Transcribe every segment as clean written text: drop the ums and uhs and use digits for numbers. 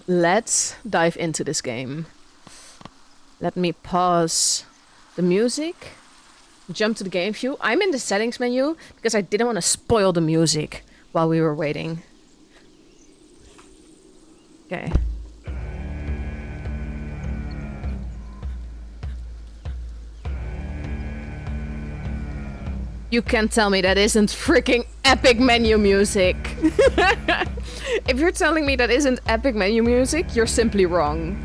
let's dive into this game. Let me pause the music, jump to the game view. I'm in the settings menu because I didn't want to spoil the music while we were waiting. Okay. You can't tell me that isn't freaking epic menu music. If you're telling me that isn't epic menu music, you're simply wrong.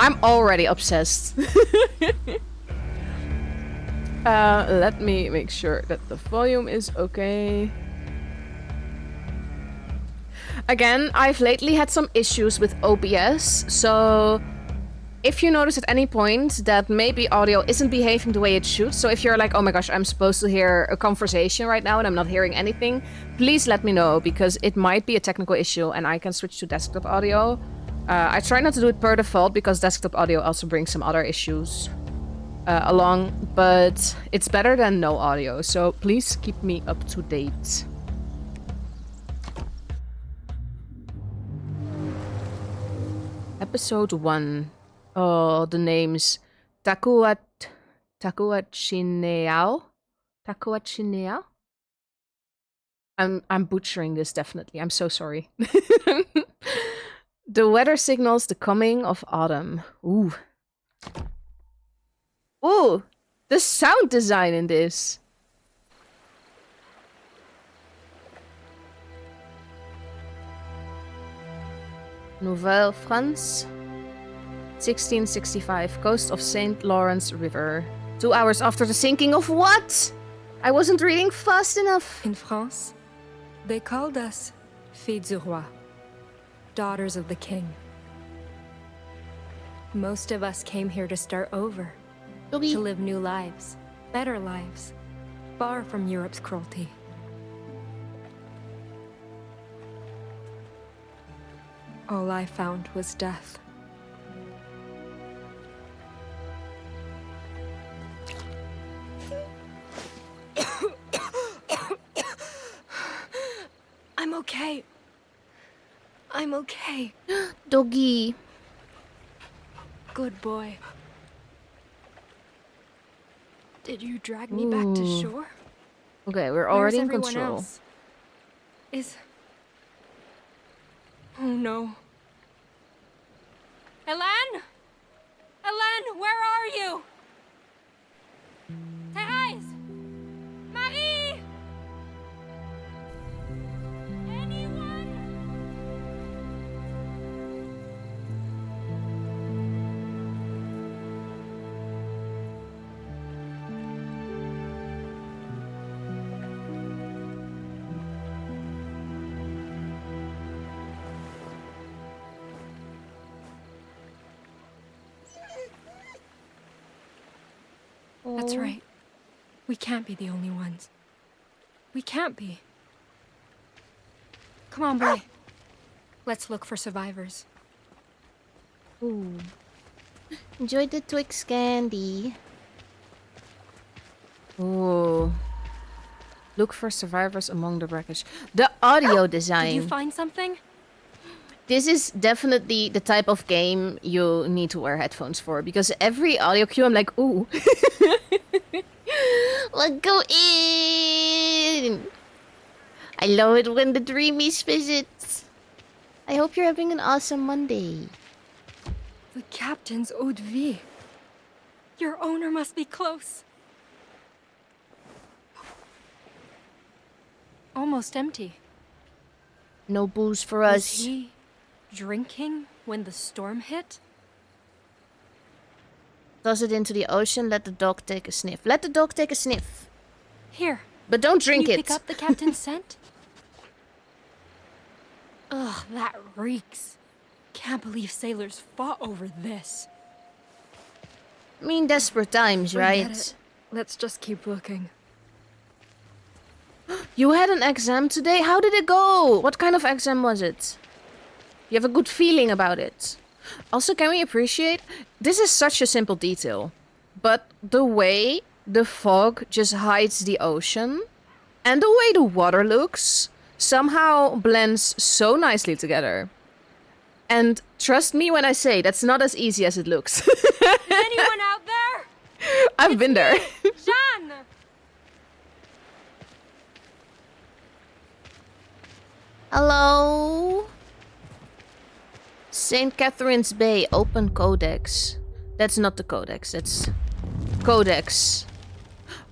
I'm already obsessed. Let me make sure that the volume is okay. Again, I've lately had some issues with OBS, so if you notice at any point that maybe audio isn't behaving the way it should, so if you're like, oh my gosh, I'm supposed to hear a conversation right now and I'm not hearing anything, please let me know, because it might be a technical issue and I can switch to desktop audio. I try not to do it per default because desktop audio also brings some other issues along, but it's better than no audio, so please keep me up to date. Episode 1. Oh, the names. Takuatshina? Takuatshina? I'm butchering this definitely. I'm so sorry. The weather signals the coming of autumn. Ooh. Ooh, the sound design in this. Nouvelle France, 1665, coast of St. Lawrence River. 2 hours after the sinking of what? I wasn't reading fast enough. In France, they called us Filles du Roi, daughters of the king. Most of us came here to start over, to live new lives, better lives, far from Europe's cruelty. All I found was death. I'm okay. I'm okay. Doggy. Good boy. Did you drag me back to shore? Okay, we're already in Where's control. else? Oh no. Hélène? Hélène, where are you? Thérèse! Marie! Anyone? That's right. We can't be the only ones. We can't be. Come on, boy. Let's look for survivors. Ooh. Enjoy the Twix candy. Ooh. Look for survivors among the wreckage. The audio design. Did you find something? This is definitely the type of game you need to wear headphones for, because every audio cue I'm like, ooh. Let's go in! I love it when the dreamies visits. I hope you're having an awesome Monday. The captain's eau de vie. Your owner must be close. Almost empty. No booze for Was us. he drinking when the storm hit? Toss it into the ocean, let the dog take a sniff. Let the dog take a sniff. Here. But don't drink Can you it. pick up the captain's scent? Ugh, that reeks. Can't believe sailors fought over this. I mean, desperate times, Forget right? it. Let's just keep looking. You had an exam today? How did it go? What kind of exam was it? You have a good feeling about it. Also, can we appreciate... This is such a simple detail. But the way the fog just hides the ocean and the way the water looks somehow blends so nicely together. And trust me when I say that's not as easy as it looks. Is anyone out there? I've been there. Jeanne! Hello? St. Catherine's Bay Open Codex. That's not the codex, it's Codex.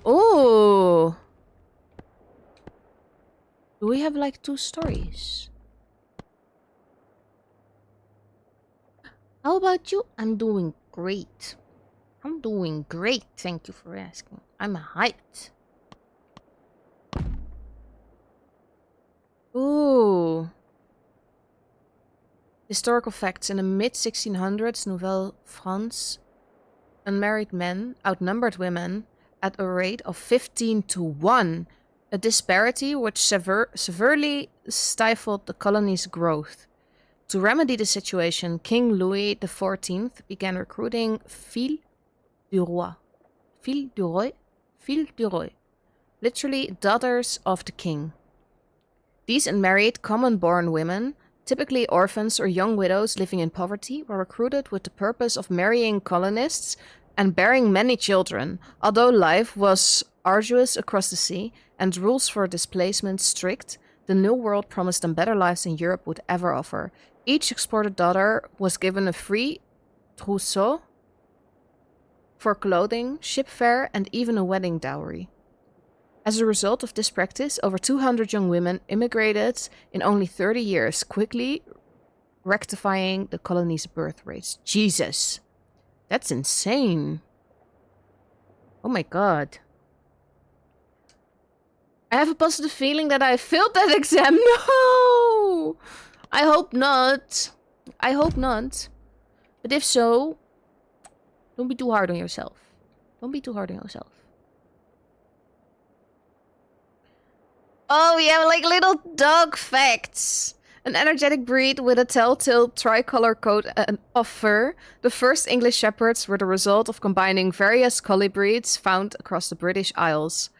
Oh. Do we have like 2 stories? How about you? I'm doing great. I'm doing great. Thank you for asking. I'm hyped. Ooh. Historical facts. In the mid-1600s, Nouvelle France, unmarried men outnumbered women at a rate of 15 to 1. A disparity which severely stifled the colony's growth. To remedy the situation, King Louis XIV began recruiting filles du roi. Filles du roi? Filles du roi. Literally, daughters of the king. These unmarried, common-born women, typically orphans or young widows living in poverty, were recruited with the purpose of marrying colonists and bearing many children. Although life was arduous across the sea and rules for displacement strict, the New World promised them better lives than Europe would ever offer. Each exported daughter was given a free trousseau for clothing, ship fare, and even a wedding dowry. As a result of this practice, over 200 young women immigrated in only 30 years, quickly rectifying the colony's birth rates. Jesus. That's insane. Oh my god. I have a positive feeling that I failed that exam. No! I hope not. I hope not. But if so, don't be too hard on yourself. Don't be too hard on yourself. Oh, we have like little dog facts. An energetic breed with a telltale tricolor coat of fur, the first English Shepherds were the result of combining various collie breeds found across the British Isles.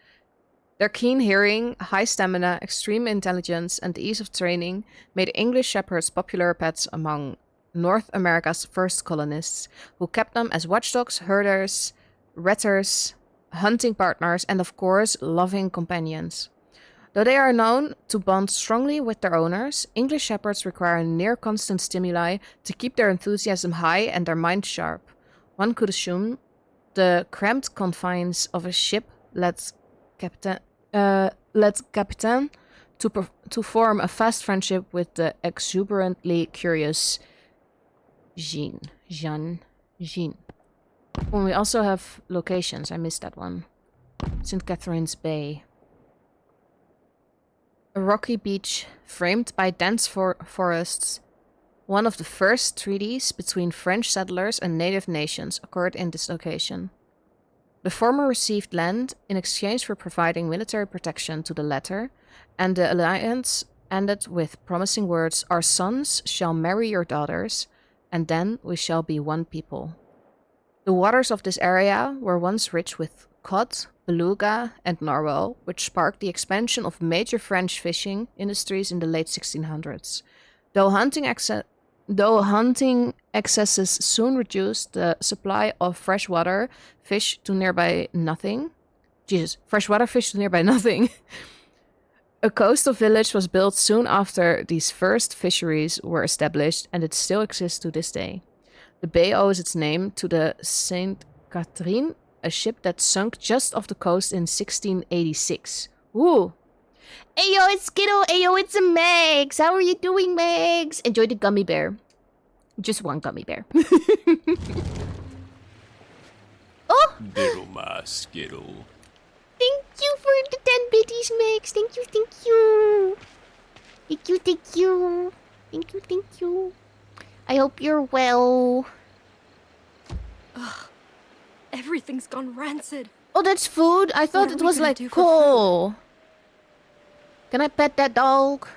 Their keen hearing, high stamina, extreme intelligence, and ease of training made English Shepherds popular pets among North America's first colonists, who kept them as watchdogs, herders, retters, hunting partners, and of course, loving companions. Though they are known to bond strongly with their owners, English Shepherds require near constant stimuli to keep their enthusiasm high and their minds sharp. One could assume the cramped confines of a ship led Captain to form a fast friendship with the exuberantly curious Jean. Oh, we also have locations. I missed that one. St. Catherine's Bay. A rocky beach framed by dense forests. One of the first treaties between French settlers and native nations occurred in this location. The former received land in exchange for providing military protection to the latter, and the alliance ended with promising words, "Our sons shall marry your daughters, and then we shall be one people." The waters of this area were once rich with cod, beluga, and narwhal, which sparked the expansion of major French fishing industries in the late 1600s. Though hunting excesses soon reduced the supply of freshwater fish to nearby nothing. A coastal village was built soon after these first fisheries were established, and it still exists to this day. The bay owes its name to the Saint Catherine, a ship that sunk just off the coast in 1686. Ooh. Ayo, it's Skittle. Ayo, it's a Megs. How are you doing, Megs? Enjoy the gummy bear. Just one gummy bear. Oh! Diddle my Skittle. Thank you for the 10 biddies, Megs. Thank you, thank you. Thank you, thank you. Thank you, thank you. I hope you're well. Ugh. Everything's gone rancid. Oh, that's food? I thought What are it we was gonna like do for coal. Can I pet that dog?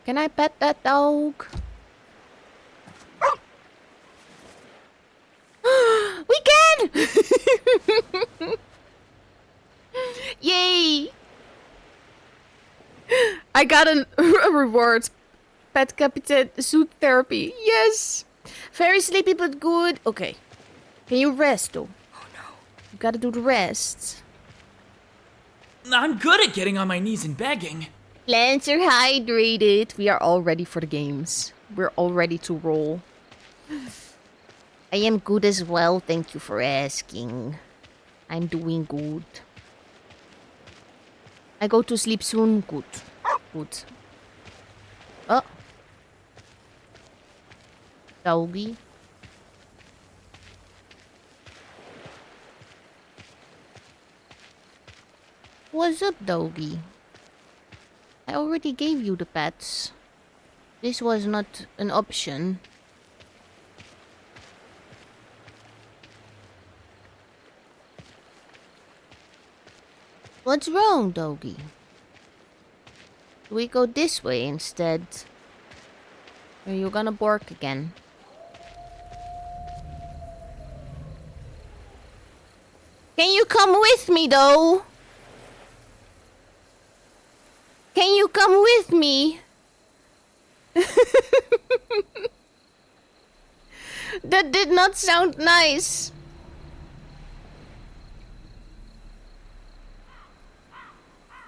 Can I pet that dog? We can! Yay! I got a reward Pet Captain suit therapy. Yes. Very sleepy but good. Okay. Can you rest though? Oh no. You gotta do the rest. I'm good at getting on my knees and begging. Plants are hydrated. We are all ready for the games. We're all ready to roll. I am good as well. Thank you for asking. I'm doing good. I go to sleep soon. Good. Good. Oh. Doggy. What's up, doggy? I already gave you the pets. This was not an option. What's wrong, doggy? Do we go this way instead? Or are you gonna bark again? Can you come with me, though? Can you come with me? That did not sound nice.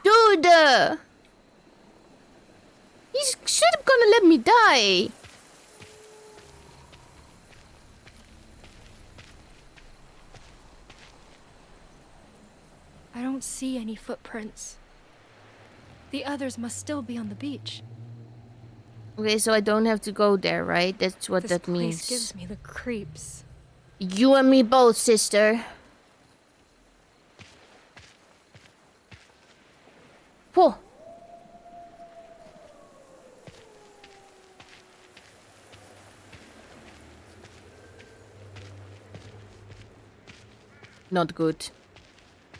Dude! He's should have gonna let me die. I don't see any footprints. The others must still be on the beach. Okay, so I don't have to go there, right? That's what This that place means. gives me the creeps. You and me both, sister. Whoa. Not good.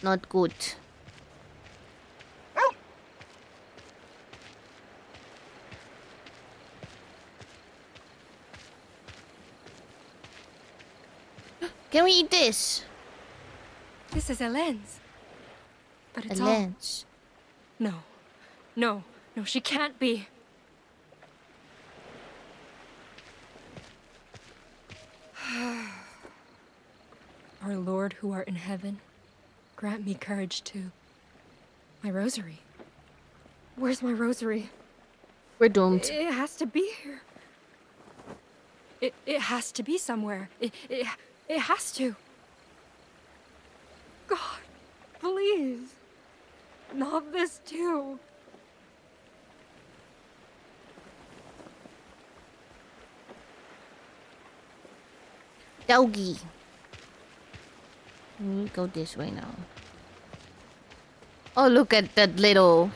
Not good. Can we eat this? This is a lens. But it's A all... lens. No. No. No, she can't be. Our Lord who art in heaven, grant me courage to... My rosary. Where's my rosary? We're doomed. It has to be here. It has to be somewhere. It has to. God, please. Not this too. Doggy. We go this way now. Oh, look at that little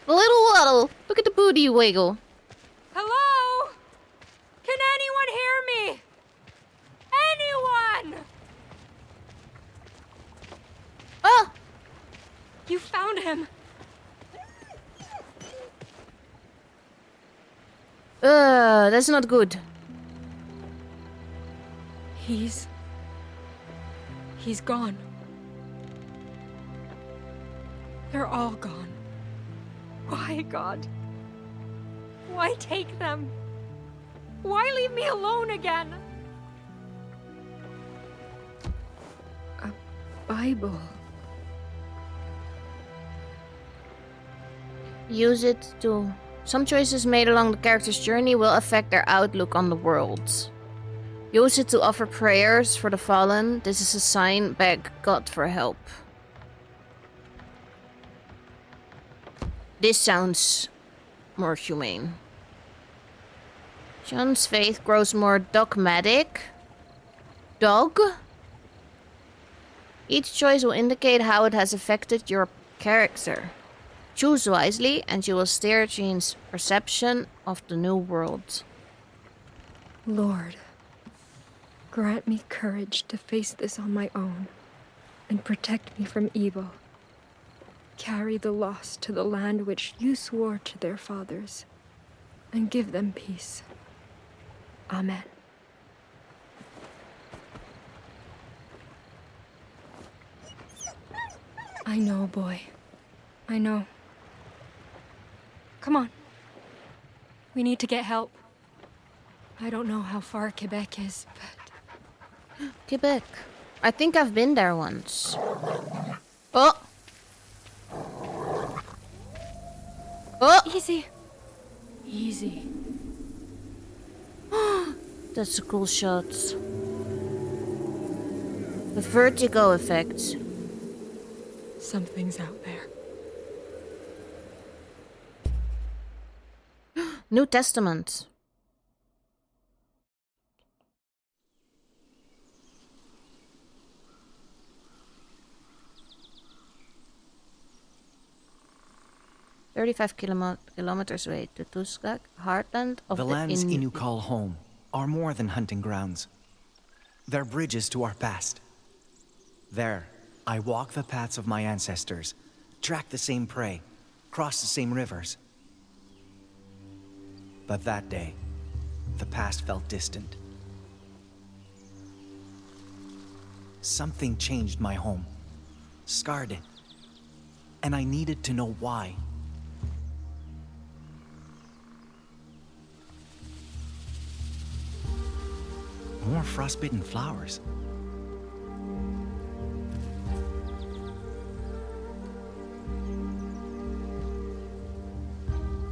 waddle. Look at the booty wiggle. Hello? Can anyone hear me? Anyone? Oh, You found him. that's not good. He's gone. They're all gone. Why, God? Why take them? Why leave me alone again? A Bible. Use it to... Some choices made along the character's journey will affect their outlook on the world. Use it to offer prayers for the fallen. This is a sign. Beg God for help. This sounds more humane. John's faith grows more dogmatic. Dog? Each choice will indicate how it has affected your character. Choose wisely, and you will steer Jean's perception of the new world. Lord, grant me courage to face this on my own and protect me from evil. Carry the lost to the land which you swore to their fathers, and give them peace. Amen. I know, boy. I know. Come on. We need to get help. I don't know how far Quebec is, but... Quebec. I think I've been there once. Oh! Oh! Easy. Easy. That's a cool shot. The vertigo effect. Something's out there. New Testament. kilometers away to Tuskak, heartland of The lands Innu call home are more than hunting grounds. They're bridges to our past. There, I walk the paths of my ancestors, track the same prey, cross the same rivers. But that day, the past felt distant. Something changed my home, scarred it, and I needed to know why. More frostbitten flowers.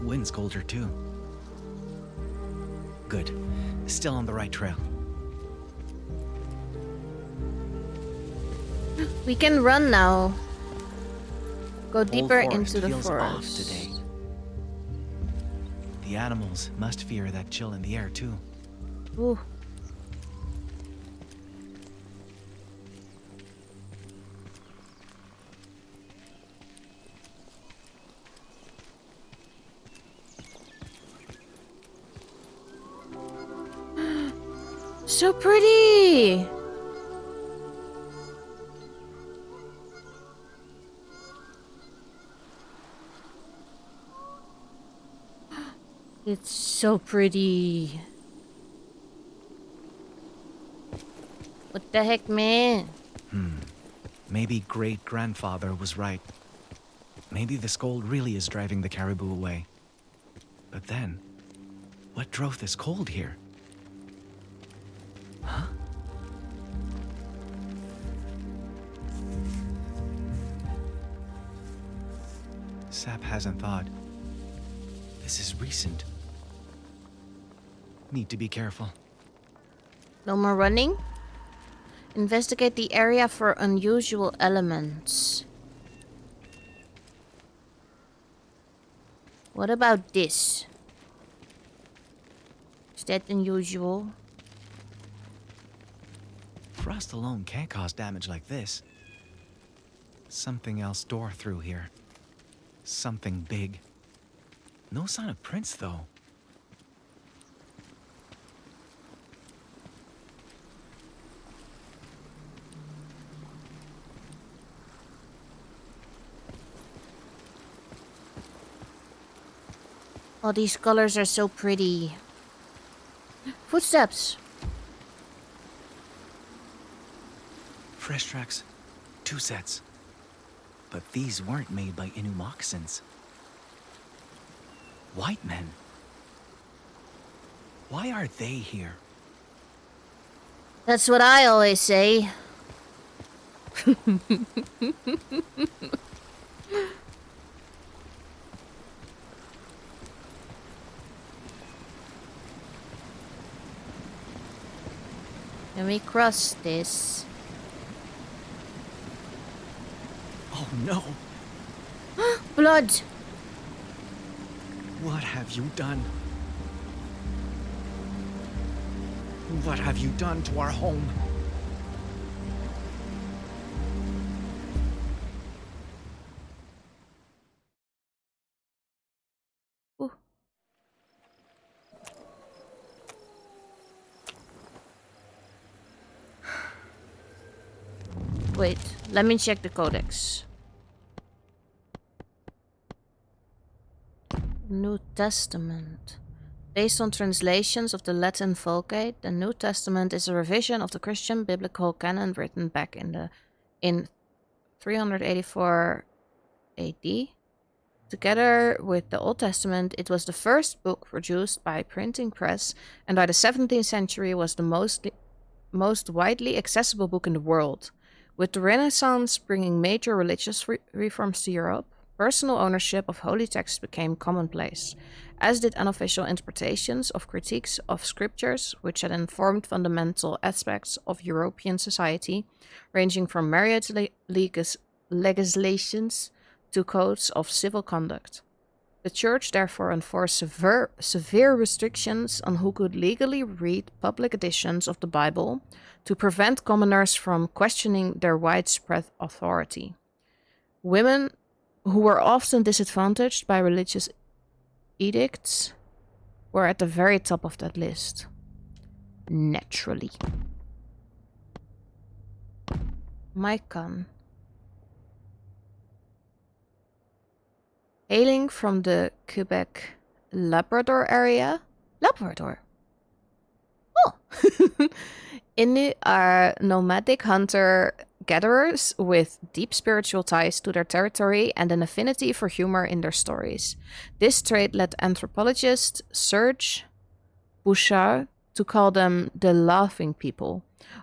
Wind's colder too. Good. Still on the right trail. We can run now. Go deeper Old into the feels forest. off today. The animals must fear that chill in the air too. Ooh. So pretty! It's so pretty. What the heck, man? Maybe great-grandfather was right. Maybe the cold really is driving the caribou away. But then, what drove this cold here? Huh? Sap hasn't thawed. This is recent. Need to be careful. No more running? Investigate the area for unusual elements. What about this? Is that unusual? Frost alone can't cause damage like this. Something else tore through here. Something big. No sign of prints, though. Oh, these colors are so pretty. Footsteps. Fresh tracks. 2 sets. But these weren't made by Innu moccasins. White men. Why are they here? That's what I always say. Can we cross this? Oh no! Blood! What have you done? What have you done to our home? Ooh. Wait, let me check the codex. New Testament. Based on translations of the Latin Vulgate, the New Testament is a revision of the Christian biblical canon written back in 384 AD. Together with the Old Testament, it was the first book produced by a printing press, and by the 17th century was the most widely accessible book in the world. With the Renaissance bringing major religious reforms to Europe, personal ownership of holy texts became commonplace, as did unofficial interpretations of critiques of scriptures, which had informed fundamental aspects of European society, ranging from marriage legislations to codes of civil conduct. The Church therefore enforced severe restrictions on who could legally read public editions of the Bible to prevent commoners from questioning their widespread authority. Women, who were often disadvantaged by religious edicts, were at the very top of that list. Naturally. Maikan. Hailing from the Quebec Labrador area. Labrador? Oh! Innu are nomadic hunter-gatherers with deep spiritual ties to their territory and an affinity for humor in their stories. This trait led anthropologist Serge Bouchard to call them the laughing people,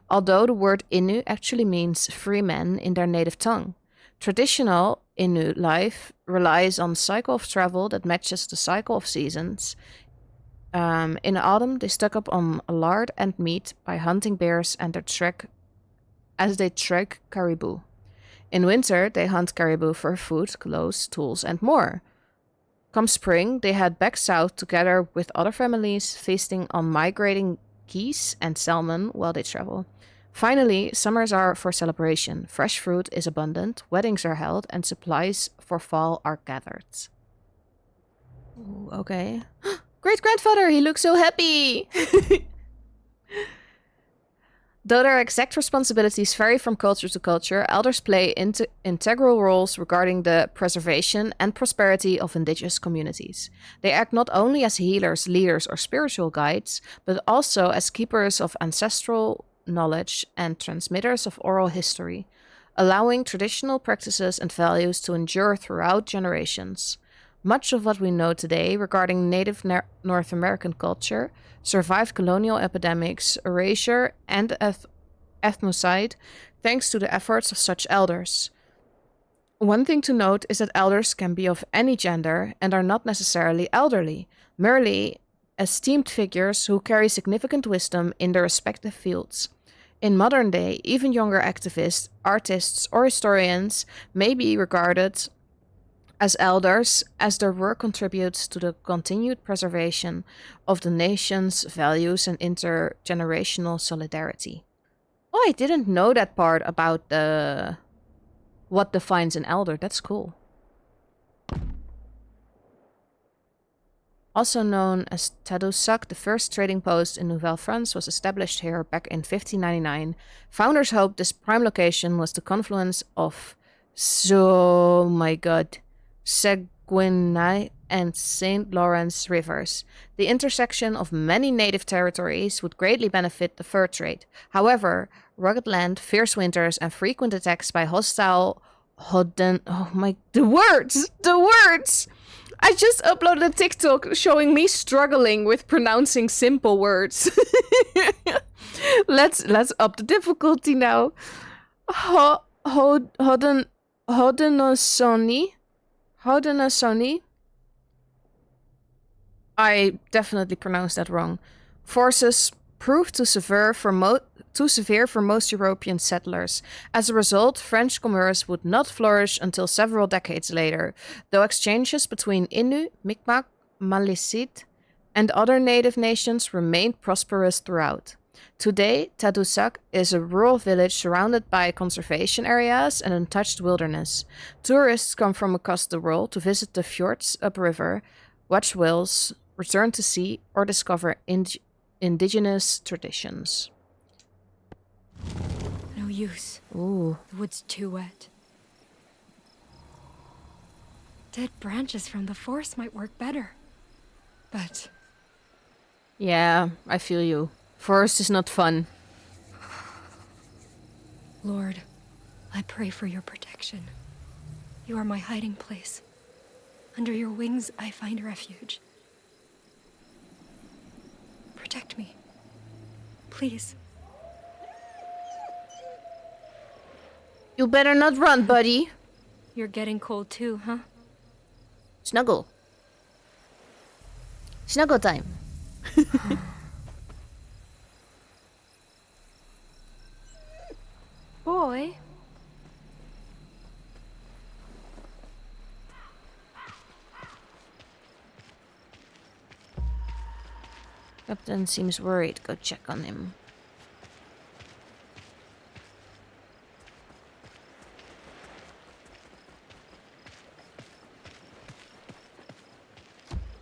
although the word Innu actually means free men in their native tongue. Traditional Innu life relies on a cycle of travel that matches the cycle of seasons. In autumn, they stock up on lard and meat by hunting bears and as they trek caribou. In winter, they hunt caribou for food, clothes, tools, and more. Come spring, they head back south together with other families, feasting on migrating geese and salmon while they travel. Finally, summers are for celebration. Fresh fruit is abundant, weddings are held, and supplies for fall are gathered. Ooh, okay. Great-grandfather, he looks so happy! Though their exact responsibilities vary from culture to culture, elders play integral roles regarding the preservation and prosperity of indigenous communities. They act not only as healers, leaders, or spiritual guides, but also as keepers of ancestral knowledge and transmitters of oral history, allowing traditional practices and values to endure throughout generations. Much of what we know today regarding native North American culture survived colonial epidemics, erasure, and ethnocide thanks to the efforts of such elders. One thing to note is that elders can be of any gender and are not necessarily elderly, merely esteemed figures who carry significant wisdom in their respective fields. In modern day, even younger activists, artists, or historians may be regarded as elders, as their work contributes to the continued preservation of the nation's values and intergenerational solidarity. Oh, I didn't know that part about what defines an elder. That's cool. Also known as Tadoussac, the first trading post in Nouvelle-France was established here back in 1599. Founders hoped this prime location was the confluence of Saguenay and St. Lawrence rivers. The intersection of many native territories would greatly benefit the fur trade. However, rugged land, fierce winters, and frequent attacks by hostile the words! I just uploaded a TikTok showing me struggling with pronouncing simple words. Let's up the difficulty now. Haudenosaunee. I definitely pronounced that wrong. Forces proved too severe for most European settlers. As a result, French commerce would not flourish until several decades later, though exchanges between Innu, Mi'kmaq, Malecite, and other native nations remained prosperous throughout. Today, Tadoussac is a rural village surrounded by conservation areas and untouched wilderness. Tourists come from across the world to visit the fjords upriver, watch whales, return to sea, or discover indigenous traditions. No use. Ooh. The wood's too wet. Dead branches from the forest might work better. But... yeah, I feel you. Forest is not fun. Lord, I pray for your protection. You are my hiding place. Under your wings, I find refuge. Protect me. Please. You better not run, buddy. You're getting cold too, huh? Snuggle. Snuggle time. Boy. Captain seems worried. Go check on him.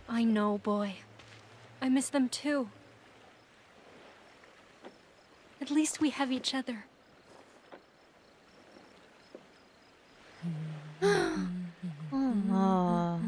I know, boy. I miss them too. At least we have each other. Aww.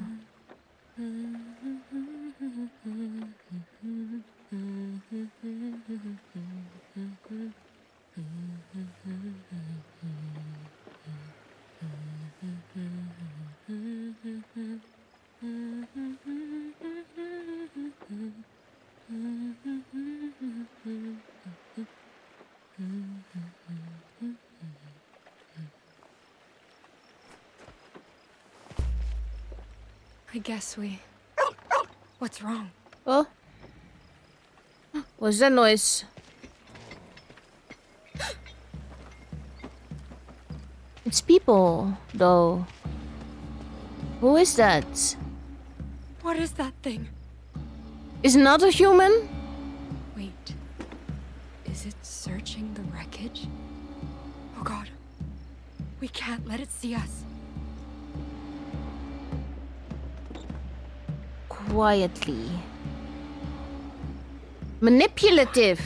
I guess we... What's wrong? Oh. What's that noise? It's people, though. Who is that? What is that thing? Is not a human? Wait. Is it searching the wreckage? Oh god. We can't let it see us. Quietly. Manipulative.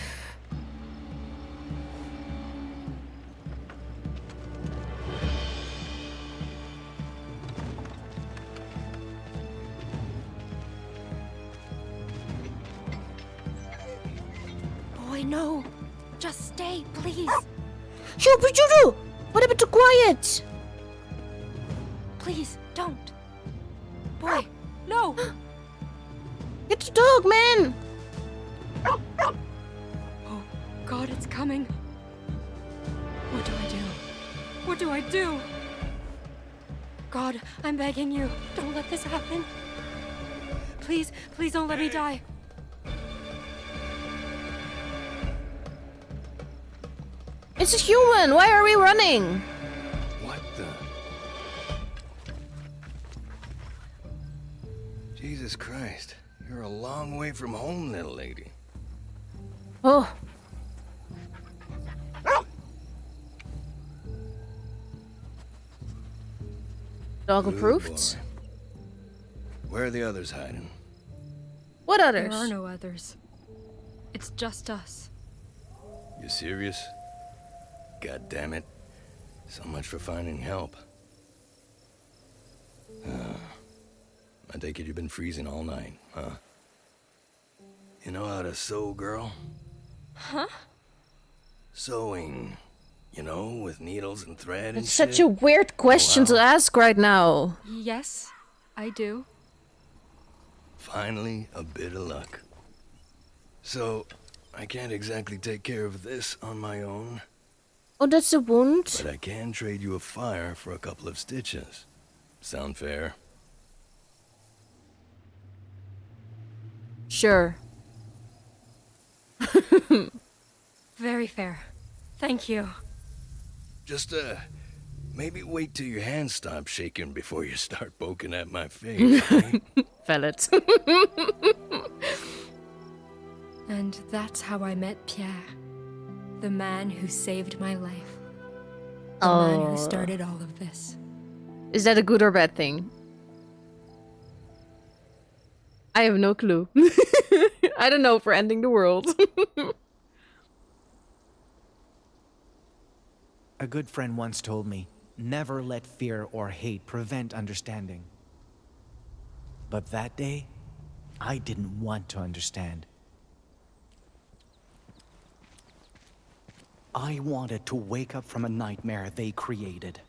Boy, no. Just stay, please. Shoo, what happened to quiet? Please, don't. Boy, no. Get the dog, man. Oh, God, it's coming. What do I do? What do I do? God, I'm begging you, don't let this happen. Please, please don't let me die. It's a human. Why are we running? What the? Jesus Christ. You're a long way from home, little lady. Oh. Dog Good approved? boy. Where are the others hiding? What others? There are no others. It's just us. You serious? God damn it. So much for finding help. I take it you've been freezing all night, huh? You know how to sew, girl? Huh? Sewing. You know, with needles and thread and It's such shit. a weird question wow. to ask right now. Yes, I do. Finally, a bit of luck. So, I can't exactly take care of this on my own, Oh, that's a wound? but I can trade you a fire for a couple of stitches. Sound fair? Sure. Very fair. Thank you. Just, maybe wait till your hands stop shaking before you start poking at my face, right? Valid. And that's how I met Pierre. The man who saved my life. The man who started all of this. Is that a good or bad thing? I have no clue. I don't know if we're ending the world. A good friend once told me, never let fear or hate prevent understanding. But that day, I didn't want to understand. I wanted to wake up from a nightmare they created.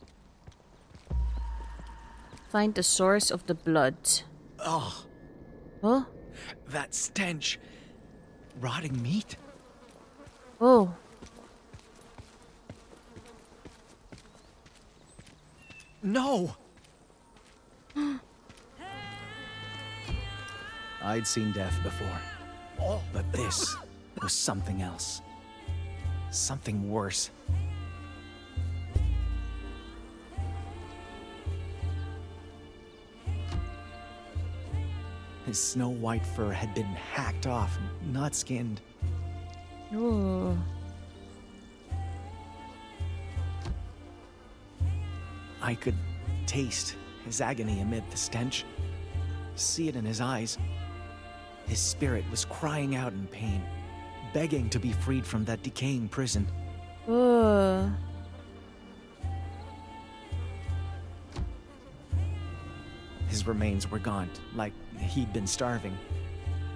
find the source of the blood. Oh, Huh? that stench. Rotting meat. Oh. No! I'd seen death before. But this was something else. Something worse. His snow-white fur had been hacked off, not skinned. Oh. I could taste his agony amid the stench, see it in his eyes. His spirit was crying out in pain, begging to be freed from that decaying prison. Oh. His remains were gaunt, like he'd been starving.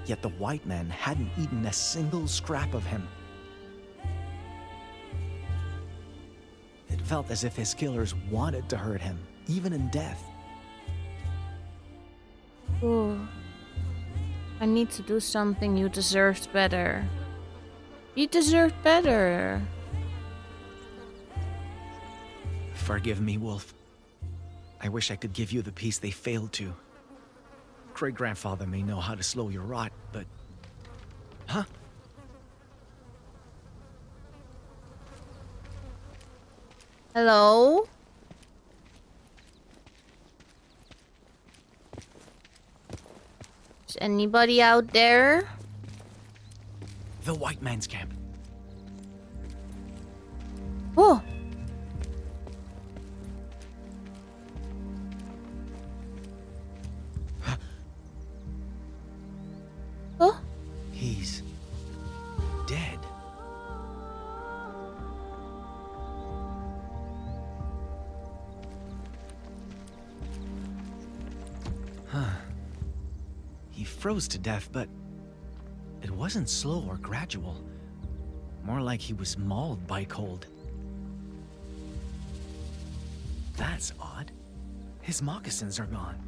Yet the white man hadn't eaten a single scrap of him. It felt as if his killers wanted to hurt him, even in death. Oh. I need to do something. You deserved better. You deserved better. Forgive me, Wolf. I wish I could give you the peace they failed to. Great-grandfather may know how to slow your rot, but... Huh? Hello? Is anybody out there? The white man's camp. Oh. Oh. He's... dead. Huh. He froze to death, but it wasn't slow or gradual. More like he was mauled by cold. That's odd. His moccasins are gone.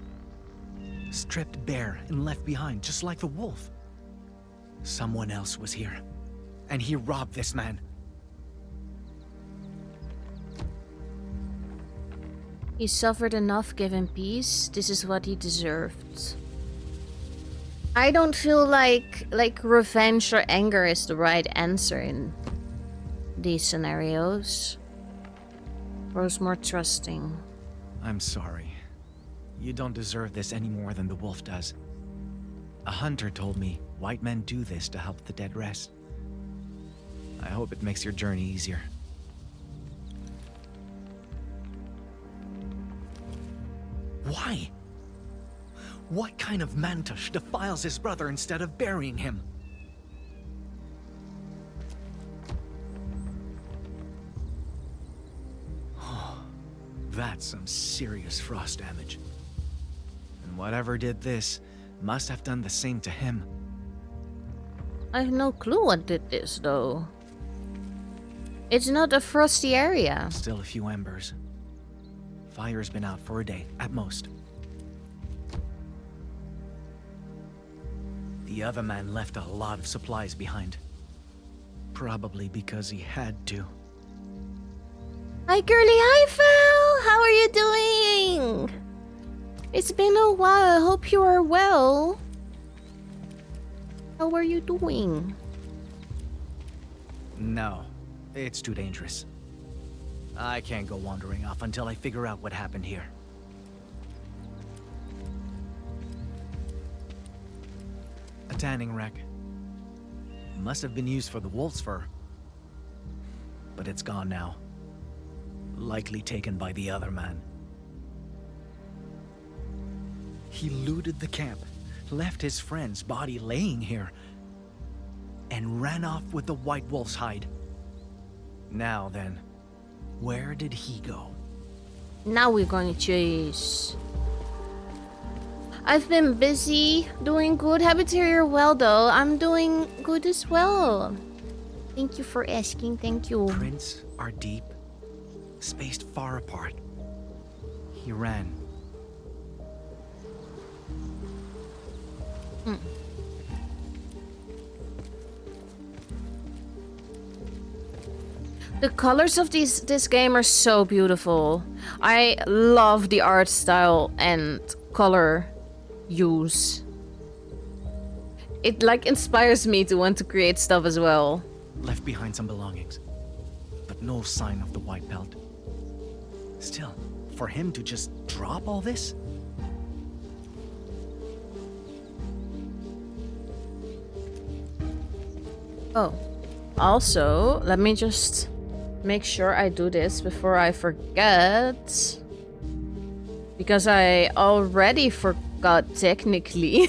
Stripped bare and left behind, just like the wolf. Someone else was here, and he robbed this man. He suffered enough, give him peace. This is what he deserved. I don't feel like revenge or anger is the right answer in these scenarios. Grows more trusting. I'm sorry. You don't deserve this any more than the wolf does. A hunter told me white men do this to help the dead rest. I hope it makes your journey easier. Why? What kind of mantush defiles his brother instead of burying him? That's some serious frost damage. And whatever did this must have done the same to him. I have no clue what did this, though. It's not a frosty area. Still a few embers. Fire's been out for a day, at most. The other man left a lot of supplies behind. Probably because he had to. Hi, girly. Hi, Phil. How are you doing? It's been a while. I hope you are well. How are you doing? No, it's too dangerous. I can't go wandering off until I figure out what happened here. A tanning rack. Must have been used for the wolf's fur. But it's gone now. Likely taken by the other man. He looted the camp, left his friend's body laying here, and ran off with the white wolf's hide. Now then, where did he go? Now we're going to chase. I've been busy, doing good. Happy to hear you're well, though. I'm doing good as well. Thank you for asking. Thank you. Prints are deep, spaced far apart. He ran, The colors of this game are so beautiful. I love the art style and color use. It like inspires me to want to create stuff as well. Left behind some belongings, but no sign of the white belt. Still, for him to just drop all this? Oh, also, let me just make sure I do this before I forget. Because I already forgot technically.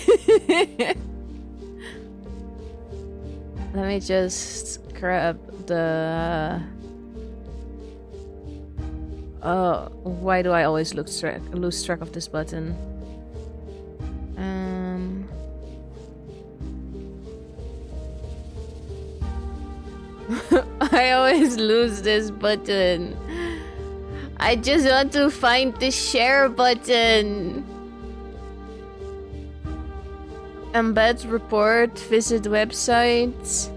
Let me just grab the... why do I always lose track of this button? I always lose this button. I just want to find the share button. Embed report, visit website.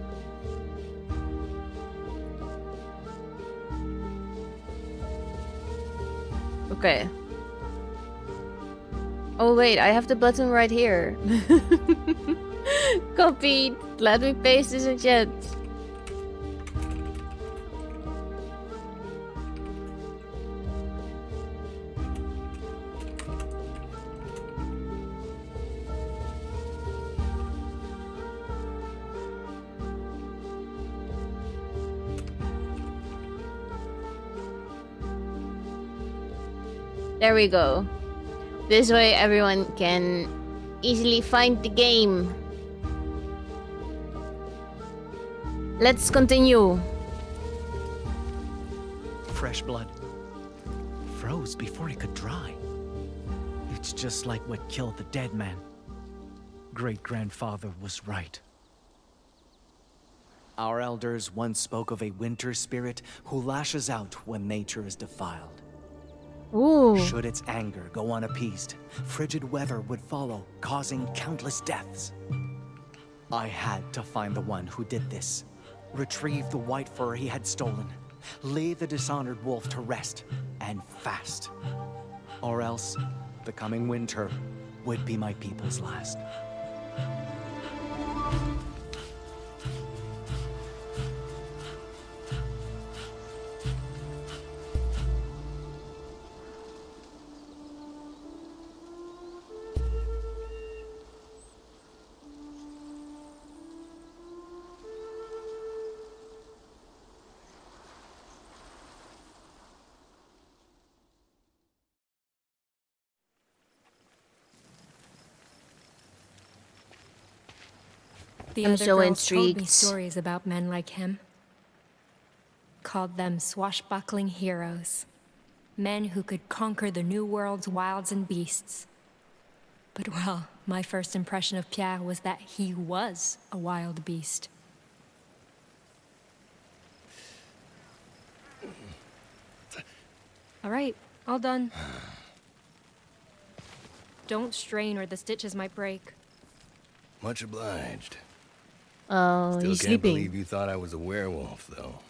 Okay. Oh wait, I have the button right here. Copied. Let me paste this in chat. There we go. This way everyone can easily find the game. Let's continue. Fresh blood. Froze before it could dry. It's just like what killed the dead man. Great-grandfather was right. Our elders once spoke of a winter spirit who lashes out when nature is defiled. Ooh. Should its anger go unappeased, frigid weather would follow, causing countless deaths. I had to find the one who did this, retrieve the white fur he had stolen, lay the dishonored wolf to rest, and fast. Or else, the coming winter would be my people's last. The I'm other so girls told me intrigued. stories about men like him. Called them swashbuckling heroes. Men who could conquer the new world's wilds and beasts. But well, my first impression of Pierre was that he was a wild beast. All right, all done. Don't strain or the stitches might break. Much obliged. Oh, Still he's can't sleeping. believe you thought I was a werewolf, though.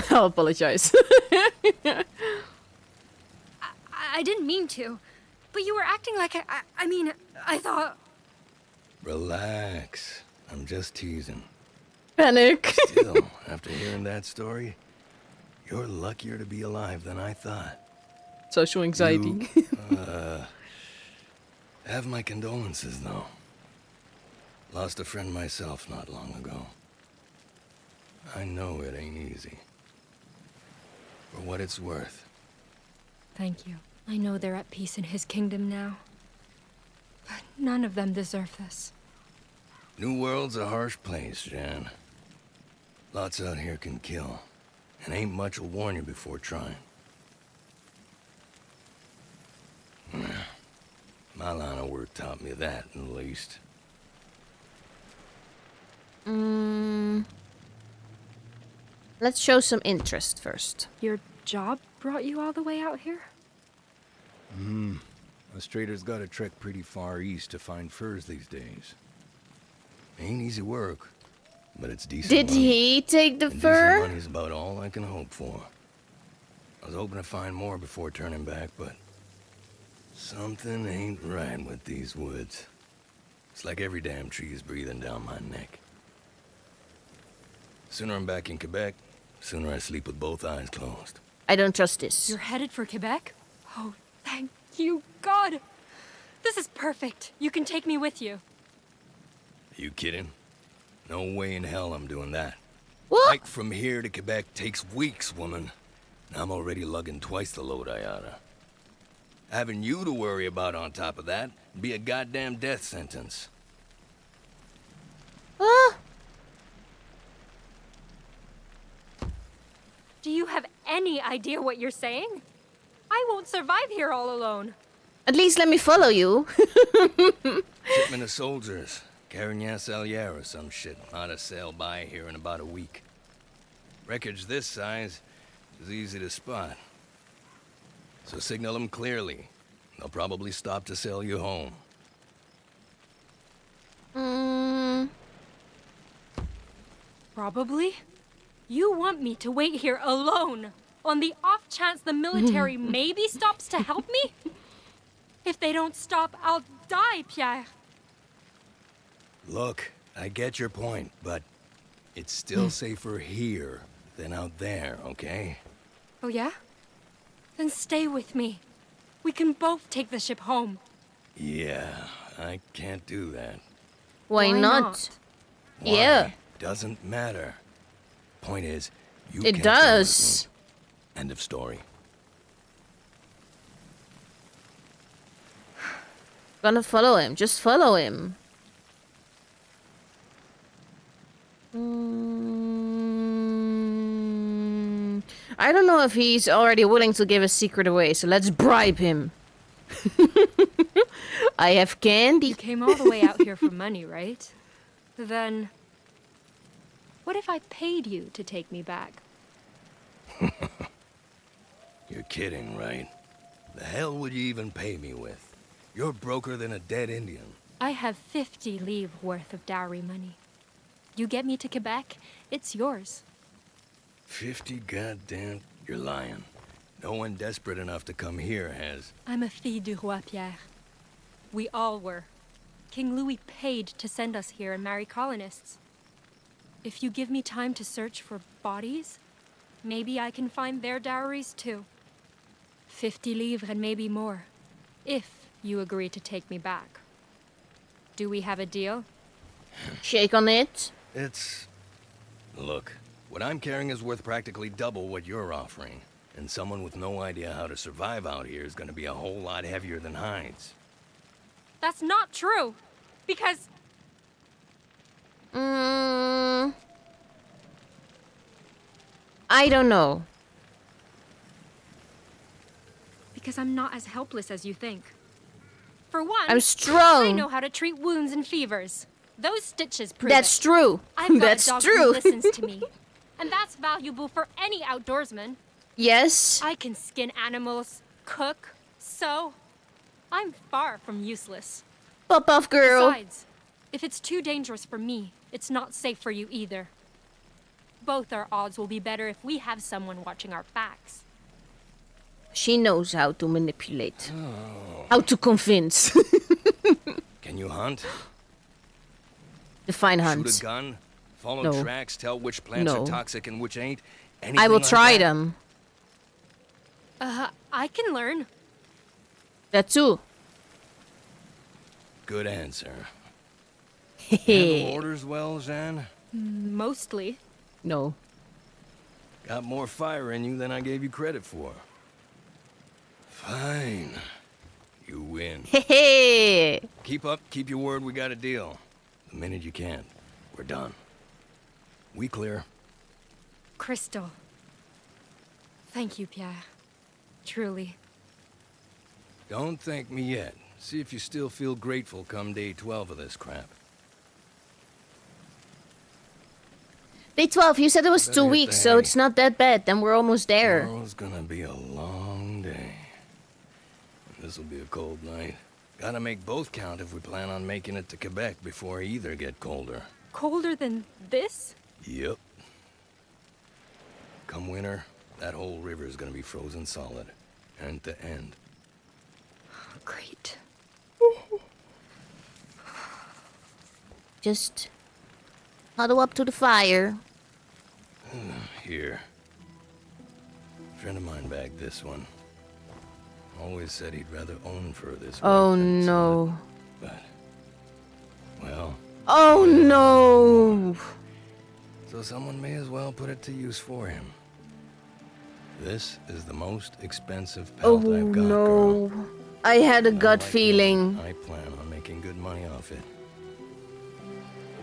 I'll apologize. I didn't mean to, but you were acting like I mean, I thought... Relax. I'm just teasing. Panic. Still, after hearing that story, you're luckier to be alive than I thought. Social anxiety. Have my condolences, though. Lost a friend myself not long ago. I know it ain't easy. For what it's worth. Thank you. I know they're at peace in his kingdom now. But none of them deserve this. New World's a harsh place, Jan. Lots out here can kill. And ain't much will warn you before trying. My line of work taught me that, at least. Let's show some interest first. Your job brought you all the way out here? Us traders gotta trek pretty far east to find furs these days. Ain't easy work, but it's decent Did money. he take the And fur? decent money's about all I can hope for. I was hoping to find more before turning back, but something ain't right with these woods. It's like every damn tree is breathing down my neck. Sooner I'm back in Quebec, sooner I sleep with both eyes closed. I don't trust this. You're headed for Quebec? Oh, thank you, God. This is perfect. You can take me with you. Are you kidding? No way in hell I'm doing that. What? Hike from here to Quebec takes weeks, woman. And I'm already lugging twice the load I oughta. Having you to worry about on top of that would be a goddamn death sentence. Ah, Do you have any idea what you're saying? I won't survive here all alone. at least let me follow you. Shipment of soldiers. Carignan Salier or some shit. Ought to sail by here in about a week. Wreckage this size is easy to spot. So signal them clearly. They'll probably stop to sail you home. Probably. You want me to wait here alone, on the off chance the military maybe stops to help me? If they don't stop, I'll die, Pierre. Look, I get your point, but it's still safer here than out there, okay? Oh, yeah? Then stay with me. We can both take the ship home. Yeah, I can't do that. Why not? Why? Yeah. Doesn't matter. Point is, you It can't go with does. me. End of story. Gonna follow him. Just follow him. I don't know if he's already willing to give a secret away, so let's bribe him. I have candy. You came all the way out here for money, right? Then, what if I paid you to take me back? You're kidding, right? The hell would you even pay me with? You're broker than a dead Indian. I have 50 livres worth of dowry money. You get me to Quebec, it's yours. 50 goddamn... You're lying. No one desperate enough to come here has. I'm a fille du roi Pierre. We all were. King Louis paid to send us here and marry colonists. If you give me time to search for bodies, maybe I can find their dowries too. 50 livres and maybe more, if you agree to take me back. Do we have a deal? Shake on it. It's... Look, what I'm carrying is worth practically double what you're offering. And someone with no idea how to survive out here is gonna be a whole lot heavier than hides. That's not true, because I don't know. I'm not as helpless as you think. For one, I'm strong. I know how to treat wounds and fevers. Those stitches prove That's it. true. I've got That's a dog true. who listens to me. And that's valuable for any outdoorsman. Yes. I can skin animals, cook, sew. I'm far from useless. Pop off, girl. Besides, if it's too dangerous for me, it's not safe for you either. Both our odds will be better if we have someone watching our backs. She knows how to manipulate. How to convince. Can you hunt? Define Shoot hunt. a gun? Follow No. tracks? Tell which plants No. are toxic and which ain't? I Anything will like try that? them. I can learn. That too. Good answer. Handle orders well, Jeanne? Mostly. No. Got more fire in you than I gave you credit for. Fine. You win. Hey. Keep up, keep your word, we got a deal. The minute you can, we're done. We clear. Crystal. Thank you, Pierre. Truly. Don't thank me yet. See if you still feel grateful come day 12 of this crap. Day 12, you said it was Better 2 hit weeks, the so hay. it's not that bad. Then we're almost there. Tomorrow's gonna be a long day. And This'll be a cold night. Gotta make both count if we plan on making it to Quebec before either get colder. Colder than this? Yep. Come winter, that whole river is gonna be frozen solid. End to end. Great. Just huddle up to the fire. Here. Friend of mine bagged this one. Always said he'd rather own fur this way Oh than sell no. it. But, well, Oh no. so someone may as well put it to use for him. This is the most expensive Oh pelt I've got, no. girl. I had a And gut unlike feeling. you, I plan on making good money off it.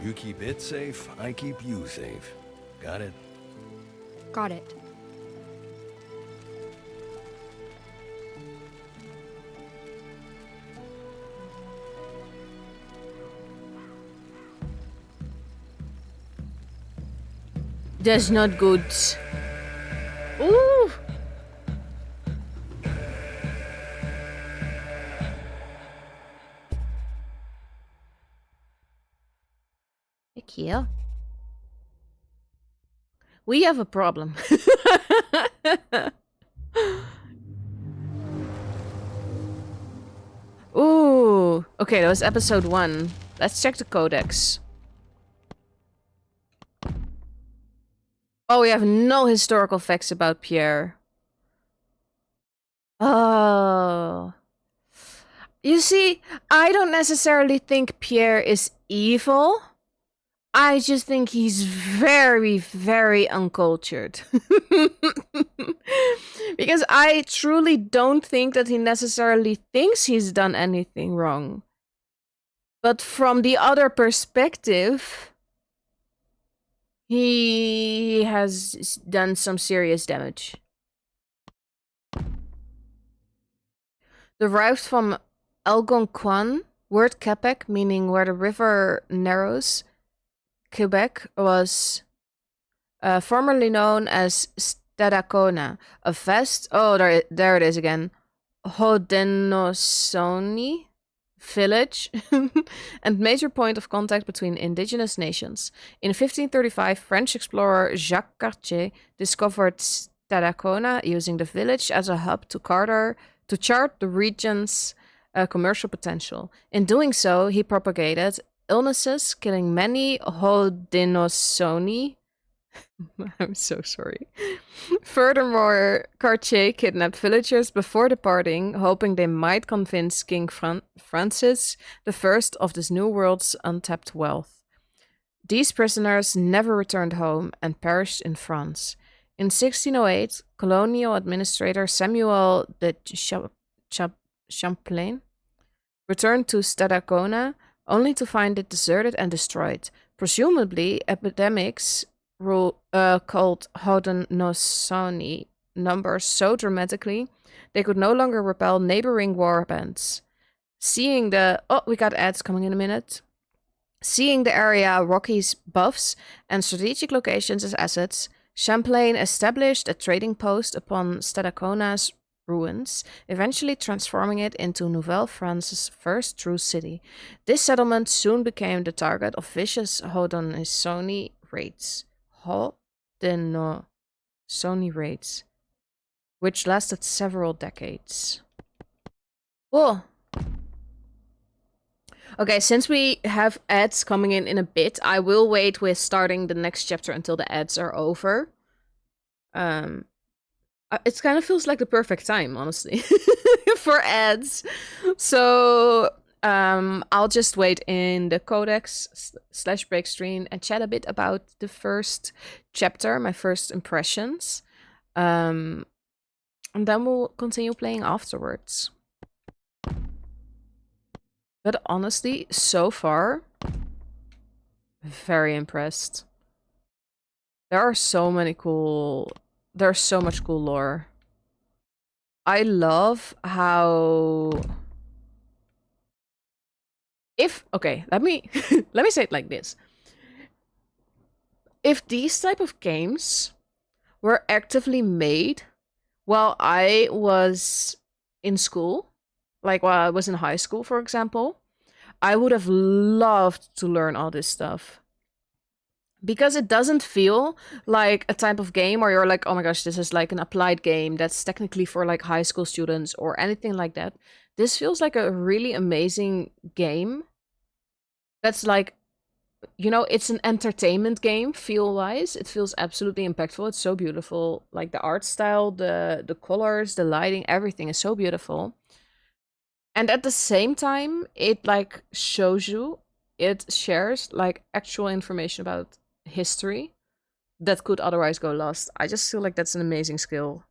You keep it safe, I keep you safe. Got it? Got it. That's not good. Ooh. Heck yeah. We have a problem. Ooh. Okay, that was episode 1. Let's check the codex. Oh, we have no historical facts about Pierre. Oh. You see, I don't necessarily think Pierre is evil. I just think he's very, very uncultured. Because I truly don't think that he necessarily thinks he's done anything wrong. But from the other perspective, he has done some serious damage. Derived from Algonquin, word Quebec, meaning where the river narrows. Quebec was formerly known as Stadacona, a vast, there it is again, Haudenosaunee village and major point of contact between indigenous nations. In 1535, French explorer Jacques Cartier discovered Stadacona, using the village as a hub to chart the region's commercial potential. In doing so, he propagated illnesses, killing many Haudenosaunee. I'm so sorry. Furthermore, Cartier kidnapped villagers before departing, hoping they might convince King Francis I of this new world's untapped wealth. These prisoners never returned home and perished in France. In 1608, colonial administrator Samuel de Champlain returned to Stadacona, only to find it deserted and destroyed. Presumably, epidemics called Haudenosaunee numbers so dramatically they could no longer repel neighboring war bands. We got ads coming in a minute. Seeing the area Rocky's buffs and strategic locations as assets, Champlain established a trading post upon Stadacona's ruins, eventually transforming it into Nouvelle France's first true city. This settlement soon became the target of vicious Haudenosaunee raids. Haudenosaunee raids, which lasted several decades. Whoa. Okay, since we have ads coming in a bit, I will wait with starting the next chapter until the ads are over. It kind of feels like the perfect time, honestly, for ads. So I'll just wait in the codex / break screen and chat a bit about the first chapter, my first impressions. And then we'll continue playing afterwards. But honestly, so far, very impressed. There's so much cool lore. I love how let me say it like this. If these type of games were actively made while I was in school, like while I was in high school, for example, I would have loved to learn all this stuff. Because it doesn't feel like a type of game where you're like, oh my gosh, this is like an applied game that's technically for like high school students or anything like that. This feels like a really amazing game that's like, you know, it's an entertainment game feel wise. It feels absolutely impactful. It's so beautiful. Like the art style, the colors, the lighting, everything is so beautiful. And at the same time, it like shows you, it shares like actual information about history that could otherwise go lost. I just feel like that's an amazing skill.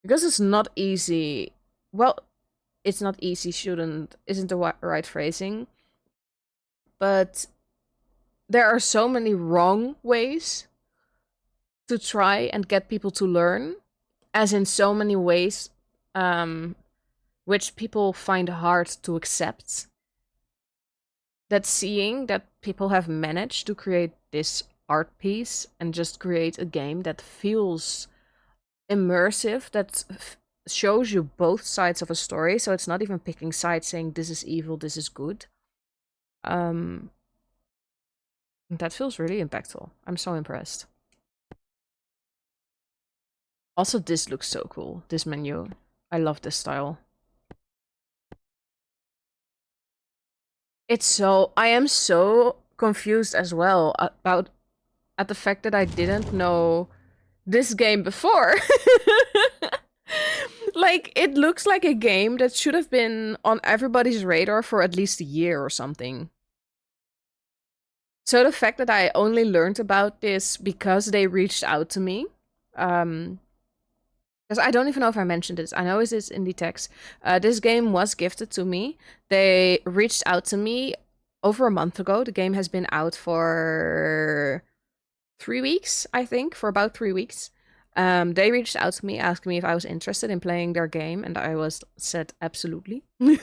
Because it's not easy. Well, it's not easy, isn't the right phrasing. But there are so many wrong ways to try and get people to learn, as in so many ways which people find hard to accept. That seeing that people have managed to create this art piece and just create a game that feels immersive, that shows you both sides of a story, so it's not even picking sides saying this is evil, this is good. That feels really impactful. I'm so impressed. Also, this looks so cool, this menu. I love this style. I am so confused as well about at the fact that I didn't know this game before. Like, it looks like a game that should have been on everybody's radar for at least a year or something. So the fact that I only learned about this because they reached out to me, because I don't even know if I mentioned this. I know it is in the text. This game was gifted to me. They reached out to me over a month ago. The game has been out for 3 weeks, I think, for about 3 weeks. They reached out to me, asking me if I was interested in playing their game, and I said absolutely. So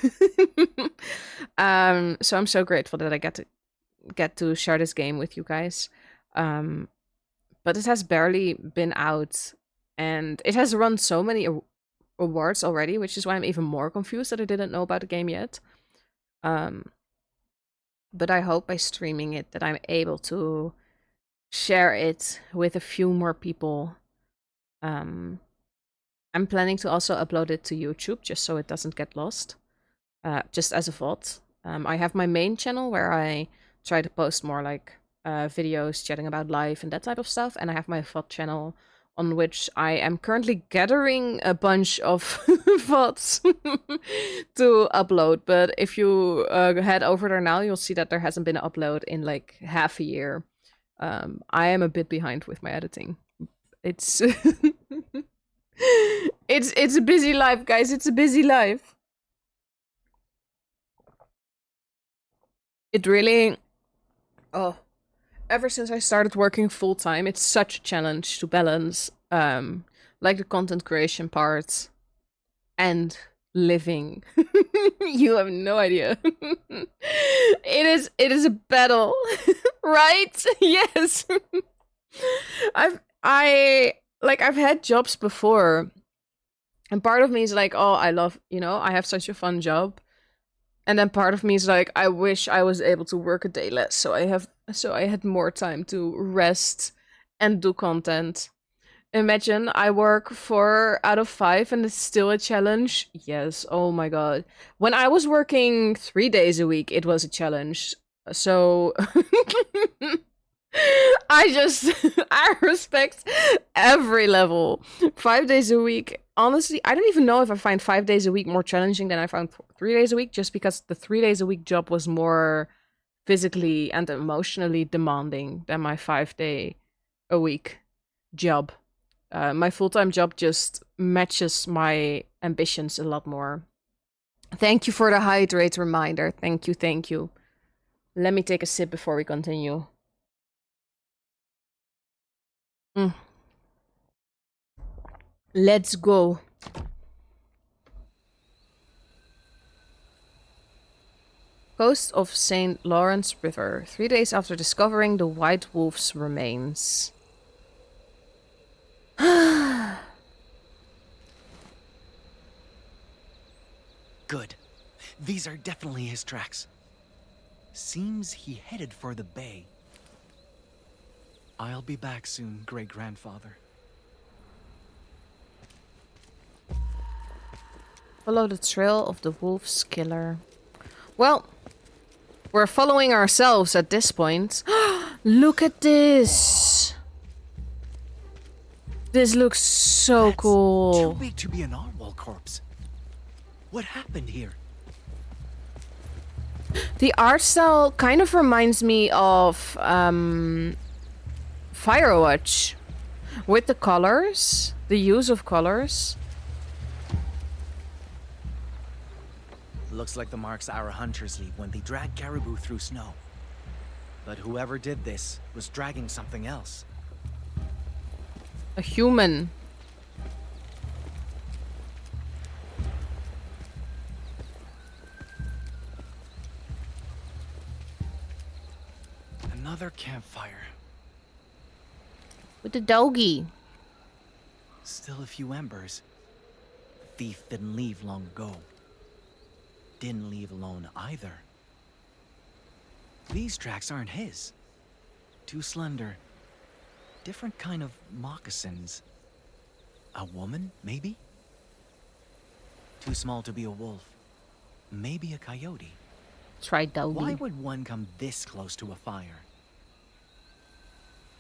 I'm so grateful that I get to share this game with you guys. But it has barely been out, and it has run so many awards already, which is why I'm even more confused that I didn't know about the game yet. But I hope by streaming it that I'm able to share it with a few more people. I'm planning to also upload it to YouTube just so it doesn't get lost, just as a VOD. I have my main channel where I try to post more like videos chatting about life and that type of stuff, and I have my VOD channel on which I am currently gathering a bunch of VODs to upload. But if you head over there now, you'll see that there hasn't been an upload in like half a year. I am a bit behind with my editing. It's it's a busy life, guys. It's a busy life. It really ever since I started working full time, it's such a challenge to balance like the content creation part and living. You have no idea. It is a battle, right? Yes. I've had jobs before, and part of me is like, oh, I love, I have such a fun job. And then part of me is like, I wish I was able to work a day less, so I had more time to rest and do content. Imagine I work 4 out of 5 and it's still a challenge. Yes, oh my god. When I was working 3 days a week, it was a challenge. So I respect every level. 5 days a week. Honestly, I don't even know if I find 5 days a week more challenging than I found 3 days a week, just because the 3 days a week job was more physically and emotionally demanding than my 5-day a week job. My full-time job just matches my ambitions a lot more. Thank you for the hydrate reminder. Thank you, thank you. Let me take a sip before we continue. Let's go. Coast of St. Lawrence River, 3 days after discovering the White Wolf's remains. Good. These are definitely his tracks. Seems he headed for the bay. I'll be back soon, great-grandfather. Follow the trail of the wolf's killer. Well, we're following ourselves at this point. Look at this! This looks so That's cool. Too big to be an narwhal corpse. What happened here? The art style kind of reminds me of Firewatch. With the colors, the use of colors. Looks like the marks our hunters leave when they drag caribou through snow. But whoever did this was dragging something else. A human. Another campfire. With the doggy. Still a few embers. The thief didn't leave long ago. Didn't leave alone either. These tracks aren't his. Too slender. Different kind of moccasins. A woman, maybe? Too small to be a wolf. Maybe a coyote. Try doggy. Why would one come this close to a fire?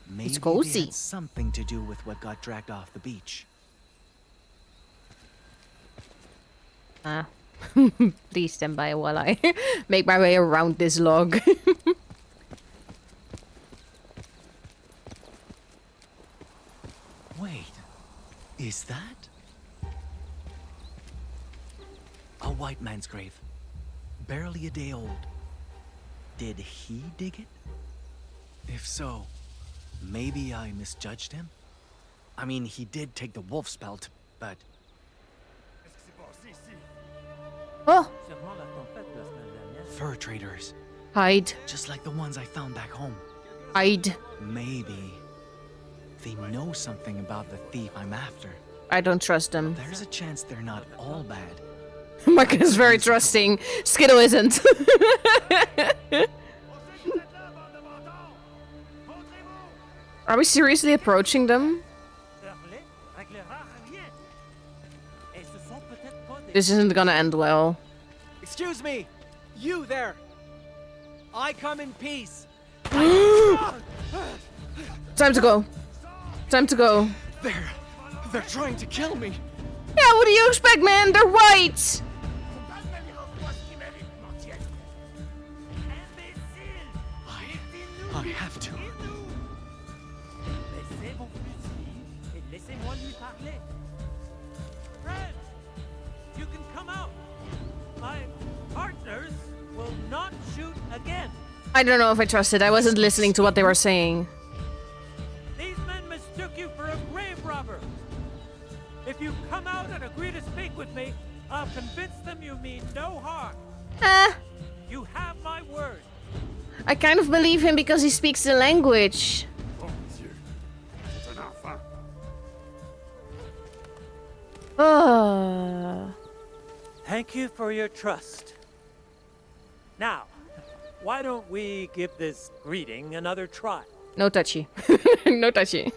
Maybe they cozy. had something to do with what got dragged off the beach. Please stand by while I make my way around this log. Wait, is that? A white man's grave. Barely a day old. Did he dig it? If so, maybe I misjudged him? I mean, he did take the wolf's pelt, but... Oh, Fur traders, hide, just like the ones I found back home. hide. Maybe they know something about the thief I'm after. I don't trust them. There's a chance they're not all bad. Mike is very trusting. Skittle isn't. Are we seriously approaching them? This isn't gonna end well. Excuse me! You there! I come in peace! Time to go. Time to go. They're trying to kill me! Yeah, what do you expect, man? They're white! I have to. Friends, you can come out. My partners will not shoot again. I don't know if I trust it. I wasn't listening to what they were saying. These men mistook you for a grave robber. If you come out and agree to speak with me, I'll convince them you mean no harm. You have my word. I kind of believe him because he speaks the language. Oh. Thank you for your trust. Now, why don't we give this greeting another try? No touchy. No touchy.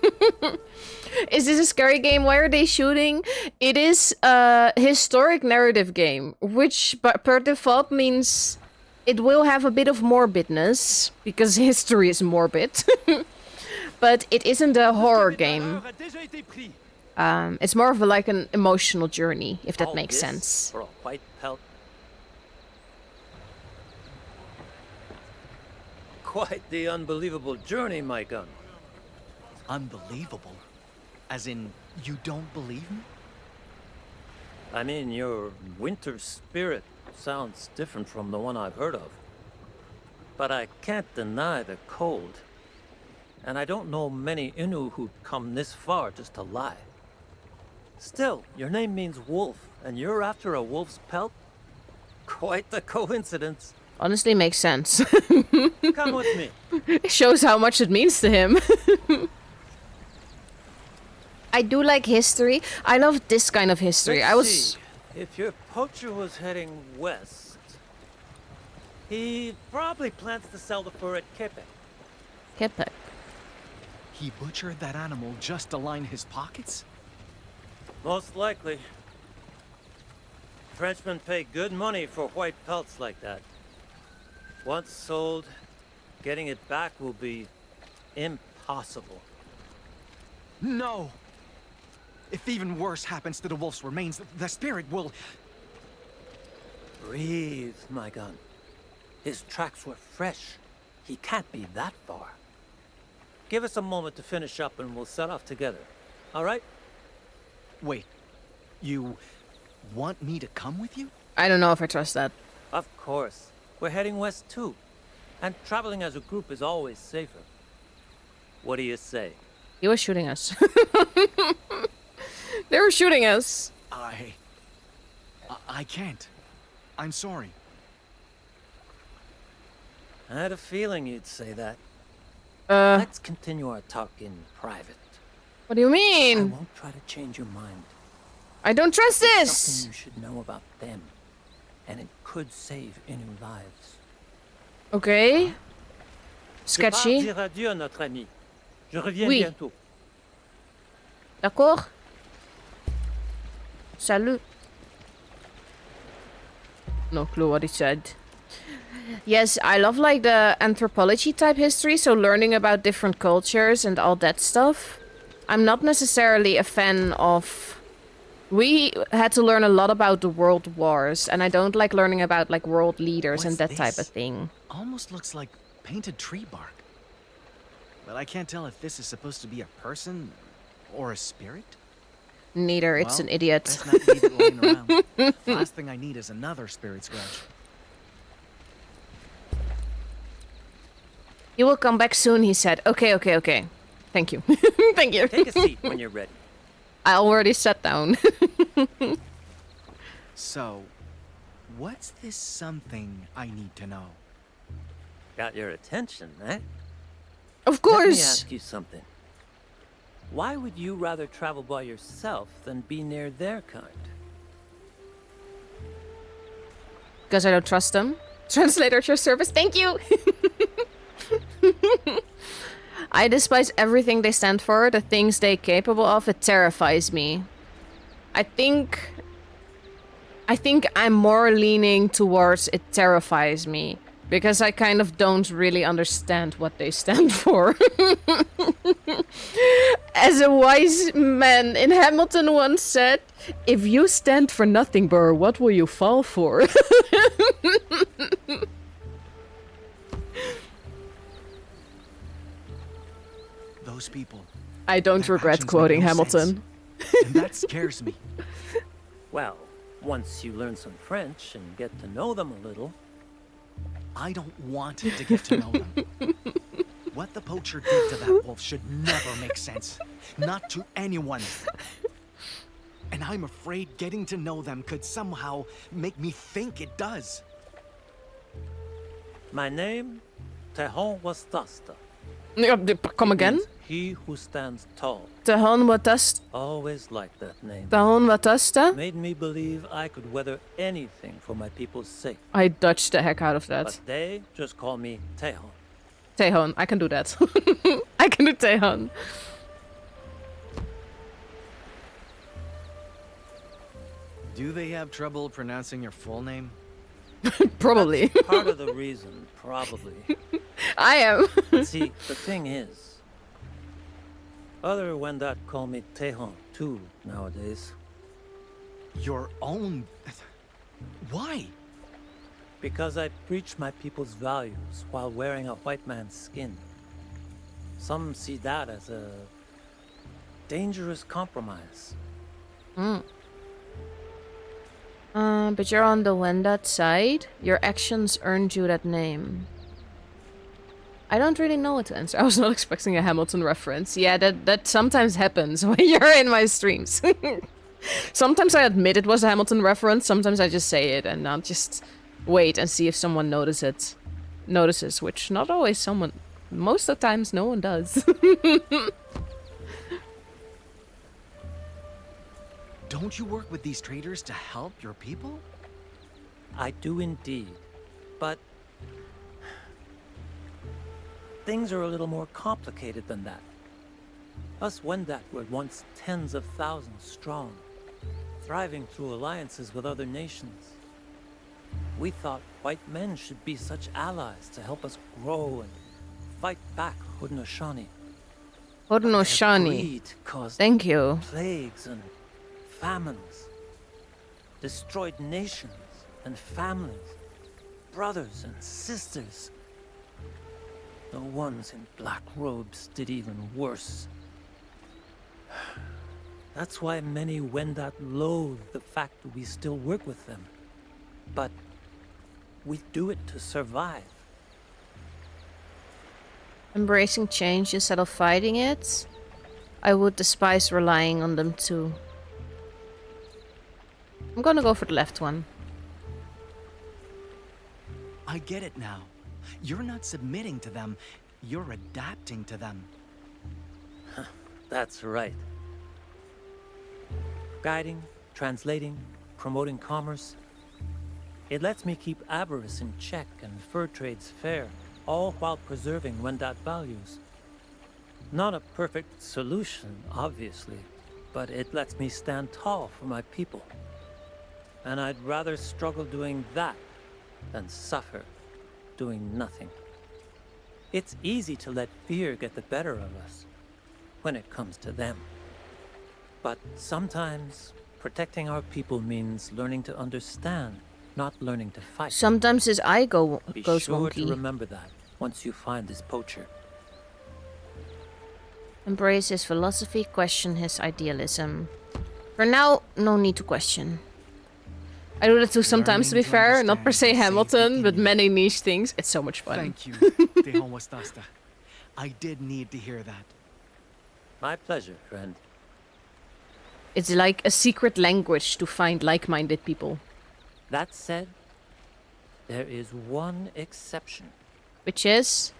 Is this a scary game? Why are they shooting? It is a historic narrative game, which per default means it will have a bit of morbidness, because history is morbid. But it isn't a horror game. It's more of like an emotional journey, if that All makes this sense. For a white pelt. Quite the unbelievable journey, my gun. Unbelievable? As in, you don't believe me? I mean, your winter spirit sounds different from the one I've heard of. But I can't deny the cold. And I don't know many Innu who'd come this far just to lie. Still, your name means wolf, and you're after a wolf's pelt? Quite the coincidence. Honestly, makes sense. Come with me. It shows how much it means to him. I do like history. I love this kind of history. Let's see. If your poacher was heading west, he probably plans to sell the fur at Quebec. Quebec. He butchered that animal just to line his pockets? Most likely. Frenchmen pay good money for white pelts like that. Once sold, getting it back will be impossible. No! If even worse happens to the wolf's remains, the spirit will... Breathe, my gun. His tracks were fresh. He can't be that far. Give us a moment to finish up and we'll set off together. All right? Wait, you want me to come with you? I don't know if I trust that. Of course. We're heading west too. And traveling as a group is always safer. What do you say? He was shooting us. They were shooting us. I can't. I'm sorry. I had a feeling you'd say that. Let's continue our talk in private. What do you I mean? won't try to change your mind. I don't trust this. Something you should know about them. And it could save any lives. Okay. Je pars Sketchy. dire adieu à notre ami. Je reviens Oui. bientôt. D'accord. Salut. No clue what he said. Yes, I love like the anthropology type history, so learning about different cultures and all that stuff. I'm not necessarily a fan of... We had to learn a lot about the world wars, and I don't like learning about like world leaders and What's that type of this? thing. Almost looks like painted tree bark. But I can't tell if this is supposed to be a person or a spirit. Neither, it's Well, an idiot. Best not leave it lying around. Last thing I need is another spirit scratch. You will come back soon, he said. Okay, okay, okay. Thank you. Thank you. Take a seat when you're ready. I already sat down. So, what's this something I need to know? Got your attention, eh? Of Let me course. ask you something. Why would you rather travel by yourself than be near their kind? Because I don't trust them. Translator at your service. Thank you. I despise everything they stand for, the things they're capable of. It terrifies me. I think I'm more leaning towards it terrifies me. Because I kind of don't really understand what they stand for. As a wise man in Hamilton once said, if you stand for nothing, bro, what will you fall for? Those people. I don't Their regret actions quoting make no Hamilton. And that scares me. Well, once you learn some French and get to know them a little. I don't want to get to know them. What the poacher did to that wolf should never make sense. Not to anyone. And I'm afraid getting to know them could somehow make me think it does. My name, Tehon Wastasta. Come again? Means he who stands tall. Tehon Watasta. Always liked that name. Tehon Watasta? Made me believe I could weather anything for my people's sake. I dodged the heck out of that. But they just call me Tehon. Tehon, I can do that. I can do Tehon. Do they have trouble pronouncing your full name? Probably. That's part of the reason, probably. I am. See, the thing is, other Wendat call me Tehon too nowadays. Your own... Why? Because I preach my people's values while wearing a white man's skin. Some see that as a dangerous compromise. But you're on the Wendat side. Your actions earned you that name. I don't really know what to answer. I was not expecting a Hamilton reference. Yeah, that sometimes happens when you're in my streams. Sometimes I admit it was a Hamilton reference. Sometimes I just say it and I'll just wait and see if someone notices, which not always someone. Most of the times, no one does. Don't you work with these traders to help your people? I do indeed. But things are a little more complicated than that. Us Wendat were once tens of thousands strong, thriving through alliances with other nations. We thought white men should be such allies to help us grow and fight back Haudenosaunee. Haudenosaunee. Caused Thank you. plagues and famines, destroyed nations and families, brothers and sisters. The ones in black robes did even worse. That's why many Wendat loathe the fact that we still work with them. But we do it to survive. Embracing change instead of fighting it. I would despise relying on them too. I'm gonna go for the left one. I get it now. You're not submitting to them, you're adapting to them. That's right. Guiding, translating, promoting commerce. It lets me keep avarice in check and fur trades fair, all while preserving Wendat values. Not a perfect solution, obviously, but it lets me stand tall for my people. And I'd rather struggle doing that than suffer doing nothing. It's easy to let fear get the better of us when it comes to them. But sometimes protecting our people means learning to understand, not learning to fight. Sometimes his eye goes Be sure to wonky. remember that once you find this poacher. Embrace his philosophy, question his idealism. For now, no need to question. I do that too sometimes, to be Learning to fair. Not per se understand, Hamilton, but safety. many niche things. It's so much fun. Thank you, Tejon Wastasta. I did need to hear that. My pleasure, friend. It's like a secret language to find like-minded people. That said, there is one exception. Which is...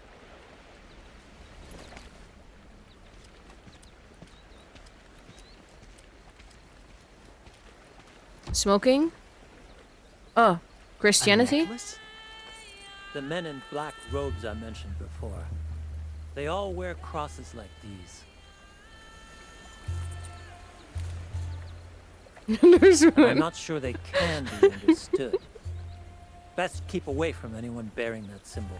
smoking? Oh, A Christianity? necklace? The men in black robes I mentioned before. They all wear crosses like these. I'm not sure they can be understood. Best keep away from anyone bearing that symbol.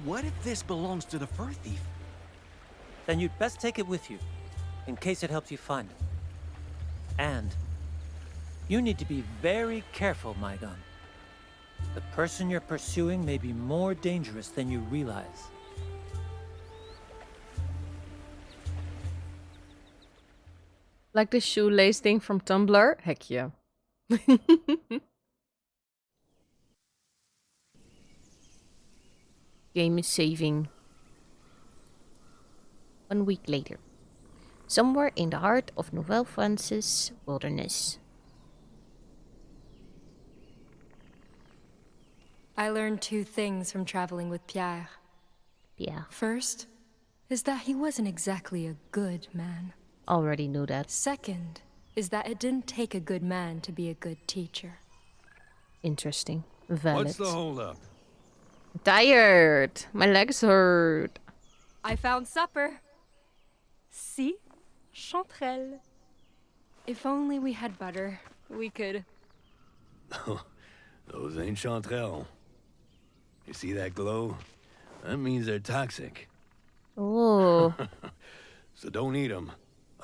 What if this belongs to the fur thief? Then you'd best take it with you, in case it helps you find it. And you need to be very careful, my gun. The person you're pursuing may be more dangerous than you realize. Like the shoelace thing from Tumblr? Heck yeah. Game is saving. 1 week later. Somewhere in the heart of Nouvelle France's wilderness. I learned 2 things from traveling with Pierre. Yeah, First, is that he wasn't exactly a good man. already knew that. Second, is that it didn't take a good man to be a good teacher. Interesting. Valid. What's the holdup? Tired. My legs hurt. I found supper. See? Chanterelle. If only we had butter, we could... Those ain't chanterelles. You see that glow? That means they're toxic. Oh. So don't eat them.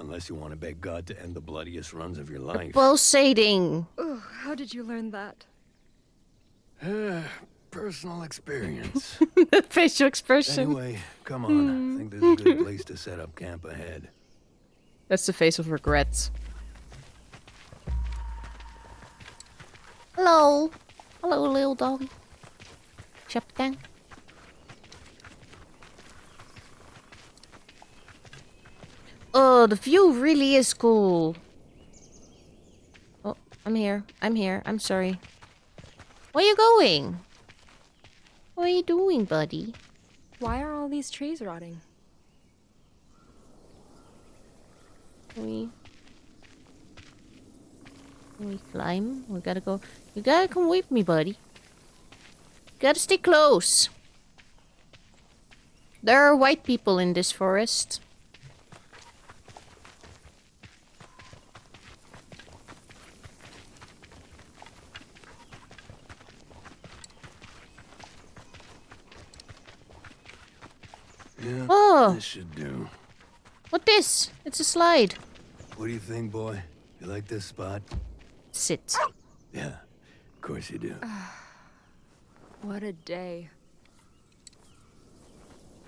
Unless you want to beg God to end the bloodiest runs of your life. Pulsating. Oh, how did you learn that? Personal experience. Facial expression. Anyway, come on. I think this is a good place to set up camp ahead. That's the face of regret. Hello. Hello, little doggy. Chapter. Oh, the view really is cool. Oh, I'm here. I'm here. I'm sorry. Where are you going? What are you doing, buddy? Why are all these trees rotting? We climb. We gotta go. You gotta come with me, buddy. Gotta stay close. There are white people in this forest. Yeah, Oh. this should do. What this? It's a slide. What do you think, boy? You like this spot? Sit. Yeah, of course you do. What a day.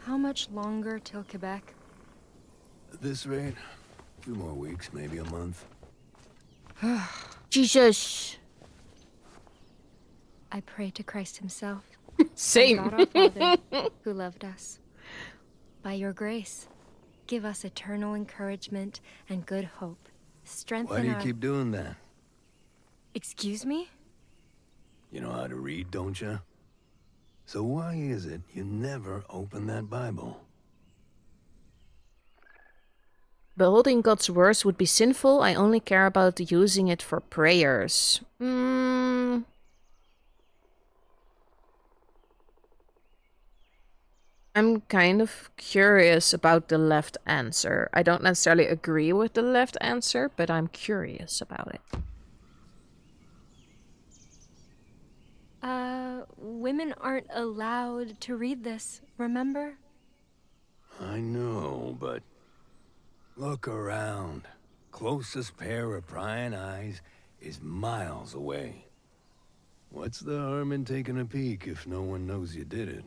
How much longer till Quebec? At this rate, a few more weeks, maybe a month. Jesus. I pray to Christ himself, Same. God our Father, who loved us. By your grace, give us eternal encouragement and good hope. Strengthen Why do you our... keep doing that? Excuse me? You know how to read, don't you? So why is it you never open that Bible? Beholding God's words would be sinful. I only care about using it for prayers. I'm kind of curious about the left answer. I don't necessarily agree with the left answer, but I'm curious about it. Women aren't allowed to read this, remember? I know, but look around. Closest pair of prying eyes is miles away. What's the harm in taking a peek if no one knows you did it?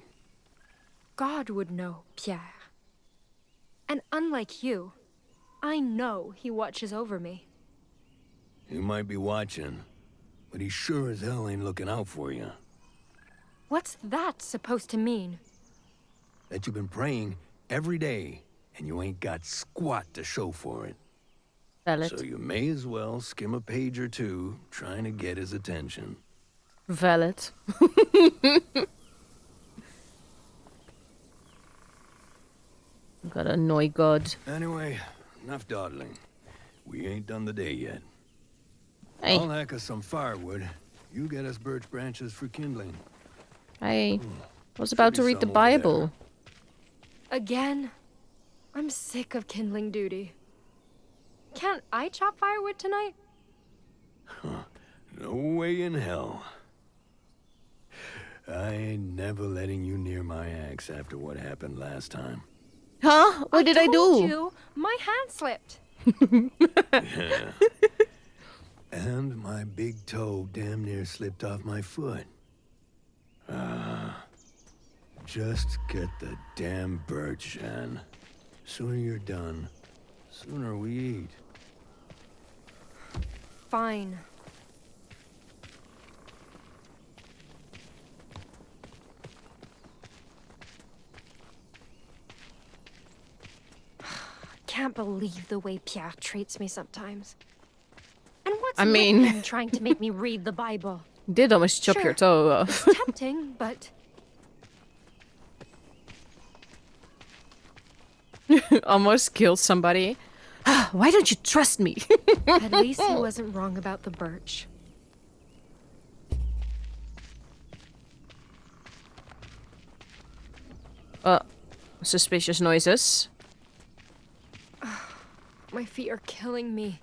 God would know, Pierre. And unlike you, I know he watches over me. He might be watching, but he sure as hell ain't looking out for you. What's that supposed to mean? That you've been praying every day, and you ain't got squat to show for it. Valid. So you may as well skim a page or two, trying to get his attention. Valid. Gotta annoy God. Anyway, enough dawdling. We ain't done the day yet. Hey, I'll hack us some firewood. You get us birch branches for kindling. I was about to be read the some over there. Bible. Again? I'm sick of kindling duty. Can't I chop firewood tonight? No way in hell. I ain't never letting you near my axe after what happened last time. Huh? What did I told do? you, my hand slipped. Yeah. And my big toe damn near slipped off my foot. Just get the damn birch, Anne. Sooner you're done, sooner we eat. Fine. Can't believe the way Pierre treats me sometimes. And what's I with mean- him trying to make me read the Bible? Did almost chop Sure. your toe off. It's tempting, but Almost killed somebody. Why don't you trust me? at least he wasn't wrong about the birch. Suspicious noises. My feet are killing me.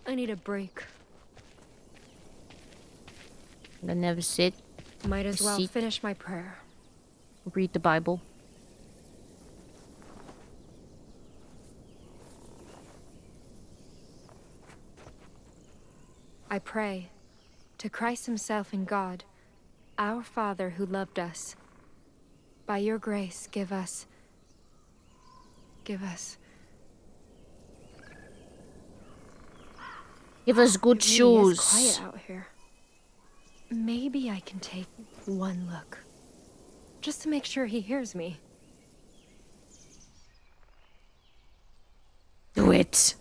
I need a break. I never sit. Might as well Sit. finish my prayer. Read the Bible. I pray to Christ himself and God, our Father who loved us. By your grace, give us... Give us good It really is shoes. quiet out here. Maybe I can take one look. Just to make sure he hears me. Do it.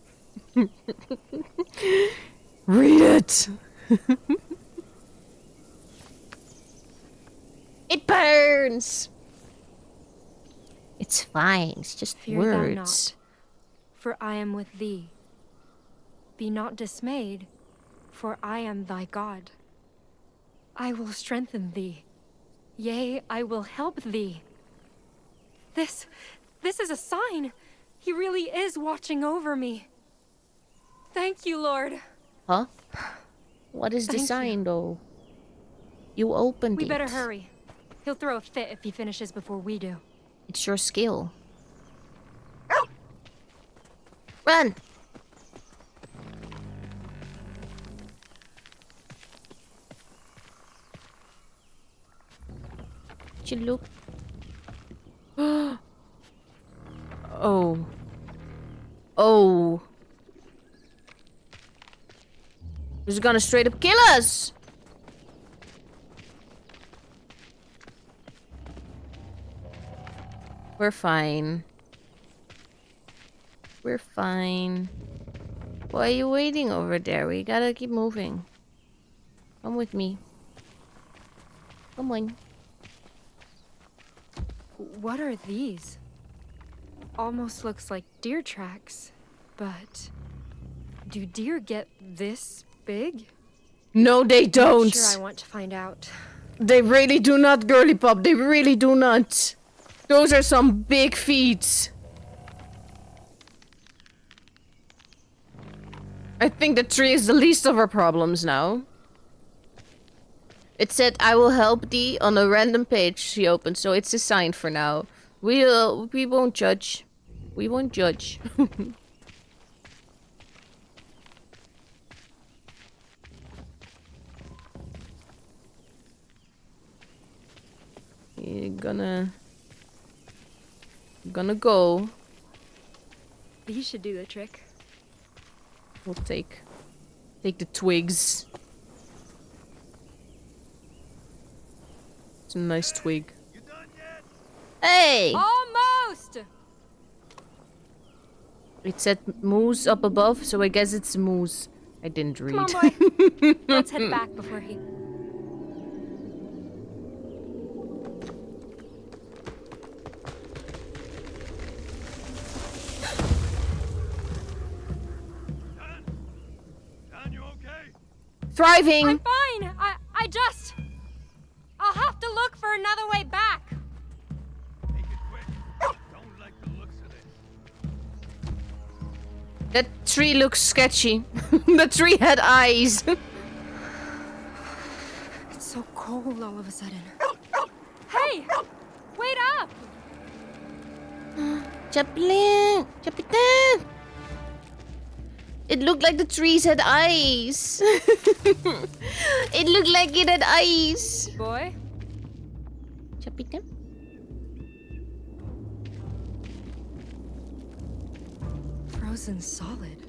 Read it. It burns. It's fine. It's just Fear thou words. not, for I am with thee. Be not dismayed, for I am thy God. I will strengthen thee. Yea, I will help thee. This is a sign. He really is watching over me. Thank you, Lord. Huh? What is the Thank you. sign, though? You opened We it. better hurry. He'll throw a fit if he finishes before we do. It's your skill. Run! Did you look? Oh. Oh. He's gonna straight up kill us! We're fine. We're fine. Why are you waiting over there? We gotta keep moving. Come with me. Come on. What are these? Almost looks like deer tracks, but do deer get this big? No, they don't. Sure, I want to find out. They really do not, girly pop. They really do not. Those are some big feet. I think the tree is the least of our problems now. It said, I will help thee on a random page she opened, so it's a sign for now. We won't judge. We won't judge. You're gonna go. These should do the trick. We'll take the twigs. It's a nice twig. Hey! Almost! It said moose up above, so I guess it's moose. I didn't read. Come on, boy. Let's head back before he... Thriving! I'm fine! I just... I'll have to look for another way back. Make it quick. Don't like the looks of this. That tree looks sketchy. The tree had eyes. It's so cold all of a sudden. Hey! Wait up! Chaplin! Chapitan! It looked like the trees had eyes. It looked like it had eyes. Boy? Chapitan? Frozen solid.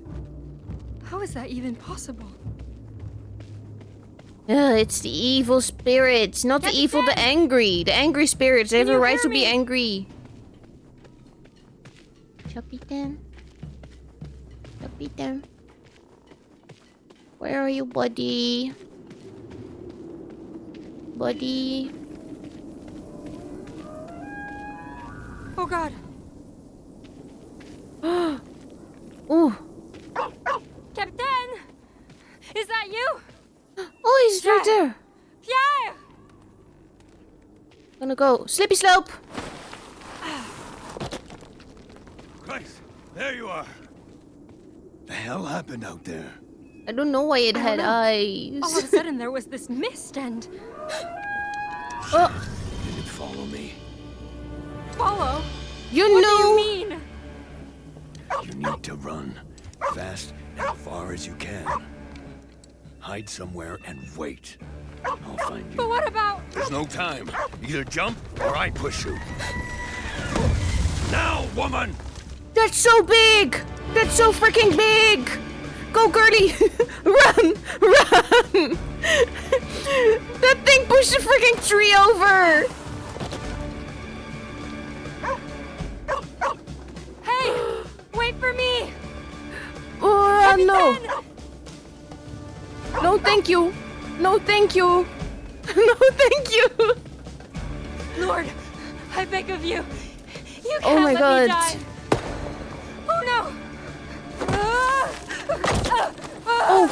How is that even possible? It's the evil spirits, not the evil, the angry. The angry spirits, they have a right to be angry. Chapitan? Chapitan? Where are you, buddy? Buddy? Oh god. Ooh. Captain! Is that you? Oh, he's right there. Pierre! Gonna go. Slippy slope. Christ, there you are. The hell happened out there? I don't know why it had eyes. All of a sudden there was this mist and... Oh, Did it follow me? Follow? you What know. do you mean? You need to run. Fast and far as you can. Hide somewhere and wait. I'll find But you. what about... There's no time. Either jump or I push you. Now, woman! That's so big! That's so freaking big! Go, girly! Run! Run! That thing pushed the freaking tree over! Hey! Wait for me! Oh, no! Captain! No, thank you! No, thank you! No, thank you! Lord, I beg of you. You can't Oh my let God. me die. Oh no! Oh!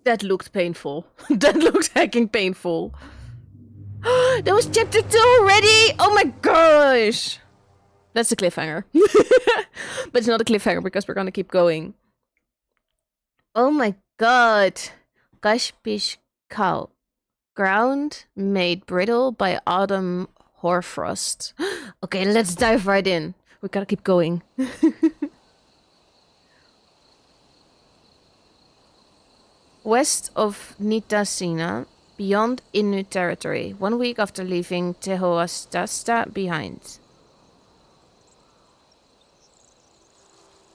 That looked painful. That looked hecking painful. That was chapter 2 already! Oh my gosh! That's a cliffhanger. But it's not a cliffhanger because we're gonna keep going. Oh my god. Kashpish cow. Ground made brittle by autumn hoarfrost. Okay, let's dive right in. We gotta keep going. West of Nitasina, beyond Inuit territory, 1 week after leaving Tehoastasta behind.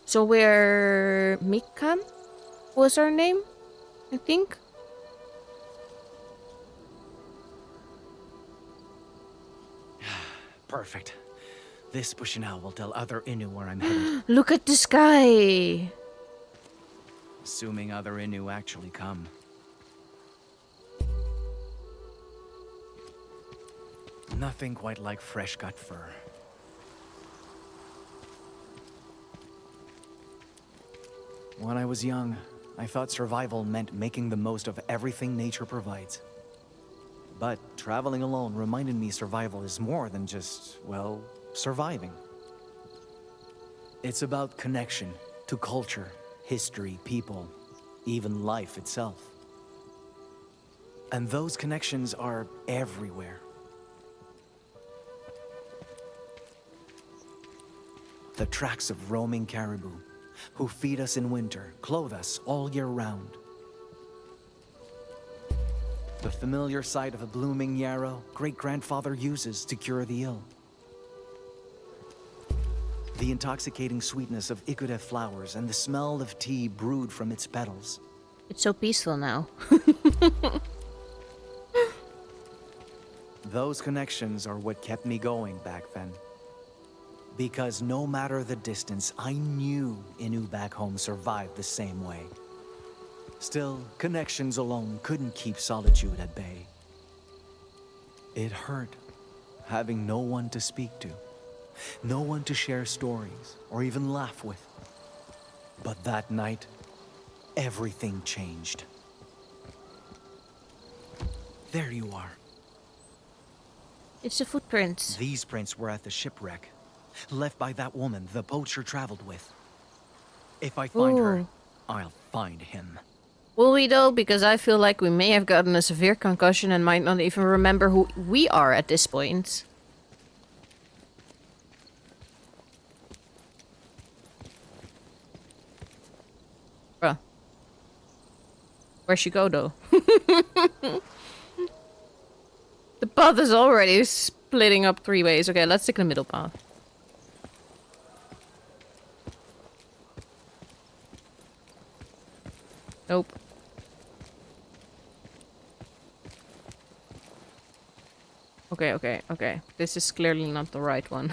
So we're Mikan? Was her name? I think. Perfect. This Bushinao will tell other Innu where I'm headed. Look at the sky! Assuming other Innu actually come. Nothing quite like fresh cut fur. When I was young, I thought survival meant making the most of everything nature provides. But traveling alone reminded me survival is more than just, well, surviving. It's about connection to culture, history, people, even life itself. And those connections are everywhere. The tracks of roaming caribou, who feed us in winter, clothe us all year round. The familiar sight of a blooming yarrow great-grandfather uses to cure the ill. The intoxicating sweetness of ikude flowers and the smell of tea brewed from its petals. It's so peaceful now. Those connections are what kept me going back then. Because no matter the distance, I knew Innu back home survived the same way. Still, connections alone couldn't keep solitude at bay. It hurt, having no one to speak to, no one to share stories or even laugh with. But that night, everything changed. There you are. It's the footprints. These prints were at the shipwreck, left by that woman the poacher traveled with. If I find her, Ooh. I'll find him. Will we though? Because I feel like we may have gotten a severe concussion and might not even remember who we are at this point. Bruh. Where'd she go though? The path is already splitting up 3 ways. Okay, let's take the middle path. Nope. Okay. This is clearly not the right one.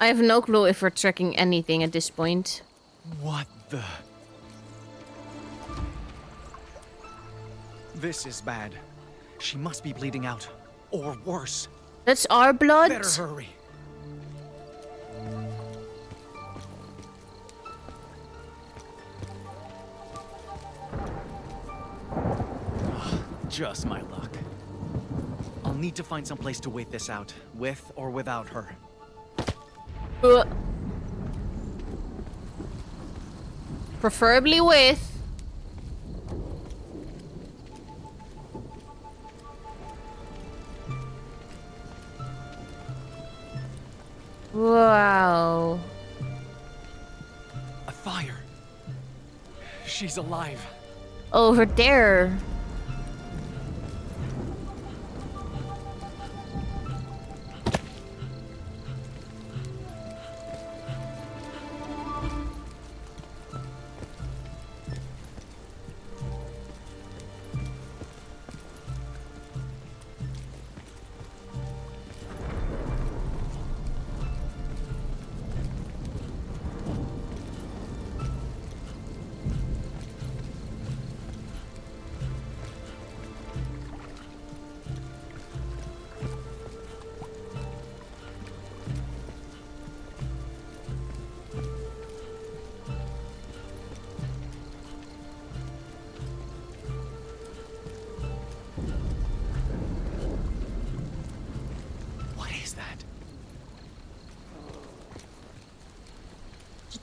I have no clue if we're tracking anything at this point. What the? This is bad. She must be bleeding out. Or worse. That's our blood? Better hurry. Just my luck. I'll need to find some place to wait this out, with or without her. Preferably with. Wow. A fire. She's alive. Over there.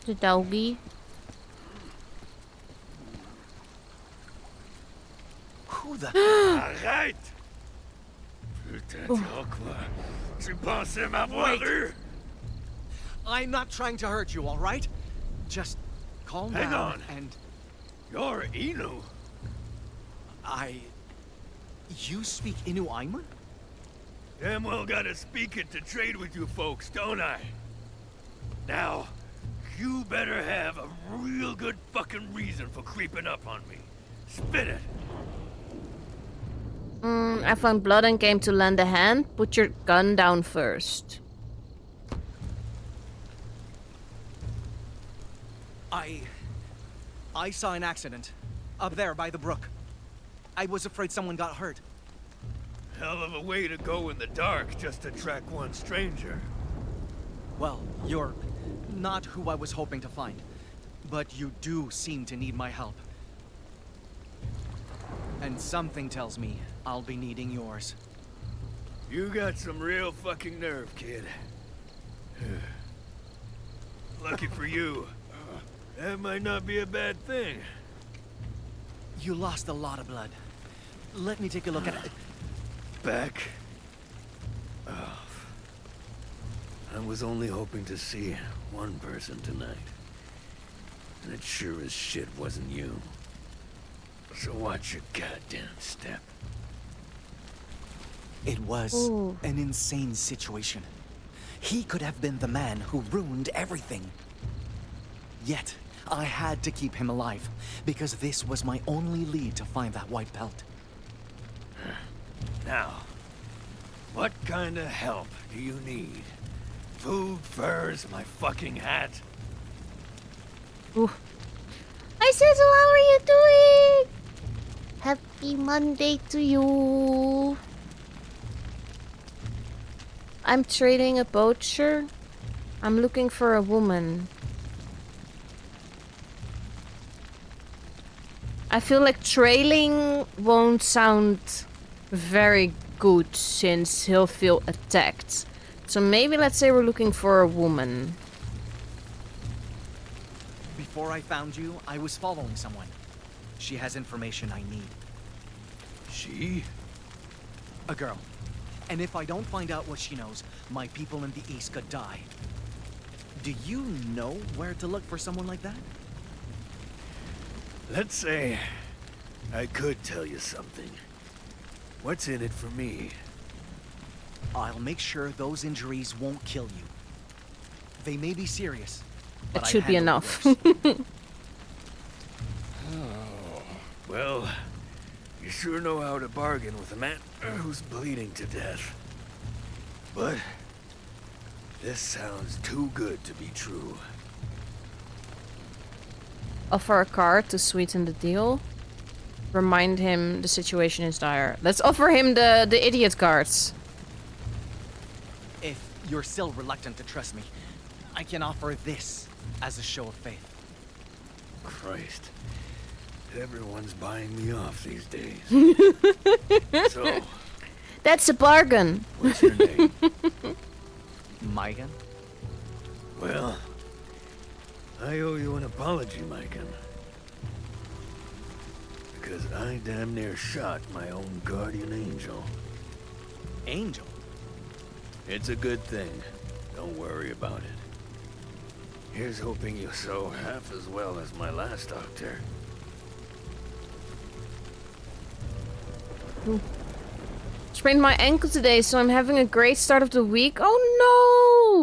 The doggy. Who the? Arrête! Putain, quoi? Tu pensais m'avoir eu? I'm not trying to hurt you, all right? Just calm Hang down on. and You're Inu. You speak Inu Aimun? Damn well gotta speak it to trade with you folks, don't I? Now, you better have a real good fucking reason for creeping up on me. Spit it. I found blood and came to lend a hand. Put your gun down first. I saw an accident. Up there by the brook. I was afraid someone got hurt. Hell of a way to go in the dark just to track one stranger. Well, you're not who I was hoping to find. But you do seem to need my help. And something tells me I'll be needing yours. You got some real fucking nerve, kid. Lucky for you. That might not be a bad thing. You lost a lot of blood. Let me take a look at it. Back off. I was only hoping to see one person tonight. And it sure as shit wasn't you. So watch your goddamn step. It was Ooh. an insane situation. He could have been the man who ruined everything. Yet, I had to keep him alive, because this was my only lead to find that white belt. Now, what kind of help do you need? Food, furs, my fucking hat? Ooh. Hi, Sizzle, how are you doing? Happy Monday to you. I'm trading a poacher. I'm looking for a woman. I feel like trailing won't sound very good since he'll feel attacked. So maybe let's say we're looking for a woman. Before I found you, I was following someone. She has information I need. She? A girl. And if I don't find out what she knows, my people in the East could die. Do you know where to look for someone like that? Let's say I could tell you something. What's in it for me? I'll make sure those injuries won't kill you. They may be serious, but That I've should be handled enough. worse. Well, you sure know how to bargain with a man who's bleeding to death. But this sounds too good to be true. Offer a card to sweeten the deal. Remind him the situation is dire. Let's offer him the idiot cards. If you're still reluctant to trust me, I can offer this as a show of faith. Christ. Everyone's buying me off these days. So, That's a bargain. what's your name? Maigan? Well, I owe you an apology, Maiken. Because I damn near shot my own guardian angel. Angel? It's a good thing. Don't worry about it. Here's hoping you sew half as well as my last doctor. Sprained my ankle today, so I'm having a great start of the week. Oh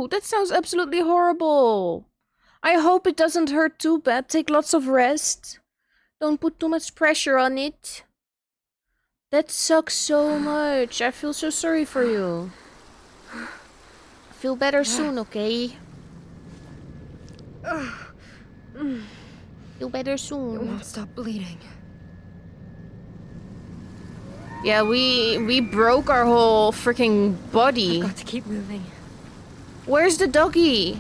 no! That sounds absolutely horrible. I hope it doesn't hurt too bad. Take lots of rest. Don't put too much pressure on it. That sucks so much. I feel so sorry for you. Feel better soon, okay? Feel better It soon. won't stop bleeding. Yeah, we broke our whole freaking body. I've got to keep moving. Where's the doggy?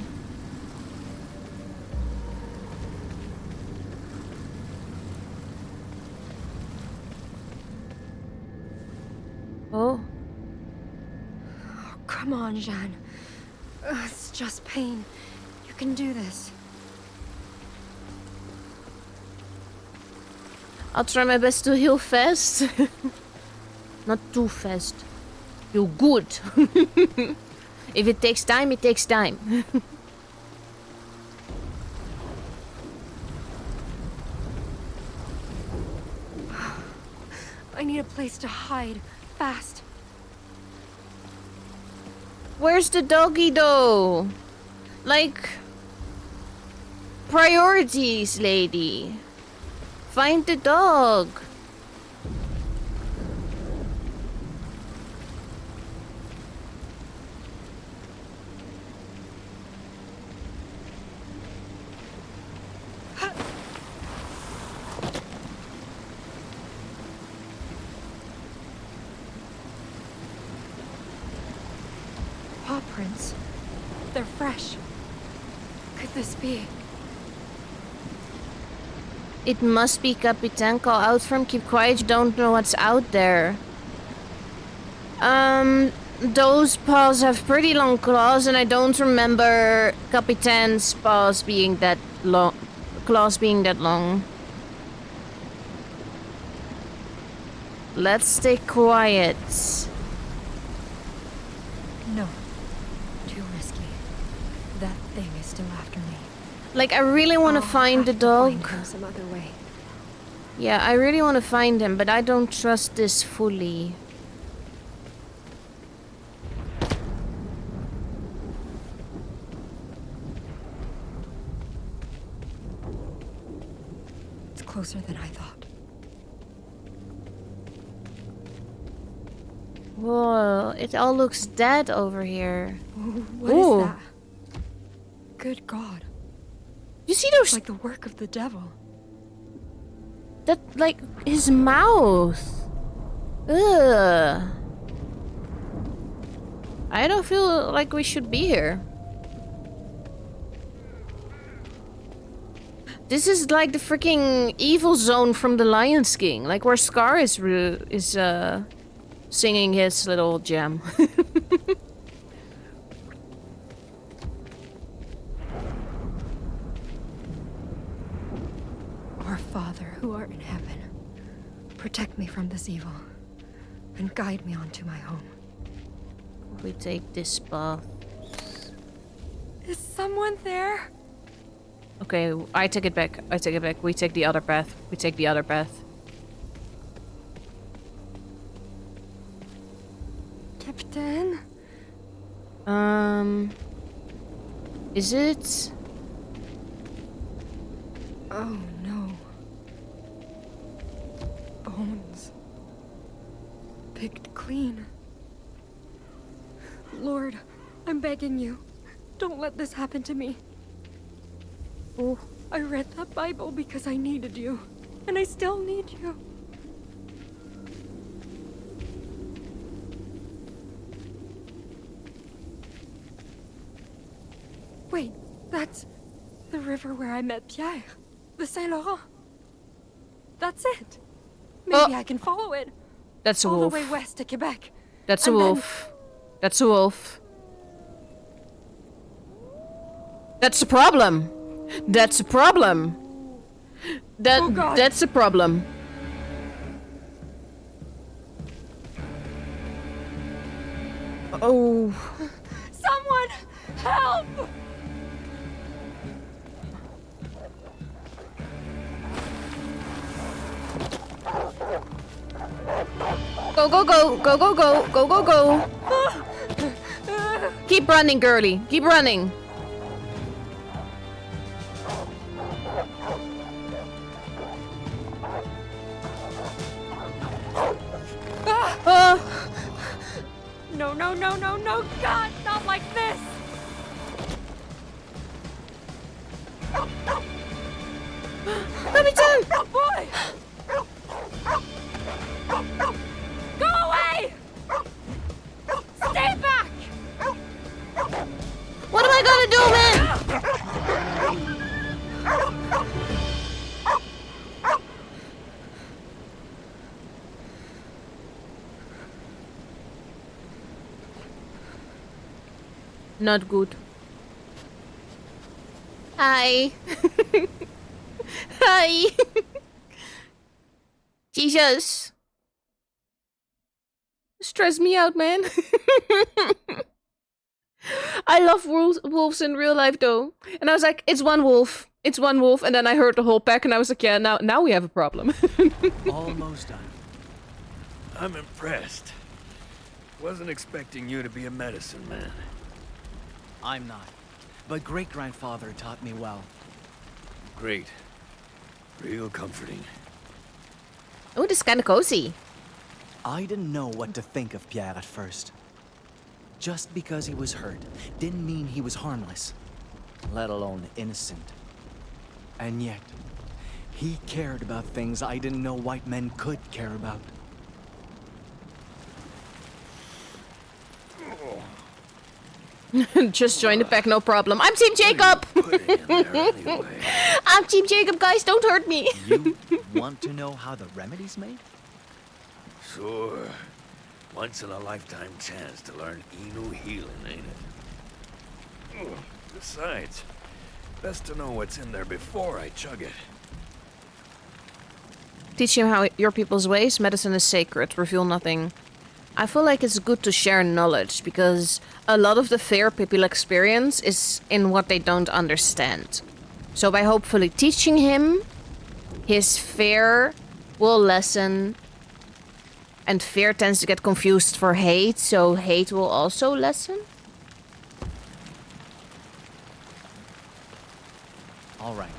Oh. Come on, Jeanne. It's just pain. You can do this. I'll try my best to heal fast. Not too fast. Heal good. If it takes time, it takes time. I need a place to hide. Fast. Where's the doggy though? Like... Priorities, lady. Find the dog. Paw prints. They're fresh. Could this be? It must be Capitan. Call out from keep quiet. You don't know what's out there. Those paws have pretty long claws, and I don't remember Capitan's paws being that long. Claws being that long. Let's stay quiet. No. Too risky. That thing is still after me. Like, I really want to I'll find the have to find dog. him some other way. Yeah, I really want to find him, but I don't trust this fully. It's closer than I thought. Whoa, it all looks dead over here. What Ooh. is that? Good God. You see those? Like the work of the devil. That, like, his mouth. Ugh. I don't feel like we should be here. This is like the freaking evil zone from the Lion King, like where Scar is singing his little jam. Our Father, who art in heaven, protect me from this evil, and guide me onto my home. We take this path. Is someone there? Okay, I take it back. I take it back. We take the other path. We take the other path. Captain? Is it? Oh no. Bones. Picked clean. Lord, I'm begging you. Don't let this happen to me. Oh. I read that Bible because I needed you. And I still need you. Wait, that's the river where I met Pierre. The Saint Laurent. That's it. Maybe I can follow it. That's a all wolf. the way west to Quebec. That's a And then- wolf. That's a wolf. That's a problem. That's a problem. Oh, God. That's a problem. Oh. Someone help! Go, go, go, go, go, go, go, go, go. Keep running, girly. Keep running. No, no, no, no, no, God, not like this! Capitan! Boy! Go away! Stay back! What am I gonna do, man? Not good. Hi. Hi. Jesus. Stress me out, man. I love wolves in real life, though. And I was like, it's one wolf. It's one wolf. And then I heard the whole pack, and I was like, yeah, now we have a problem. Almost done. I'm impressed. Wasn't expecting you to be a medicine man. I'm not. But great-grandfather taught me well. Great. Real comforting. Oh, this is kind of cozy. I didn't know what to think of Pierre at first. Just because he was hurt didn't mean he was harmless, let alone innocent. And yet, he cared about things I didn't know white men could care about. Just join the pack, no problem. I'm Team Jacob! I'm Team Jacob, guys. Don't hurt me. You want to know how the remedy's made? Sure. Once in a lifetime chance to learn Inu healing, ain't it? Besides, best to know what's in there before I chug it. Teach him how your people's ways. Medicine is sacred. Reveal nothing. I feel like it's good to share knowledge, because a lot of the fear people experience is in what they don't understand. So by hopefully teaching him, his fear will lessen. And fear tends to get confused for hate, so hate will also lessen. All right.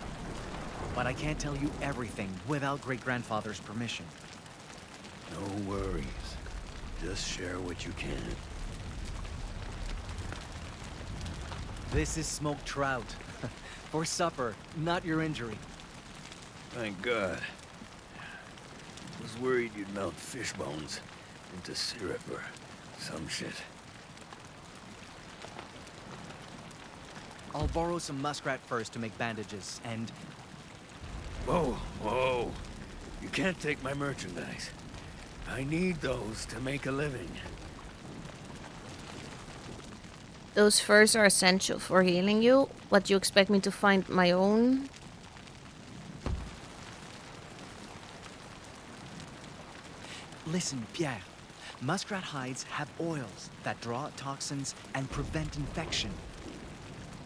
But I can't tell you everything without great-grandfather's permission. No worries. Just share what you can. This is smoked trout. For supper, not your injury. Thank God. Was worried you'd melt fish bones into syrup or some shit. I'll borrow some muskrat furs to make bandages, and... Whoa, whoa. You can't take my merchandise. I need those to make a living. Those furs are essential for healing you. What, you expect me to find my own? Listen, Pierre. Muskrat hides have oils that draw out toxins and prevent infection.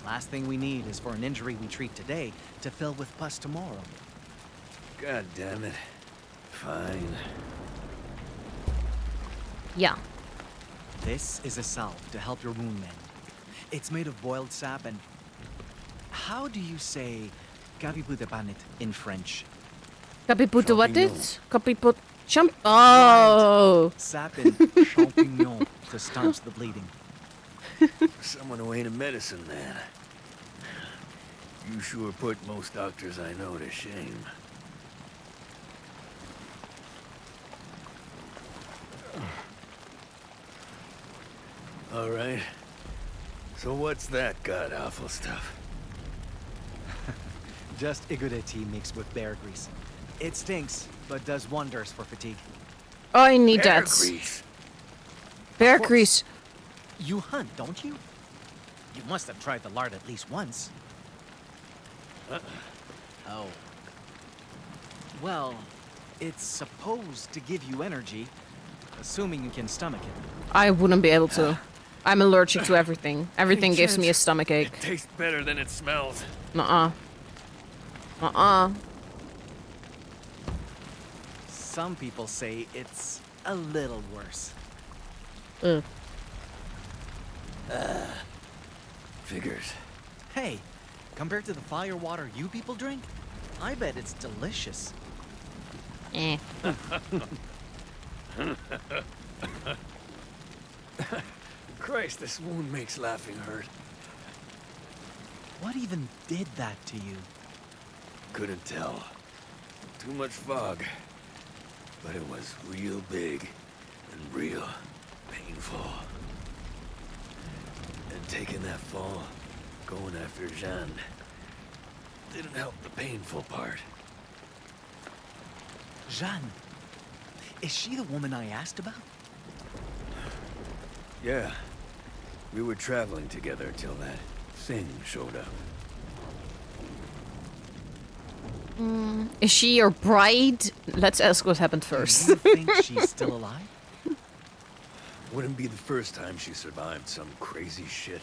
Last thing we need is for an injury we treat today to fill with pus tomorrow. God damn it. Fine. Yeah. This is a salve to help your wound mend. It's made of boiled sap and... How do you say kapiputepanit in French? Kapiput what it? Kapiput... Oh! Sap and champignon to staunch the bleeding. For someone who ain't a medicine man, you sure put most doctors I know to shame. All right. So what's that god-awful stuff? Just Igude tea mixed with bear grease. It stinks, but does wonders for fatigue. Oh, I need Bear that. grease. Bear grease. You hunt, don't you? You must have tried the lard at least once. Oh. Well, it's supposed to give you energy, assuming you can stomach it. I wouldn't be able to. I'm allergic to everything. Everything gives me a stomach ache. It tastes better than it smells. Nuh-uh. Uh-uh. Some people say it's a little worse. Ugh. Figures. Hey, compared to the fire water you people drink, I bet it's delicious. Eh. Christ, this wound makes laughing hurt. What even did that to you? Couldn't tell. Too much fog. But it was real big and real painful. And taking that fall, going after Jeanne, didn't help the painful part. Jeanne, is she the woman I asked about? Yeah. We were traveling together till that thing showed up. Is she your bride? Let's ask what happened first. Do you think she's still alive? Wouldn't be the first time she survived some crazy shit.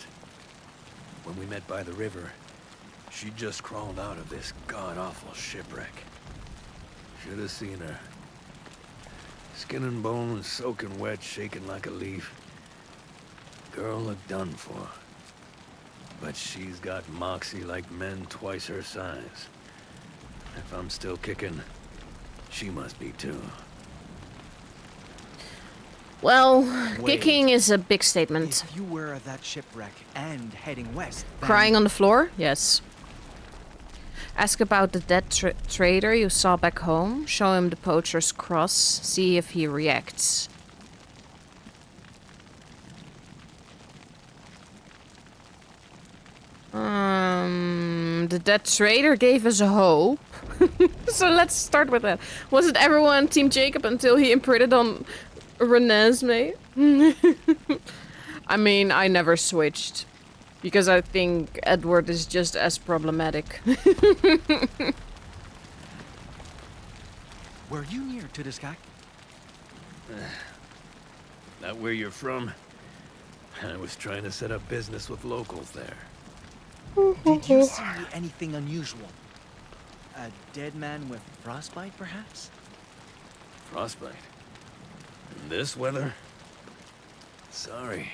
When we met by the river, she just crawled out of this god-awful shipwreck. Should have seen her. Skin and bones, soaking wet, shaking like a leaf. Girl looked done for. But she's got moxie like men twice her size. If I'm still kicking, she must be too. Well, Wait. kicking is a big statement. If you were at that shipwreck and heading west, then... Crying on the floor? Yes. Ask about the dead trader you saw back home. Show him the poacher's cross. See if he reacts. The dead trader gave us hope. So let's start with that. Was it everyone Team Jacob until he imprinted on Renesmee? I mean, I never switched. Because I think Edward is just as problematic. Were you near to this guy? That where you're from? I was trying to set up business with locals there. Did you see anything unusual? A dead man with frostbite, perhaps? Frostbite? In this weather? Sorry.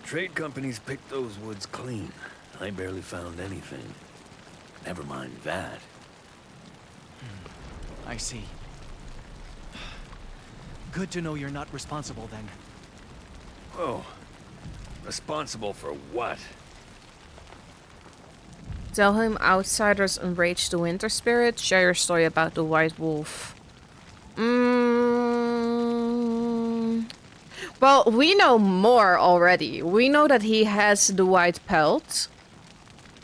Trade companies picked those woods clean. I barely found anything. Never mind that. I see. Good to know you're not responsible then. Whoa. Responsible for what? Tell him outsiders enrage the winter spirit. Share your story about the white wolf. Well, we know more already. We know that he has the white pelt.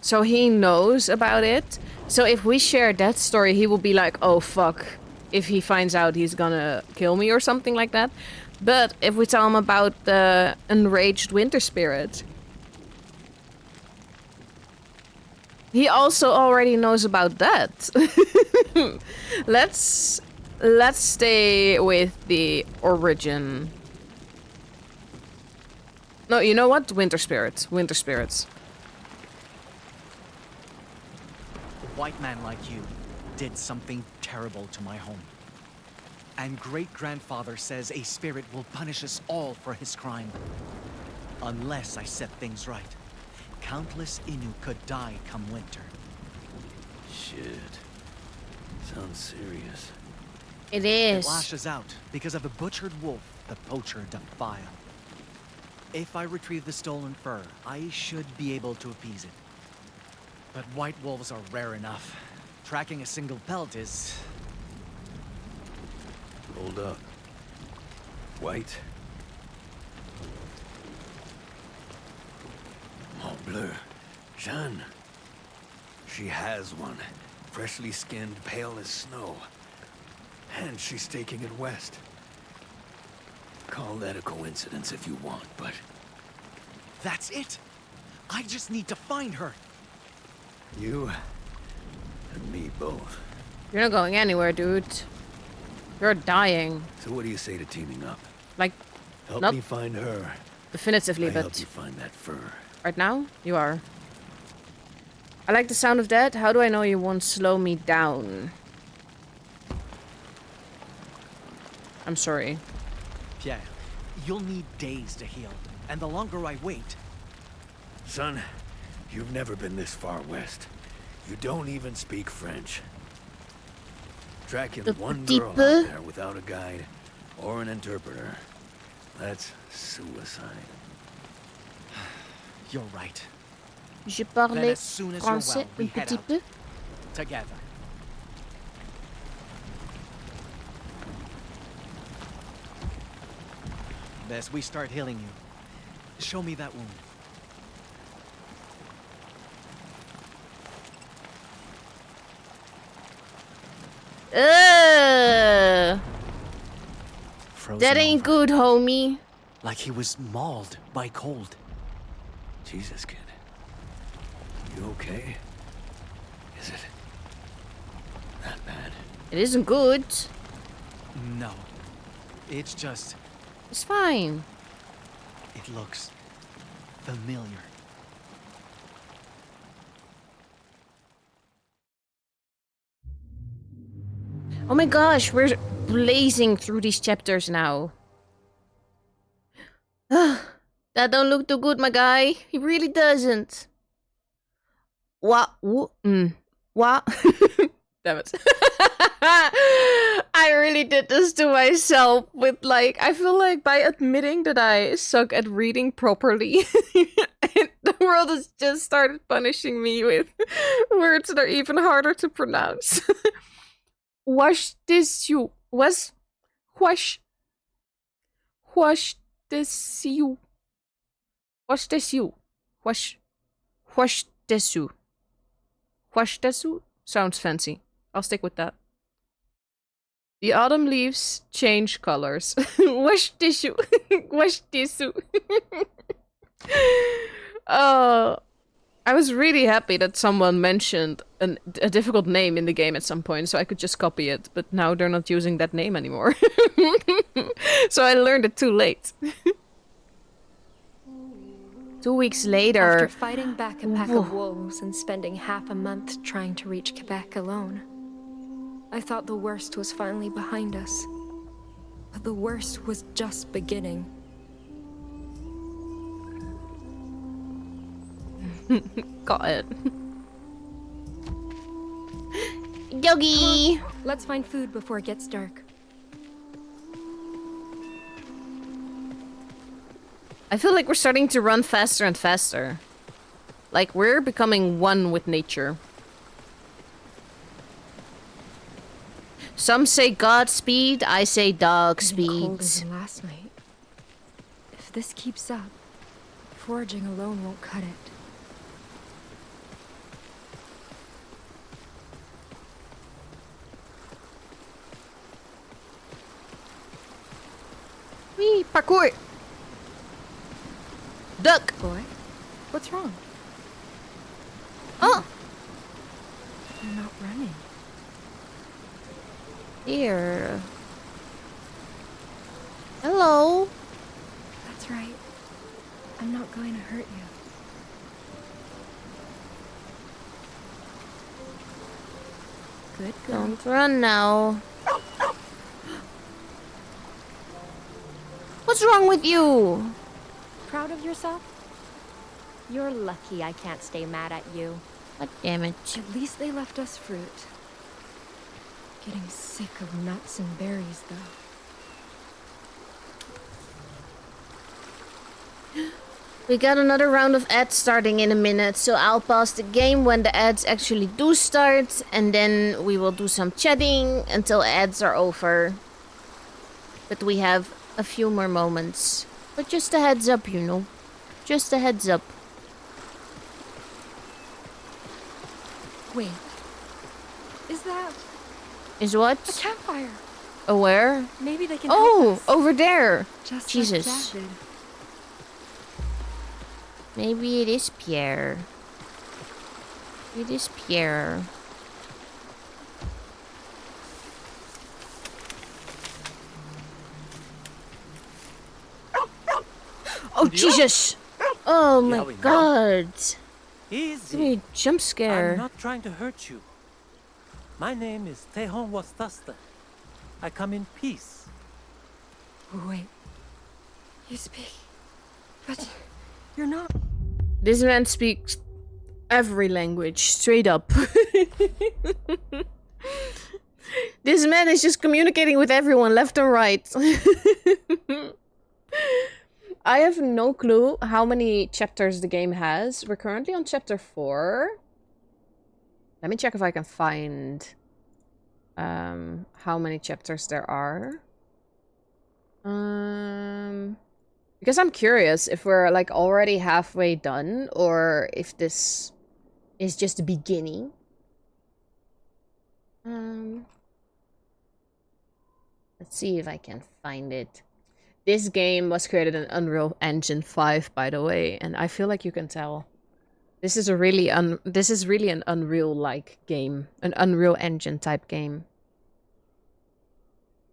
So he knows about it. So if we share that story, he will be like, oh fuck. If he finds out, he's gonna kill me or something like that. But if we tell him about the enraged winter spirit, he also already knows about that. Let's stay with the origin. No, you know what? Winter spirits. Winter spirits. A white man like you did something terrible to my home. And great-grandfather says a spirit will punish us all for his crime. Unless I set things right. Countless Innu could die come winter. Shit. Sounds serious. It It is. lashes out because of the butchered wolf the poacher defile. If I retrieve the stolen fur, I should be able to appease it. But white wolves are rare enough. Tracking a single pelt is... Hold up. White? Mon bleu. Jeanne. She has one. Freshly skinned, pale as snow. And she's taking it west. Call that a coincidence if you want, but... That's it! I just need to find her! You and me both. You're not going anywhere, dude. You're dying. So what do you say to teaming up? Like, Help Not- me find her. definitively, I help but you find that fur. right now, you are. I like the sound of that. How do I know you won't slow me down? I'm sorry. Pierre, you'll need days to heal. And the longer I wait... Son, you've never been this far west. You don't even speak French. Tracking The one petit girl out peu. there without a guide or an interpreter. That's suicide. You're right. Je Then parlais as soon as you're français well, we un head petit out. peu. Together. As we start healing you, show me that wound. Frozen That ain't over, good, homie. like he was mauled by cold. Jesus, kid. You okay? Is it It isn't good. No. It's just... It's fine. it looks... familiar. Oh my gosh, we're blazing through these chapters now. That don't look too good, my guy. He really doesn't. What? What? Damn it. I really did this to myself with like, I feel like by admitting that I suck at reading properly, the world has just started punishing me with words that are even harder to pronounce. Wash this you. Was? Wash. Wash this you. Wash this you. Wash. Wash this you. Wash this you? Sounds fancy. I'll stick with that. The autumn leaves change colors. Wash tissue. Wash tissue. Oh, I was really happy that someone mentioned a difficult name in the game at some point, so I could just copy it. But now they're not using that name anymore. So I learned it too late. 2 weeks later... After fighting back a pack of wolves and spending half a month trying to reach Quebec alone, I thought the worst was finally behind us. But the worst was just beginning. Got it. Doggy! Let's find food before it gets dark. I feel like we're starting to run faster and faster. Like, we're becoming one with nature. Some say Godspeed, I say dog Colder speeds. than last night. If this keeps up, foraging alone won't cut it. Wee, parkour! Duck! Boy, what's wrong? Oh! You're not running. Here. Hello? That's right. I'm not going to hurt you. Good girl. Don't run now. What's wrong with you? Proud of yourself? You're lucky I can't stay mad at you. God damn it. At least they left us fruit. Getting sick of nuts and berries, though. We got another round of ads starting in a minute, so I'll pause the game when the ads actually do start, and then we will do some chatting until ads are over. But we have a few more moments. But just a heads up, you know. Just a heads up. Wait. Is that Is what? a campfire? Oh, where? Maybe they can Oh, help us. over there. Just Jesus. like Dad did. Maybe it is Pierre. It is Pierre. Oh, Jesus! Oh my we know. god! Easy. Give me a jump I'm scare. not trying to hurt you. My name is Tehon Wastasta. I come in peace. Wait. You speak. But you're not. This man speaks every language, straight up. This man is just communicating with everyone, left and right. I have no clue how many chapters the game has. We're currently on chapter 4. Let me check if I can find how many chapters there are. Because I'm curious if we're like already halfway done or if this is just the beginning. Let's see if I can find it. This game was created in Unreal Engine 5, by the way, and I feel like you can tell. This is a really an Unreal-like game, an Unreal Engine type game.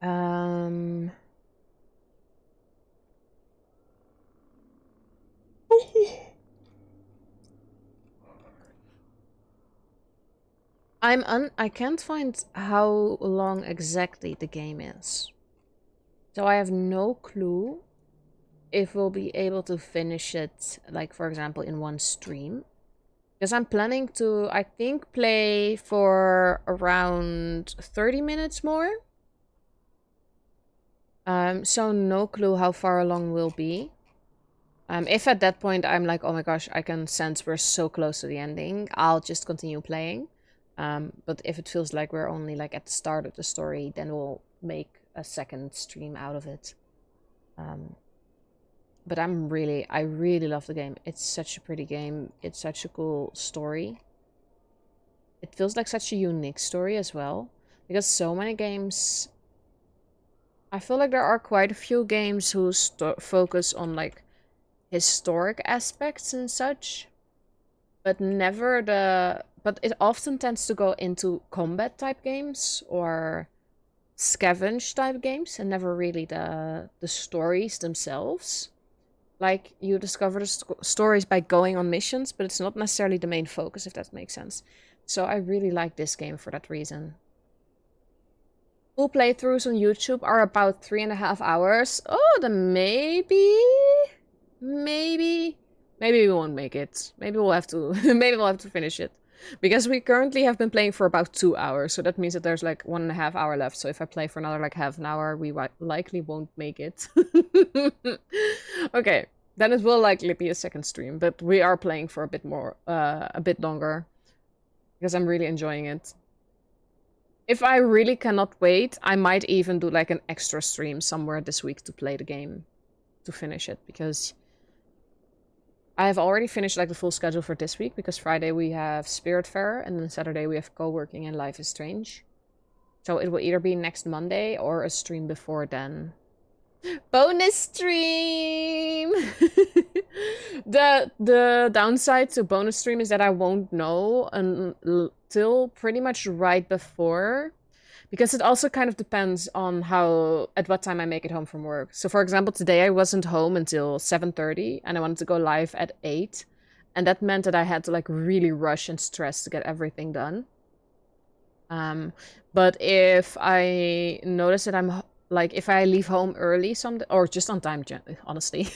Um. I can't find how long exactly the game is. So I have no clue if we'll be able to finish it, like, for example, in one stream. Because I'm planning to, I think, play for around 30 minutes more. So no clue how far along we'll be. If at that point I'm like, oh my gosh, I can sense we're so close to the ending, I'll just continue playing. But if it feels like we're only like at the start of the story, then we'll make a second stream out of it. But I really love the game. It's such a pretty game. It's such a cool story. It feels like such a unique story as well. Because so many games... I feel like there are quite a few games who focus on like historic aspects and such. But never the... But it often tends to go into combat type games or scavenge type games and never really the stories themselves. Like, you discover the stories by going on missions, but it's not necessarily the main focus, if that makes sense. So I really like this game for that reason. Full playthroughs on YouTube are about 3.5 hours. Oh, then maybe we won't make it. Maybe we'll have to finish it. Because we currently have been playing for about 2 hours, so that means that there's like 1.5 hour left. So if I play for another like half an hour, we likely won't make it. Okay, then it will likely be a second stream, but we are playing for a bit more, a bit longer, because I'm really enjoying it. If I really cannot wait, I might even do like an extra stream somewhere this week to play the game, to finish it, because I have already finished like the full schedule for this week, because Friday we have Spirit Fair and then Saturday we have co-working and Life is Strange. So it will either be next Monday or a stream before then. Bonus stream! The downside to bonus stream is that I won't know until pretty much right before. Because it also kind of depends on at what time I make it home from work. So for example, today I wasn't home until 7:30 and I wanted to go live at 8. And that meant that I had to like really rush and stress to get everything done. But if I notice that I'm like, if I leave home early or just on time, honestly.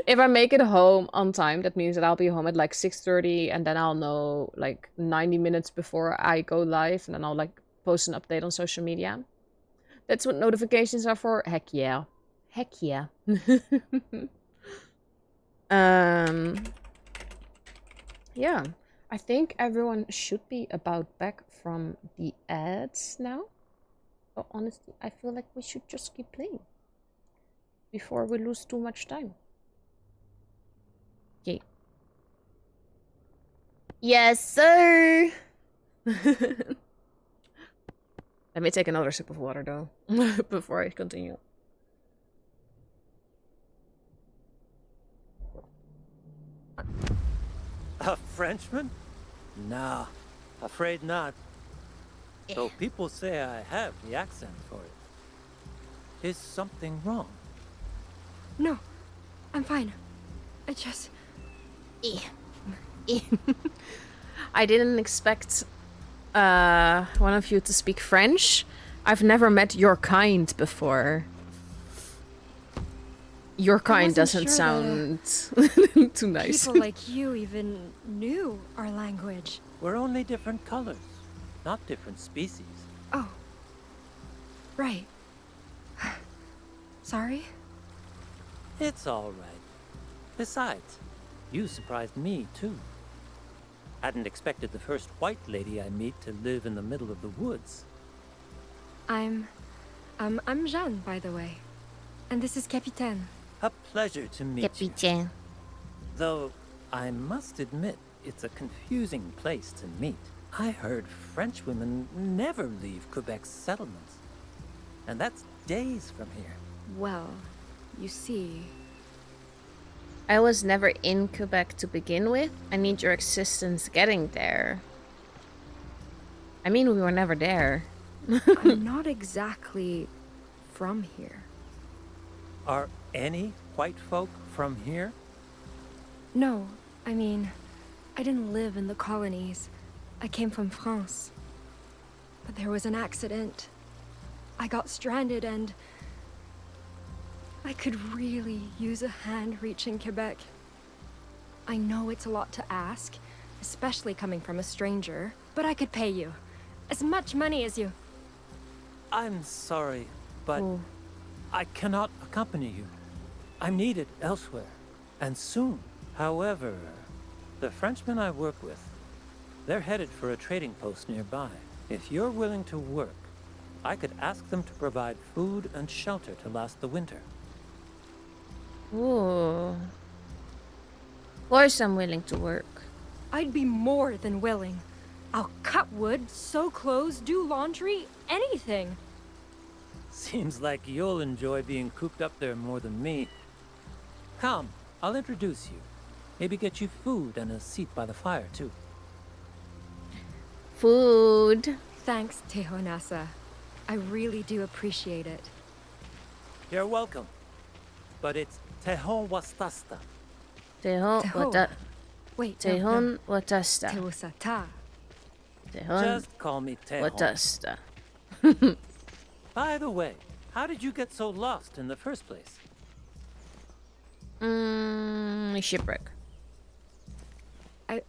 If I make it home on time, that means that I'll be home at like 6:30 and then I'll know like 90 minutes before I go live and then I'll like post an update on social media. That's what notifications are for. Heck yeah. Heck yeah. Yeah. I think everyone should be about back from the ads now. But honestly, I feel like we should just keep playing before we lose too much time. Okay. Yes, sir! Let me take another sip of water, though, before I continue. A Frenchman? Nah, afraid not. Though people say I have the accent for it. Is something wrong? No, I'm fine. I just... I didn't expect one of you to speak French. I've never met your kind before. Your kind doesn't sound too nice. People like you even knew our language. We're only different colors, not different species. Oh. Right. Sorry? It's all right. Besides, you surprised me too. Hadn't expected the first white lady I meet to live in the middle of the woods. I'm Jeanne, by the way. And this is Capitaine. A pleasure to meet Capitaine. you. Though, I must admit, it's a confusing place to meet. I heard French women never leave Quebec's settlements. And that's days from here. Well, you see... I was never in Quebec to begin with. I need your assistance getting there. I mean, we were never there. I'm not exactly from here. Are any white folk from here? No, I mean, I didn't live in the colonies. I came from France. But there was an accident. I got stranded and I could really use a hand reaching Quebec. I know it's a lot to ask, especially coming from a stranger, but I could pay you as much money as you. I'm sorry, but I cannot accompany you. I'm needed elsewhere, and soon. However, the Frenchmen I work with, they're headed for a trading post nearby. If you're willing to work, I could ask them to provide food and shelter to last the winter. Ooh. Of course I'm willing to work. I'd be more than willing. I'll cut wood, sew clothes, do laundry, anything. Seems like you'll enjoy being cooped up there more than me. Come, I'll introduce you. Maybe get you food and a seat by the fire, too. Food. Thanks, Tehonasa. I really do appreciate it. You're welcome. But it's Tehon Wastasta. Tehon wata. Wait, Tehon watasta. Teosata. Tehon Just call me Tehon. watasta. By the way, how did you get so lost in the first place? Shipwreck.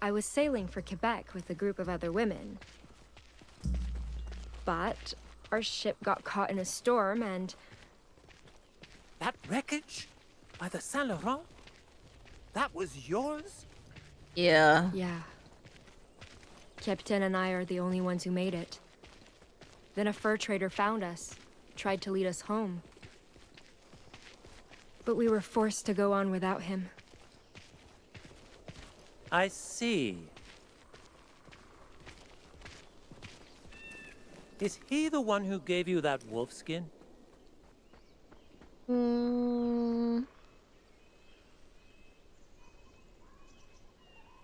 I was sailing for Quebec with a group of other women. But our ship got caught in a storm and... That wreckage? By the Saint Laurent? That was yours? Yeah. Yeah. Captain and I are the only ones who made it. Then a fur trader found us, tried to lead us home. But we were forced to go on without him. I see. Is he the one who gave you that wolf skin?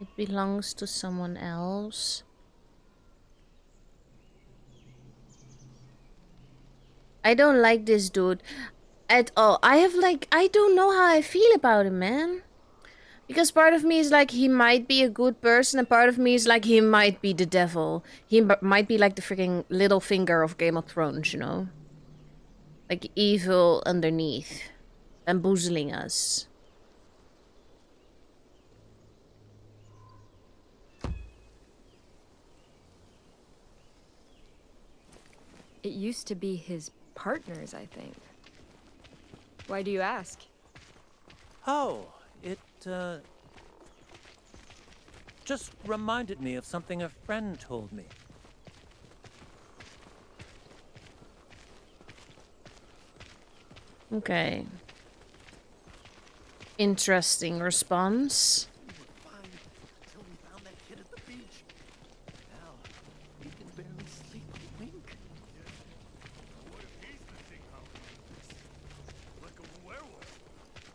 It belongs to someone else. I don't like this dude at all. I don't know how I feel about him, man. Because part of me is like, he might be a good person, and part of me is like, he might be the devil. He might be like the freaking little finger of Game of Thrones, you know? Like, evil underneath. Bamboozling us. It used to be his partners, I think. Why do you ask? Oh, it, just reminded me of something a friend told me. Okay. Interesting response.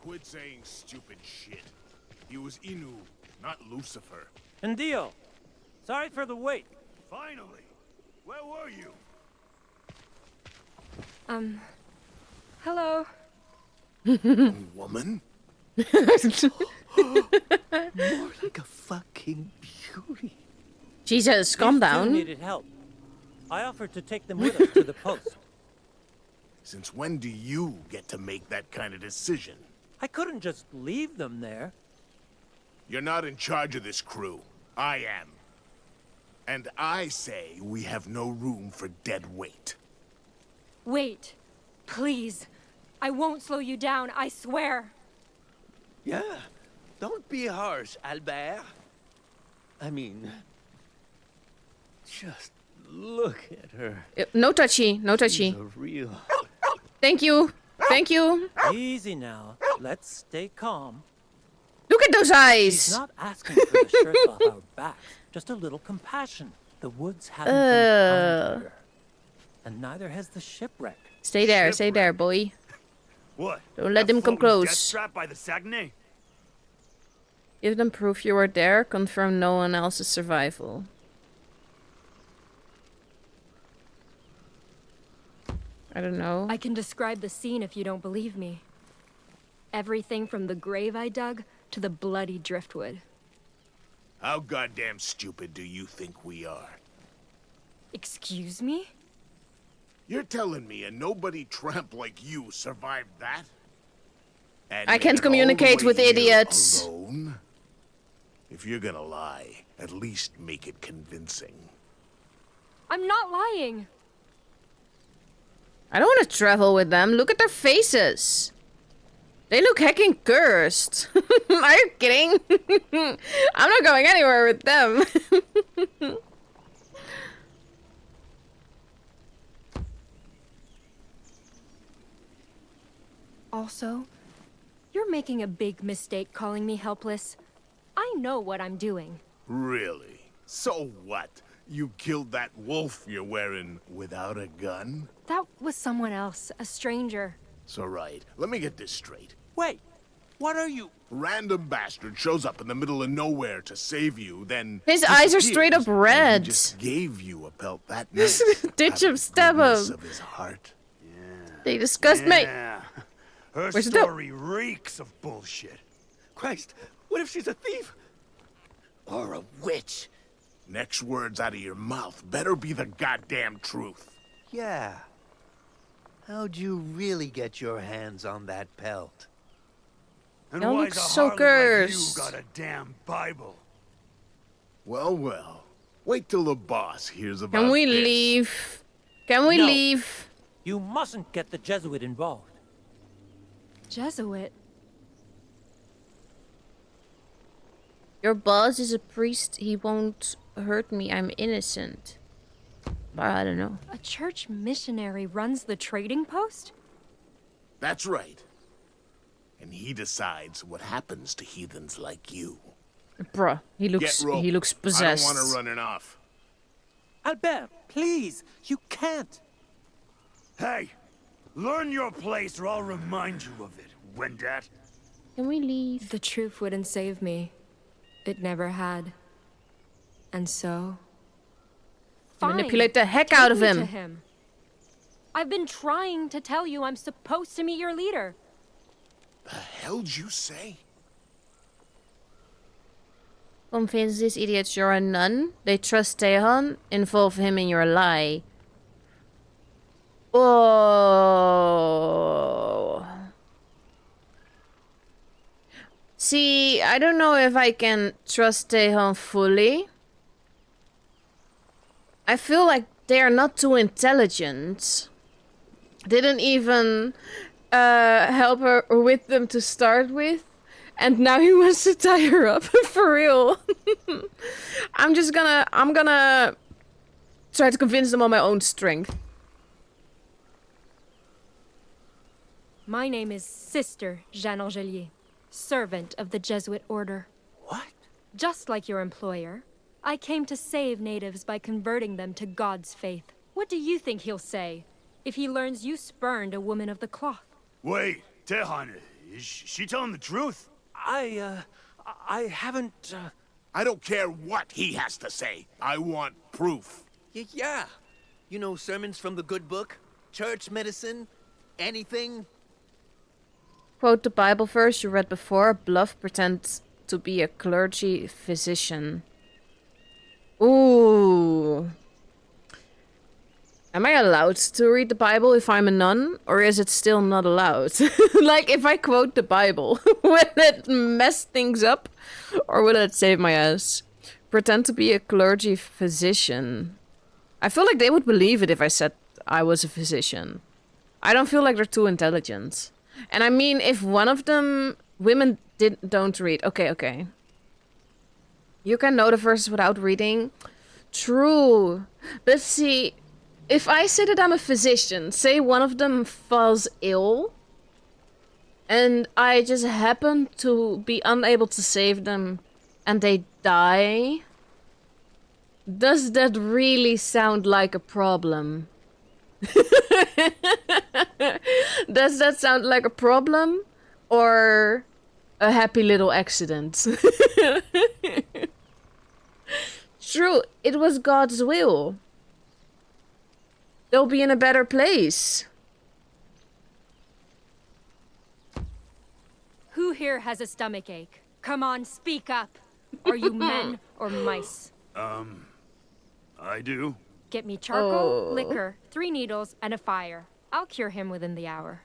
Quit saying stupid shit. He was Inu, not Lucifer. And Dio, sorry for the wait. Finally! Where were you? Hello? Woman? More like a fucking beauty. Jesus, calm These two down. needed help. I offered to take them with us to the post. Since when do you get to make that kind of decision? I couldn't just leave them there. You're not in charge of this crew. I am. And I say we have no room for dead weight. Wait. Please. I won't slow you down, I swear. Yeah, don't be harsh, Albert. I mean, just look at her. No touchy, no touchy. She's a real... Thank you. Thank you. Easy now. Let's stay calm. Look at those She's eyes. not asking for the shirts off our backs. Just a little compassion. The woods haven't been kind to her. And neither has the shipwreck. Stay there, boy. What? Don't let them come close. Death trap by the Saguenay? Give them proof you were there. Confirm no one else's survival. I don't know. I can describe the scene if you don't believe me. Everything from the grave I dug to the bloody driftwood. How goddamn stupid do you think we are? Excuse me? You're telling me a nobody tramp like you survived that? And I made can't it all the communicate way with here idiots. Alone? If you're gonna lie, at least make it convincing. I'm not lying. I don't want to travel with them. Look at their faces. They look heckin' cursed. Are you kidding? I'm not going anywhere with them. Also, you're making a big mistake calling me helpless. I know what I'm doing. Really? So what? You killed that wolf you're wearing without a gun? That was someone else, a stranger. So right, let me get this straight. Wait, what are you? Random bastard shows up in the middle of nowhere to save you, then His eyes are disappears, straight up and red. He just gave you a pelt that night. Ditch out him, of stab goodness him. of his heart. They disgust me. Yeah. Her Where's the dope? story reeks of bullshit. Christ, what if she's a thief? Or a witch? Next words out of your mouth better be the goddamn truth. Yeah. How'd you really get your hands on that pelt? And Y'all why's look a so harlot like cursed. you got a damn Bible? Well, well. Wait till the boss hears about Can we this. leave? Can we No. leave? You mustn't get the Jesuit involved. Jesuit? Your boss is a priest. He won't hurt me. I'm innocent. But I don't know. A church missionary runs the trading post? That's right. And he decides what happens to heathens like you. Bruh, he Get looks roped. possessed. I don't want to run it off. Albert, please, you can't. Hey, learn your place or I'll remind you of it, Wendat. Can we leave? The truth wouldn't save me. It never had. And so... Fine. Manipulate the heck Take out of me him. to him. I've been trying to tell you I'm supposed to meet your leader. The hell'd you say? Convince these idiots you're a nun. They trust Tehan. Involve him in your lie. Oh. See, I don't know if I can trust Tehan fully. I feel like they are not too intelligent. Didn't even help her with them to start with. And now he wants to tie her up for real. I'm gonna try to convince them on my own strength. My name is Sister Jeanne Angelier, servant of the Jesuit order. What? Just like your employer, I came to save natives by converting them to God's faith. What do you think he'll say if he learns you spurned a woman of the cloth? Wait, Tehan, is she telling the truth? I haven't, I don't care what he has to say. I want proof. Yeah. You know, sermons from the good book, church medicine, anything. Quote the Bible verse you read before. Bluff, pretend to be a clergy physician. Ooh. Am I allowed to read the Bible if I'm a nun? Or is it still not allowed? Like, if I quote the Bible, will it mess things up? Or will it save my ass? Pretend to be a clergy physician. I feel like they would believe it if I said I was a physician. I don't feel like they're too intelligent. And I mean, if one of them... Women don't read. Okay. You can know the verses without reading. True. But see... If I say that I'm a physician, say one of them falls ill, and I just happen to be unable to save them, and they die, does that really sound like a problem? Does that sound like a problem? Or a happy little accident? True, it was God's will. They'll be in a better place. here has a stomach ache? Come on, speak up. Are you men or mice? I do. Get me charcoal, liquor, 3 needles, and a fire. I'll cure him within the hour.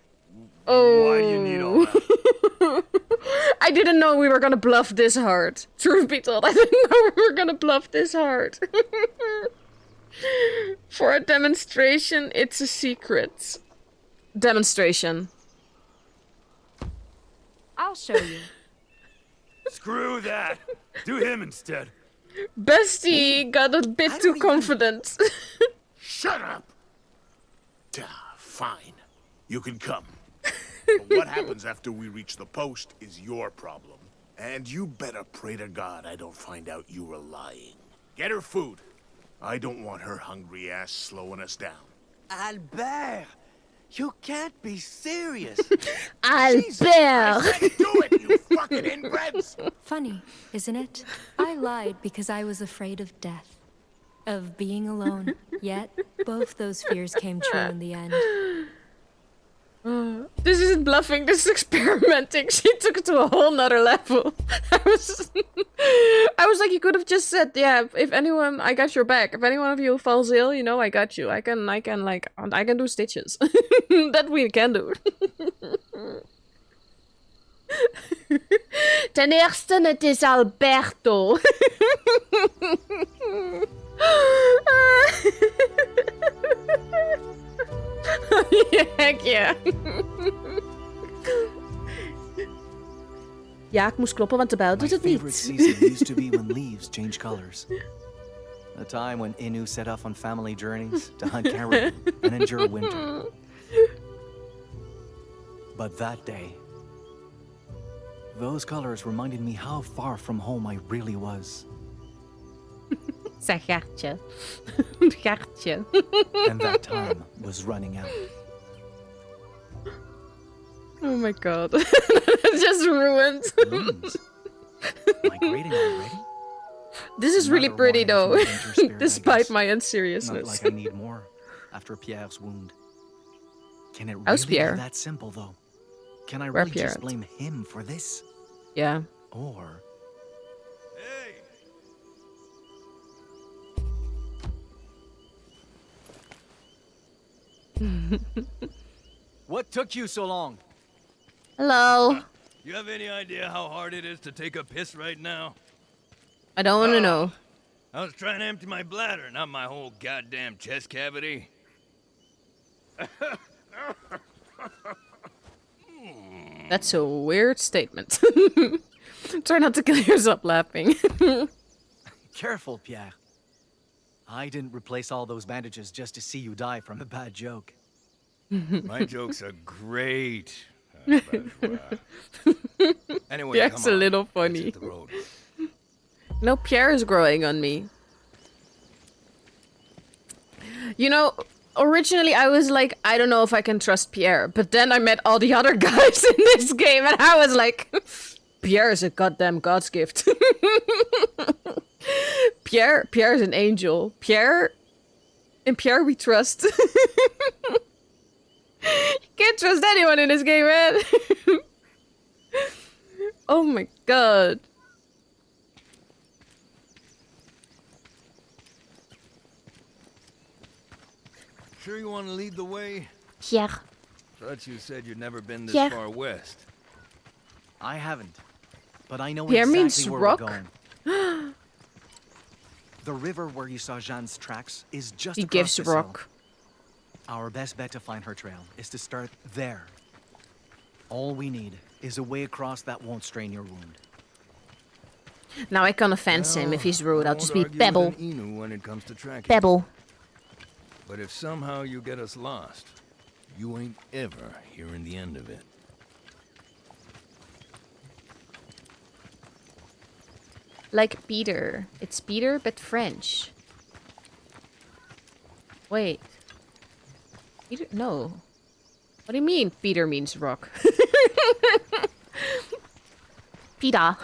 Why do you need all that? I didn't know we were gonna bluff this hard. Truth be told, I didn't know we were gonna bluff this hard. For a demonstration, it's a secret. Demonstration. I'll show you. Screw that. Do him instead. Bestie got a bit too confident. Shut up! Fine. You can come. But what happens after we reach the post is your problem. And you better pray to God I don't find out you were lying. Get her food. I don't want her hungry ass slowing us down. Albert, you can't be serious. Jesus, I said do it, you fucking inbreds! Funny, isn't it? I lied because I was afraid of death. Of being alone. Yet, both those fears came true in the end. This isn't bluffing, this is experimenting. She took it to a whole nother level. I was like, you could have just said, yeah, if anyone, I got your back. If any one of you falls ill, you know, I got you. I can do stitches. That we can do. Ten eerste, het is Alberto. Heck yeah. Ja, ik moest kloppen, want de bel doet het My favorite niet. season used to be when leaves change colors. A time when Inu set off on family journeys to hunt caribou and endure winter. But that day, those colors reminded me how far from home I really was. Zeg Gertje. Gertje. And that time was running out. Oh my god. It's just ruined. Leaves. Migrating already? This is really Another pretty warning though. from the winter spirit, I Despite guess. my Not unseriousness. like I need more after Pierre's wound. Can it How's really Pierre? be that simple though? Can I Where really Pierre just at? blame him for this? Yeah. Or Hey! what took you so long? Hello. You have any idea how hard it is to take a piss right now? I don't want to know. I was trying to empty my bladder, not my whole goddamn chest cavity. That's a weird statement. Try not to kill yourself laughing. Careful, Pierre. I didn't replace all those bandages just to see you die from a bad joke. My jokes are great. Anyway, Pierre's come a on. little Let's funny. hit the road. No, Pierre is growing on me. You know, originally I was like, I don't know if I can trust Pierre. But then I met all the other guys in this game and I was like, Pierre is a goddamn god's gift. Pierre is an angel. In Pierre we trust. You can't trust anyone in this game, man. Oh my god. Sure you want to lead the way? Pierre. Thought you said you'd never been this Yeah. far west. I haven't, but I know Pierre exactly means where rock? we're going. The river where you saw Jeanne's tracks is just He across gives this hill. rock. Our best bet to find her trail is to start there. All we need is a way across that won't strain your wound. Now I can offense him if he's rude. I I'll won't just be argue with Pebble. an Inu when it comes to tracking. Pebble. But if somehow you get us lost, you ain't ever hearing the end of it. Like Peter. It's Peter, but French. Wait. Peter? No. What do you mean Peter means rock? Peter.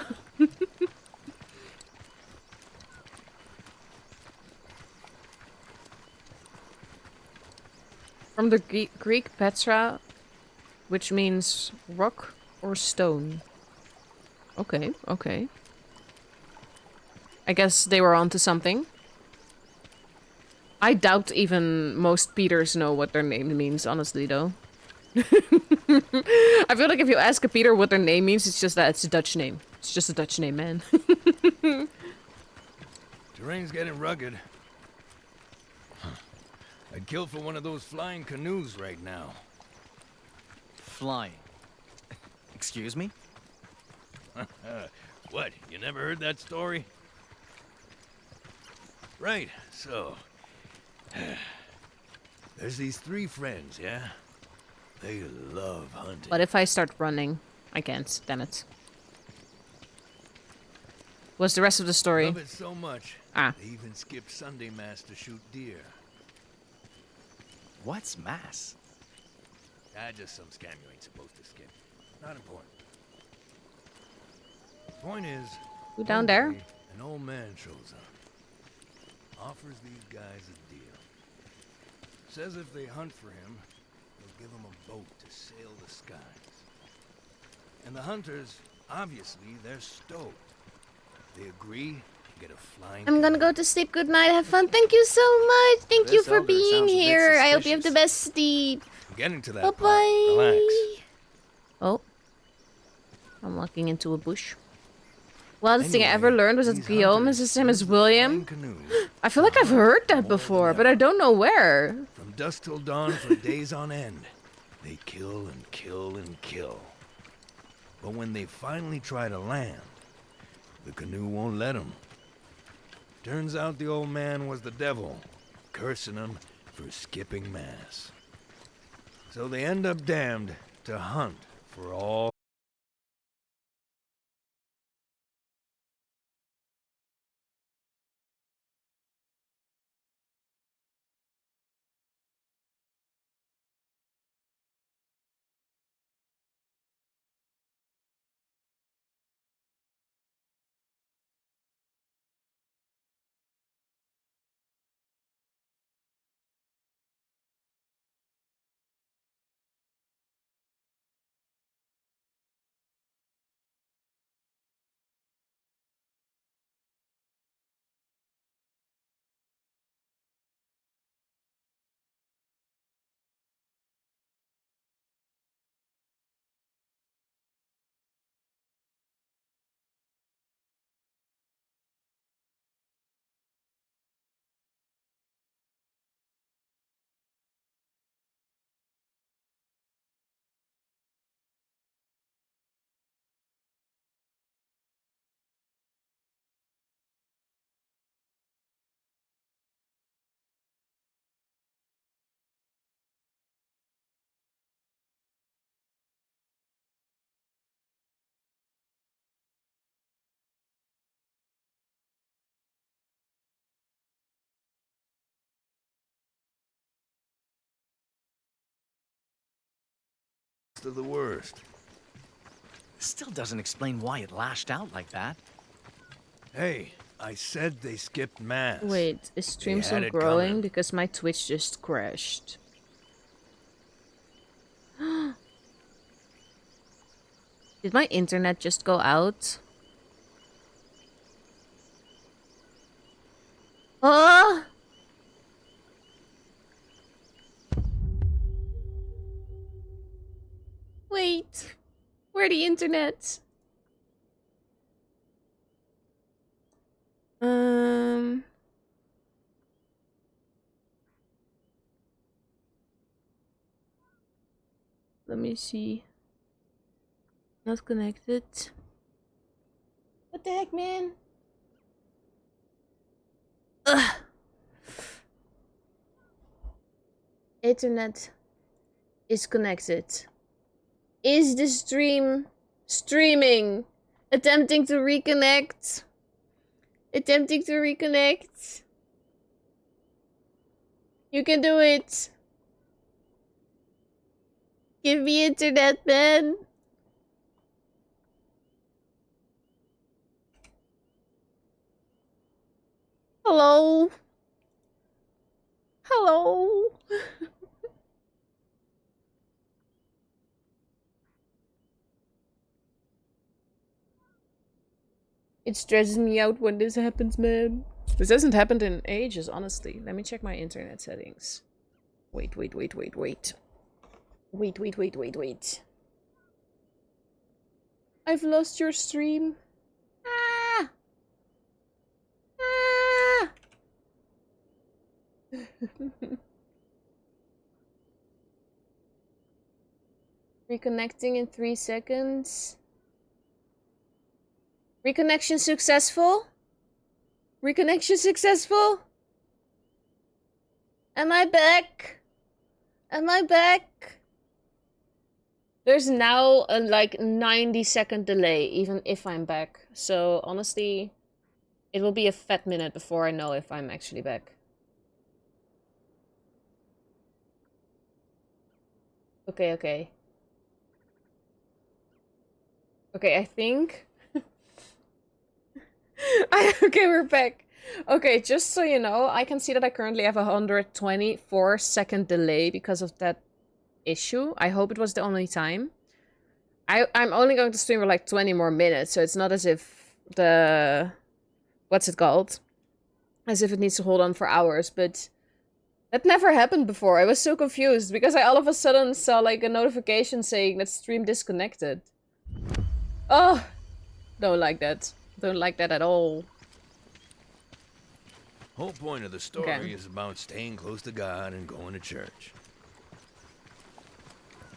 From the Greek Petra, which means rock or stone. Okay, okay. I guess they were onto something. I doubt even most Peters know what their name means, honestly, though. I feel like if you ask a Peter what their name means, it's just that it's a Dutch name. It's just a Dutch name, man. Terrain's getting rugged. I'd kill for one of those flying canoes right now. Flying. Excuse me? What, you never heard that story? Right, so... there's these 3 friends, yeah? They love hunting. But if I start running, I can't. Damn it. What's the rest of the story? Love it so much, Ah. they even skip Sunday Mass to shoot deer. What's Mass? Just some scam you ain't supposed to skip. Not important. Point is... Who down one there? day, an old man shows up. Offers these guys a deal. Says if they hunt for him, he'll give them a boat to sail the skies. And the hunters, obviously, they're stoked. They agree to get a flying... I'm gonna go to sleep. Good night. Have fun. Thank you so much. Thank you This for elder being sounds a bit here. I hope you have the suspicious. best sleep. I'm getting to that Bye part. bye. Relax. Oh. I'm walking into a bush. Well, the thing I ever learned was that Guillaume is the same as William. I feel like I've heard that before, but I don't know where. From dusk till dawn for days on end, they kill and kill and kill. But when they finally try to land, the canoe won't let them. Turns out the old man was the devil, cursing them for skipping Mass. So they end up damned to hunt for all... of the worst. Still doesn't explain why it lashed out like that. Hey, I said they skipped Mass. Wait, is stream They still had it growing? coming. Because my Twitch just crashed. Did my internet just go out? Oh! Wait. Where the internet? Let me see. Not connected. What the heck, man? Ugh. Internet is connected. Is the stream streaming? Attempting to reconnect. Attempting to reconnect. You can do it. Give me internet, man. Hello? Hello? It stresses me out when this happens, man. This hasn't happened in ages, honestly. Let me check my internet settings. Wait. Wait. I've lost your stream. Ah! Ah! Reconnecting in 3 seconds. Reconnection successful? Reconnection successful? Am I back? Am I back? There's now a like 90-second delay, even if I'm back. So honestly, it will be a fat minute before I know if I'm actually back. Okay. Okay, I think... Okay, we're back. Okay, just so you know, I can see that I currently have a 124-second delay because of that issue. I hope it was the only time. I'm only going to stream for like 20 more minutes, so it's not as if the... What's it called? As if it needs to hold on for hours, but... That never happened before. I was so confused because I all of a sudden saw like a notification saying that stream disconnected. Oh! Don't like that. Don't like that at all. Whole point of the story is about staying close to God and going to church.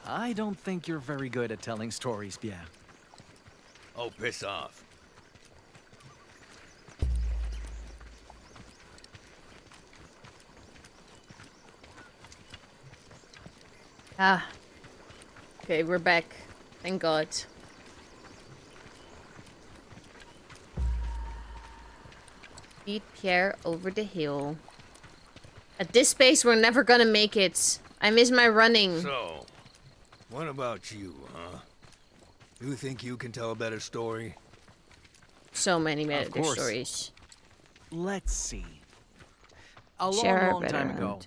I don't think you're very good at telling stories, Pierre. Oh, piss off. Ah. Okay, we're back. Thank God. Beat Pierre over the hill. At this pace, we're never gonna make it. I miss my running. So, what about you, huh? You think you can tell a better story? So many better stories. Let's see. A Share long time ago.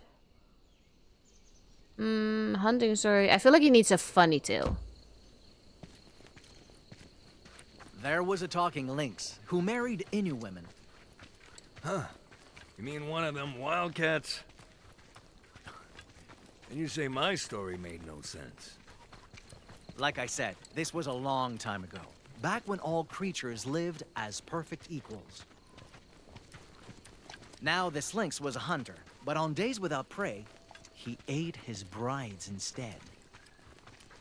Hunting story. I feel like he needs a funny tale. There was a talking lynx who married Innu women. Huh. You mean one of them wildcats? And you say my story made no sense. Like I said, this was a long time ago. Back when all creatures lived as perfect equals. Now this lynx was a hunter, but on days without prey, he ate his brides instead.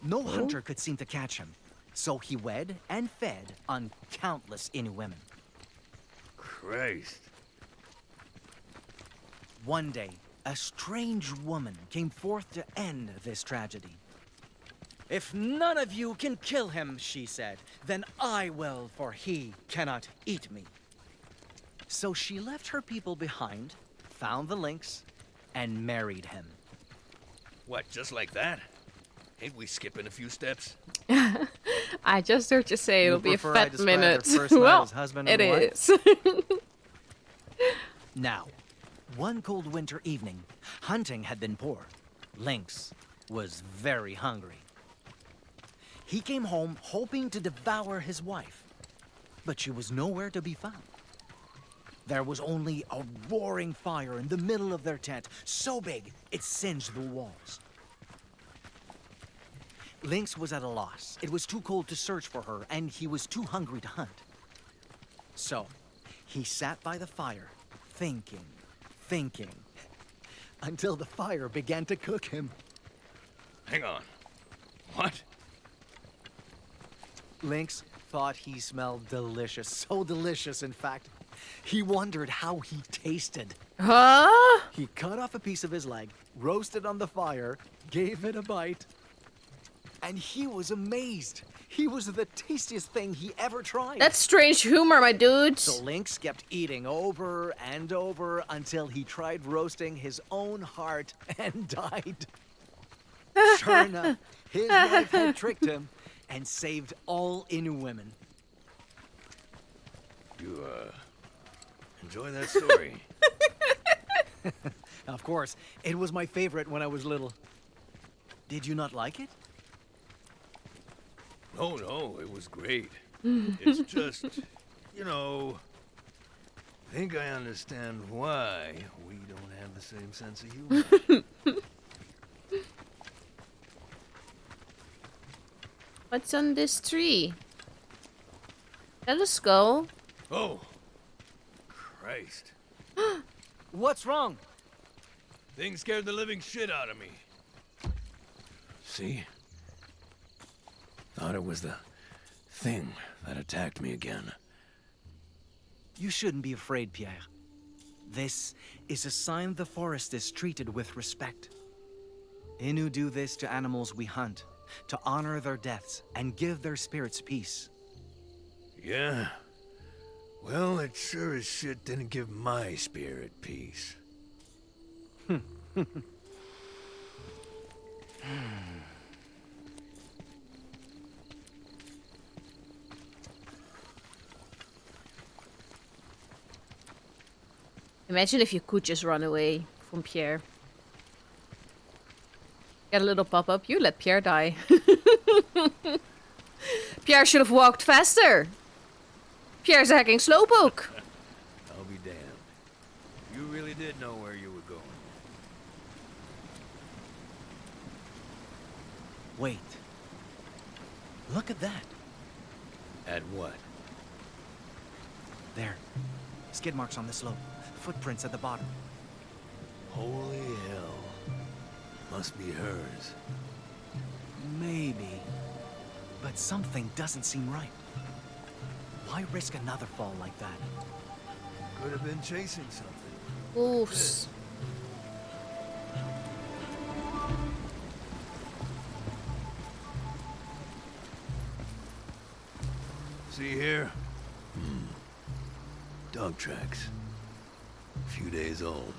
No hunter could seem to catch him, so he wed and fed on countless Innu women. Christ. One day, a strange woman came forth to end this tragedy. If none of you can kill him, she said, then I will, for he cannot eat me. So she left her people behind, found the lynx, and married him. What, just like that? Ain't we skipping a few steps? I just heard you say it'll be a prefer I fat describe minute. their first night Well, as husband it and wife? is. Now, one cold winter evening, hunting had been poor. Lynx was very hungry. He came home hoping to devour his wife, but she was nowhere to be found. There was only a roaring fire in the middle of their tent, so big it singed the walls. Lynx was at a loss. It was too cold to search for her, and he was too hungry to hunt. So, he sat by the fire, thinking, until the fire began to cook him. Hang on. What? Lynx thought he smelled delicious, so delicious, in fact. He wondered how he tasted. Huh? He cut off a piece of his leg, roasted on the fire, gave it a bite, and he was amazed. He was the tastiest thing he ever tried. That's strange humor, my dudes. So Lynx kept eating over and over until he tried roasting his own heart and died. Sure enough, his wife had tricked him and saved all Innu women. You, enjoy that story? Of course, it was my favorite when I was little. Did you not like it? No, it was great. It's just, You know, I think I understand why we don't have the same sense of humor. What's on this tree? Let us go. Oh, Christ. What's wrong? Thing scared the living shit out of me. See? Thought it was the thing that attacked me again. You shouldn't be afraid, Pierre. This is a sign the forest is treated with respect. Innu do this to animals we hunt, to honor their deaths and give their spirits peace. Yeah? Well, it sure as shit didn't give my spirit peace. Imagine if you could just run away from Pierre. Get a little pop-up, you let Pierre die. Pierre should have walked faster. Pierre's a hacking slowpoke. I'll be damned. You really did know where you were going. Wait. Look at that. At what? There. Skid marks on the slope. Footprints at the bottom. Holy hell. Must be hers. Maybe. But something doesn't seem right. Why risk another fall like that? Could have been chasing something. Wolves. See here? Dog tracks. A few days old.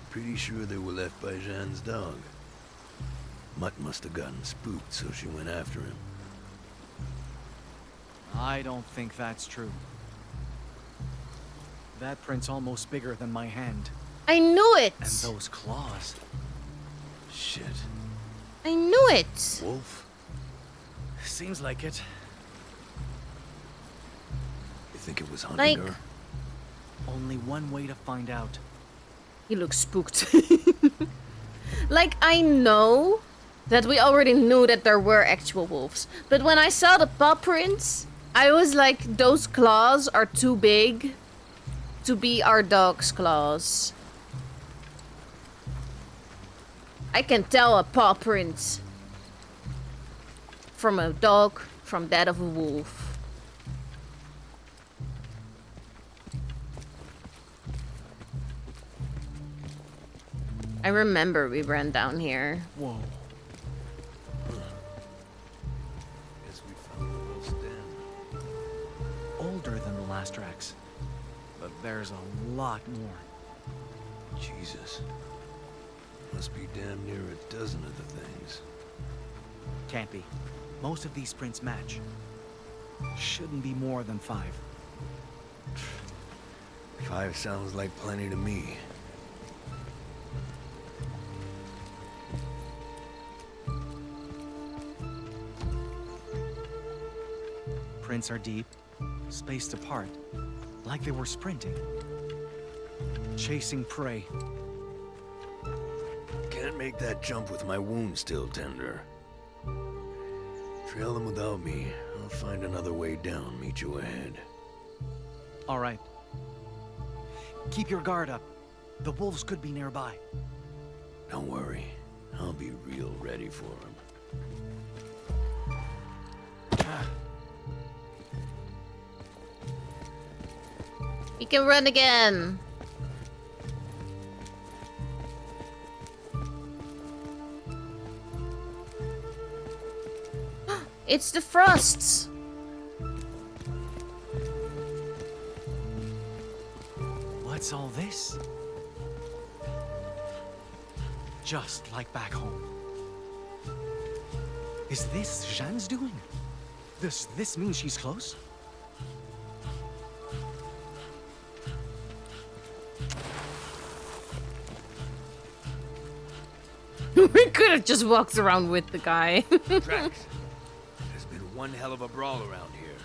Pretty sure they were left by Jeanne's dog. Mutt must have gotten spooked, so she went after him. I don't think that's true. That print's almost bigger than my hand. I knew it! And those claws. Shit. I knew it! Wolf? Seems like it. You think it was hunting Like- her? Only one way to find out. He looks spooked. Like, I know that we already knew that there were actual wolves. But when I saw the paw prints, I was like, those claws are too big to be our dog's claws. I can tell a paw print from a dog from that of a wolf. I remember we ran down here. Whoa. Guess we found the wolf's den. Older than the last tracks. But there's a lot more. Jesus. Must be damn near a dozen of the things. Can't be. Most of these prints match. Shouldn't be more than 5. 5 sounds like plenty to me. Prints are deep, spaced apart, like they were sprinting. Chasing prey. Can't make that jump with my wound still tender. Trail them without me. I'll find another way down, meet you ahead. All right. Keep your guard up. The wolves could be nearby. Don't worry. I'll be real ready for them. We can run again. It's the frosts. What's all this? Just like back home. Is this Jeanne's doing? Does this mean she's close? We could have just walked around with the guy. Tracks. There's been one hell of a brawl around here.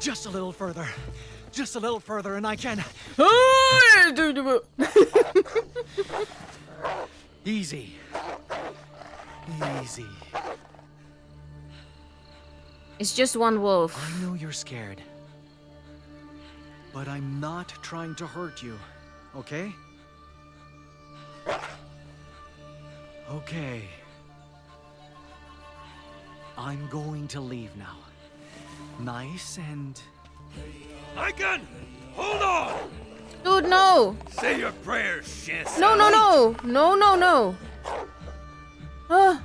Just a little further. Just a little further and I can... Easy. Easy. It's just one wolf. I know you're scared. But I'm not trying to hurt you, okay? Okay. I'm going to leave now. Nice and... Icon! Hold on! Dude, no! Say your prayers, Chance. No, no, no! No, no, no! Ah.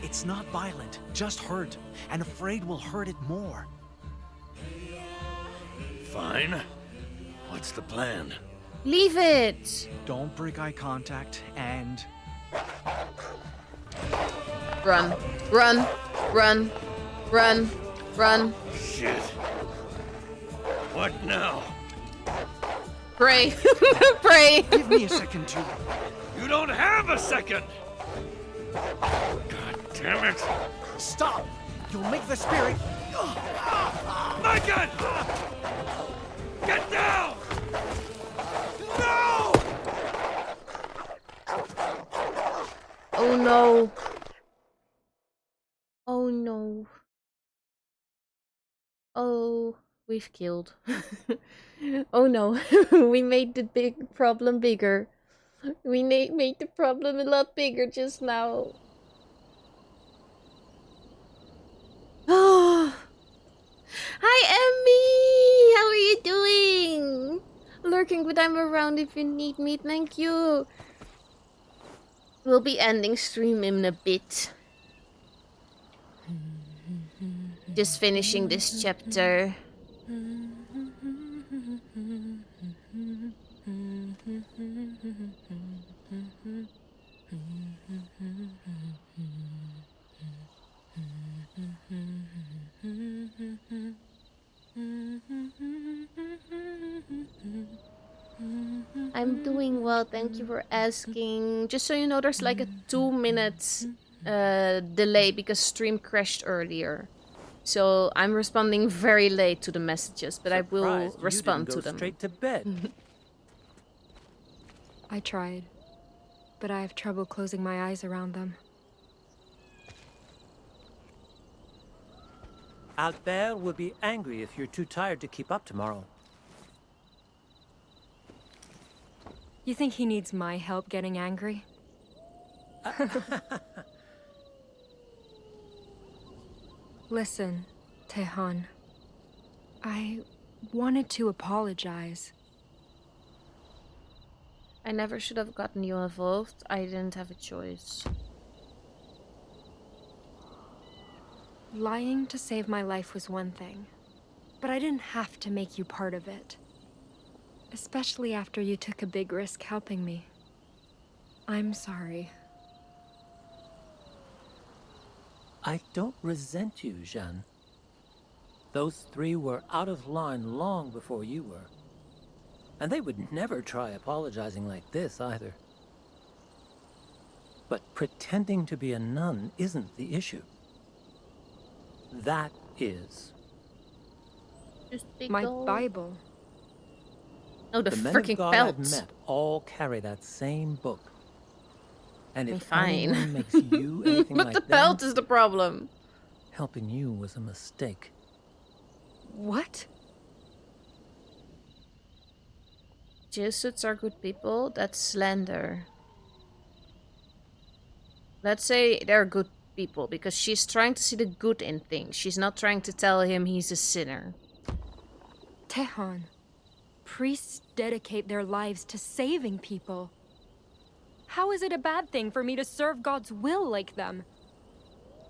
It's not violent, just hurt. And afraid will hurt it more. Fine. What's the plan? Leave it! Don't break eye contact and... Run. Run. Run. Run. Run. Shit. What now? Pray. Pray. Give me a second to... You don't have a second! God damn it! Stop! You'll make the spirit... My gun! Get down! No! Oh no. Oh no. Oh, we've killed. Oh no. We made the big problem bigger. We made the problem a lot bigger just now. Oh. Hi, Emmy! How are you doing? Lurking, but I'm around if you need me. Thank you. We'll be ending stream in a bit. Just finishing this chapter. I'm doing well, thank you for asking. Just so you know, there's like a 2-minute delay because stream crashed earlier. So I'm responding very late to the messages, but I will respond to them. Straight to bed. I tried, but I have trouble closing my eyes around them. Albert will be angry if you're too tired to keep up tomorrow. You think he needs my help getting angry? Listen, Tehan. I wanted to apologize. I never should have gotten you involved. I didn't have a choice. Lying to save my life was one thing, but I didn't have to make you part of it. Especially after you took a big risk helping me. I'm sorry. I don't resent you, Jeanne. Those three were out of line long before you were. And they would never try apologizing like this, either. But pretending to be a nun isn't the issue. That is. My Bible. Oh, the men freaking of God belt. I've met all carry that same book. And if fine. anyone makes you anything But like the them, belt is the problem. helping you was a mistake. What? Jesuits are good people. That's slander. Let's say they're good people because she's trying to see the good in things. She's not trying to tell him he's a sinner. Tehan, priests dedicate their lives to saving people. How is it a bad thing for me to serve God's will like them?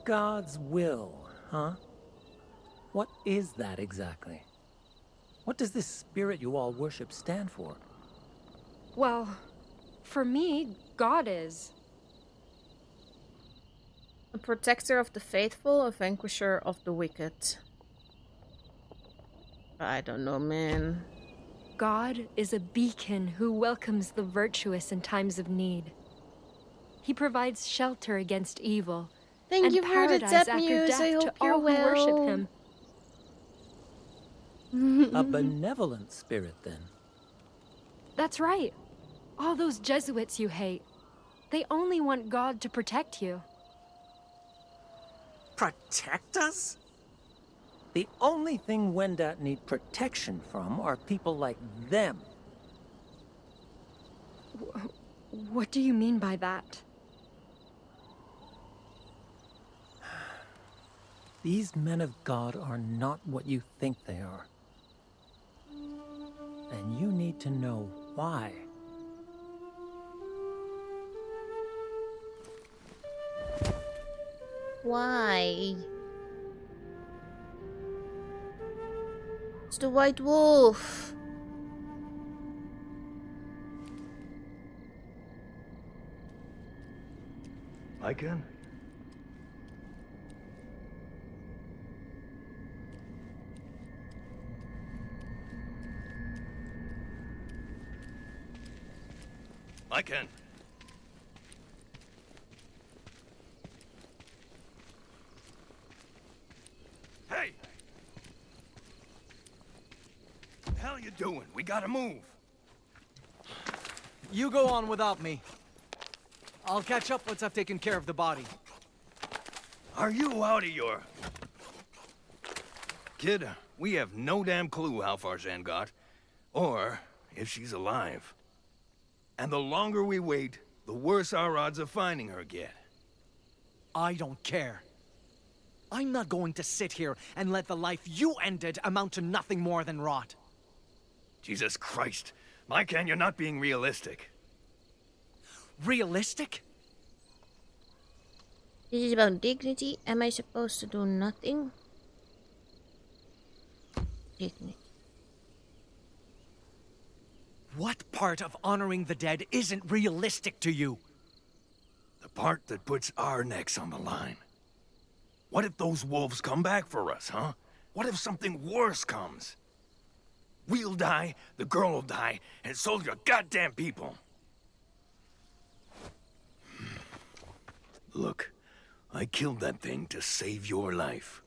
God's will, huh? What is that exactly? What does this spirit you all worship stand for? Well, for me, God is. A protector of the faithful, a vanquisher of the wicked. I don't know, man. God is a beacon who welcomes the virtuous in times of need. He provides shelter against evil Thank and you for the paradise Zep after Muse. death I to hope you're all who worship well. him. A benevolent spirit, then. That's right. All those Jesuits you hate. They only want God to protect you. Protect us? The only thing Wendat need protection from are people like them. What do you mean by that? These men of God are not what you think they are. And you need to know why. Why? It's the White Wolf. I can. I can. Hey! What the hell you doing? We gotta move. You go on without me. I'll catch up once I've taken care of the body. Are you out of your... Kid, we have no damn clue how far Jen got, or if she's alive. And the longer we wait, the worse our odds of finding her get. I don't care. I'm not going to sit here and let the life you ended amount to nothing more than rot. Jesus Christ. Mycan, you're not being realistic. Realistic? This is about dignity. Am I supposed to do nothing? Dignity. What part of honoring the dead isn't realistic to you? The part that puts our necks on the line. What if those wolves come back for us, huh? What if something worse comes? We'll die, the girl will die, and so will your goddamn people. Look, I killed that thing to save your life.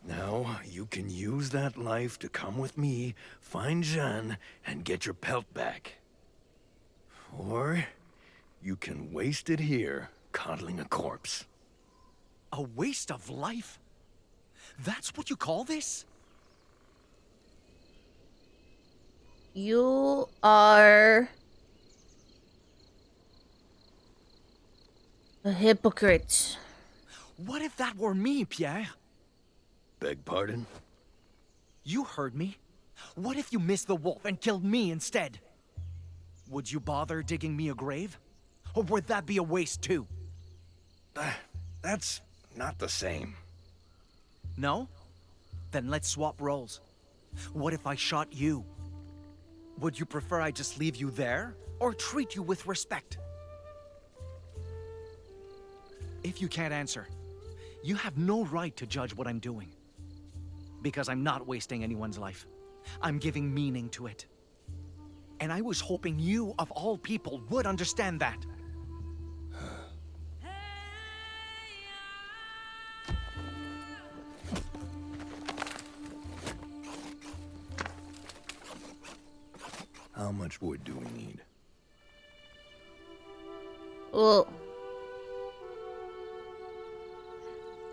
Now, you can use that life to come with me, find Jeanne, and get your pelt back. Or, you can waste it here, coddling a corpse. A waste of life? That's what you call this? You are a hypocrite. What if that were me, Pierre? Beg pardon? You heard me. What if you missed the wolf and killed me instead? Would you bother digging me a grave? Or would that be a waste too? That's not the same. No? Then let's swap roles. What if I shot you? Would you prefer I just leave you there, or treat you with respect? If you can't answer, you have no right to judge what I'm doing. Because I'm not wasting anyone's life. I'm giving meaning to it. And I was hoping you, of all people, would understand that. How much wood do we need? Well,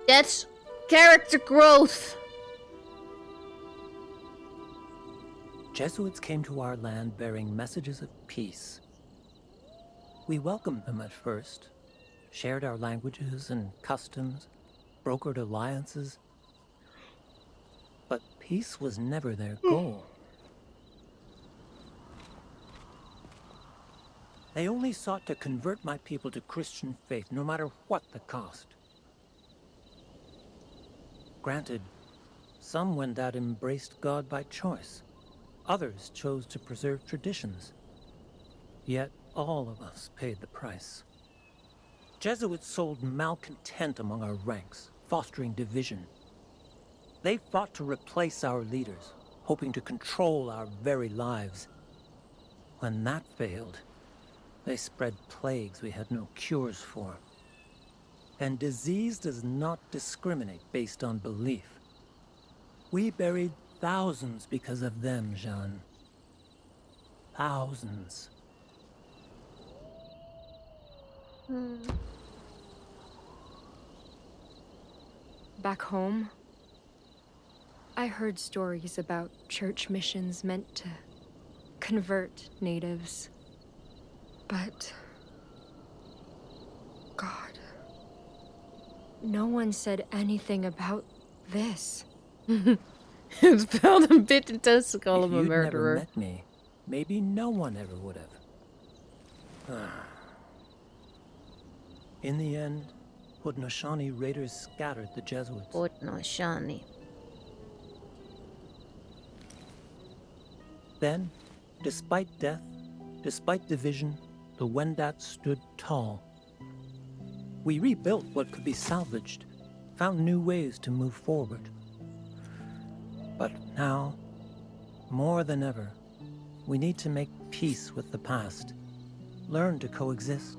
that's character growth. Jesuits came to our land bearing messages of peace. We welcomed them at first, shared our languages and customs, brokered alliances. But peace was never their goal. They only sought to convert my people to Christian faith, no matter what the cost. Granted, some Wendat embraced God by choice. Others chose to preserve traditions. Yet all of us paid the price. Jesuits sowed malcontent among our ranks, fostering division. They fought to replace our leaders, hoping to control our very lives. When that failed, they spread plagues we had no cures for. And disease does not discriminate based on belief. We buried thousands because of them, Jeanne. Thousands. Back home, I heard stories about church missions meant to convert natives. But... God... no one said anything about this. It felt a bit intense to call If him a you'd never murderer. met me, maybe no one ever would have. In the end, Haudenosaunee raiders scattered the Jesuits. Haudenosaunee. Then, despite death, despite division, the Wendat stood tall. We rebuilt what could be salvaged, found new ways to move forward. But now, more than ever, we need to make peace with the past, learn to coexist.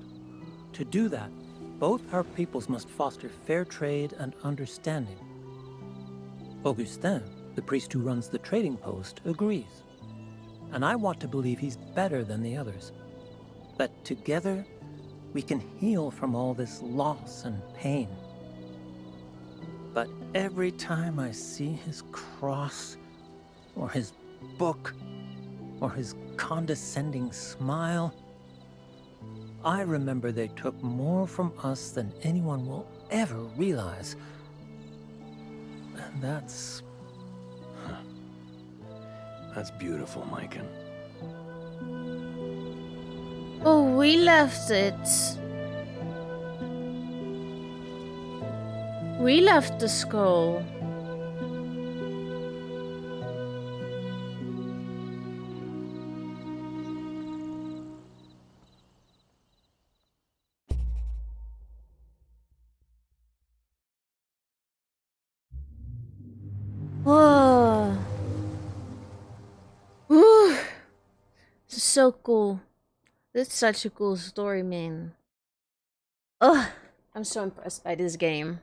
To do that, both our peoples must foster fair trade and understanding. Augustin, the priest who runs the trading post, agrees. And I want to believe he's better than the others. That together, we can heal from all this loss and pain. But every time I see his cross, or his book, or his condescending smile, I remember they took more from us than anyone will ever realize. And that's... That's beautiful, Micah. Oh, we left it. We left the skull. Whoa. Whew. This is so cool. This is such a cool story, man. Ugh. I'm so impressed by this game.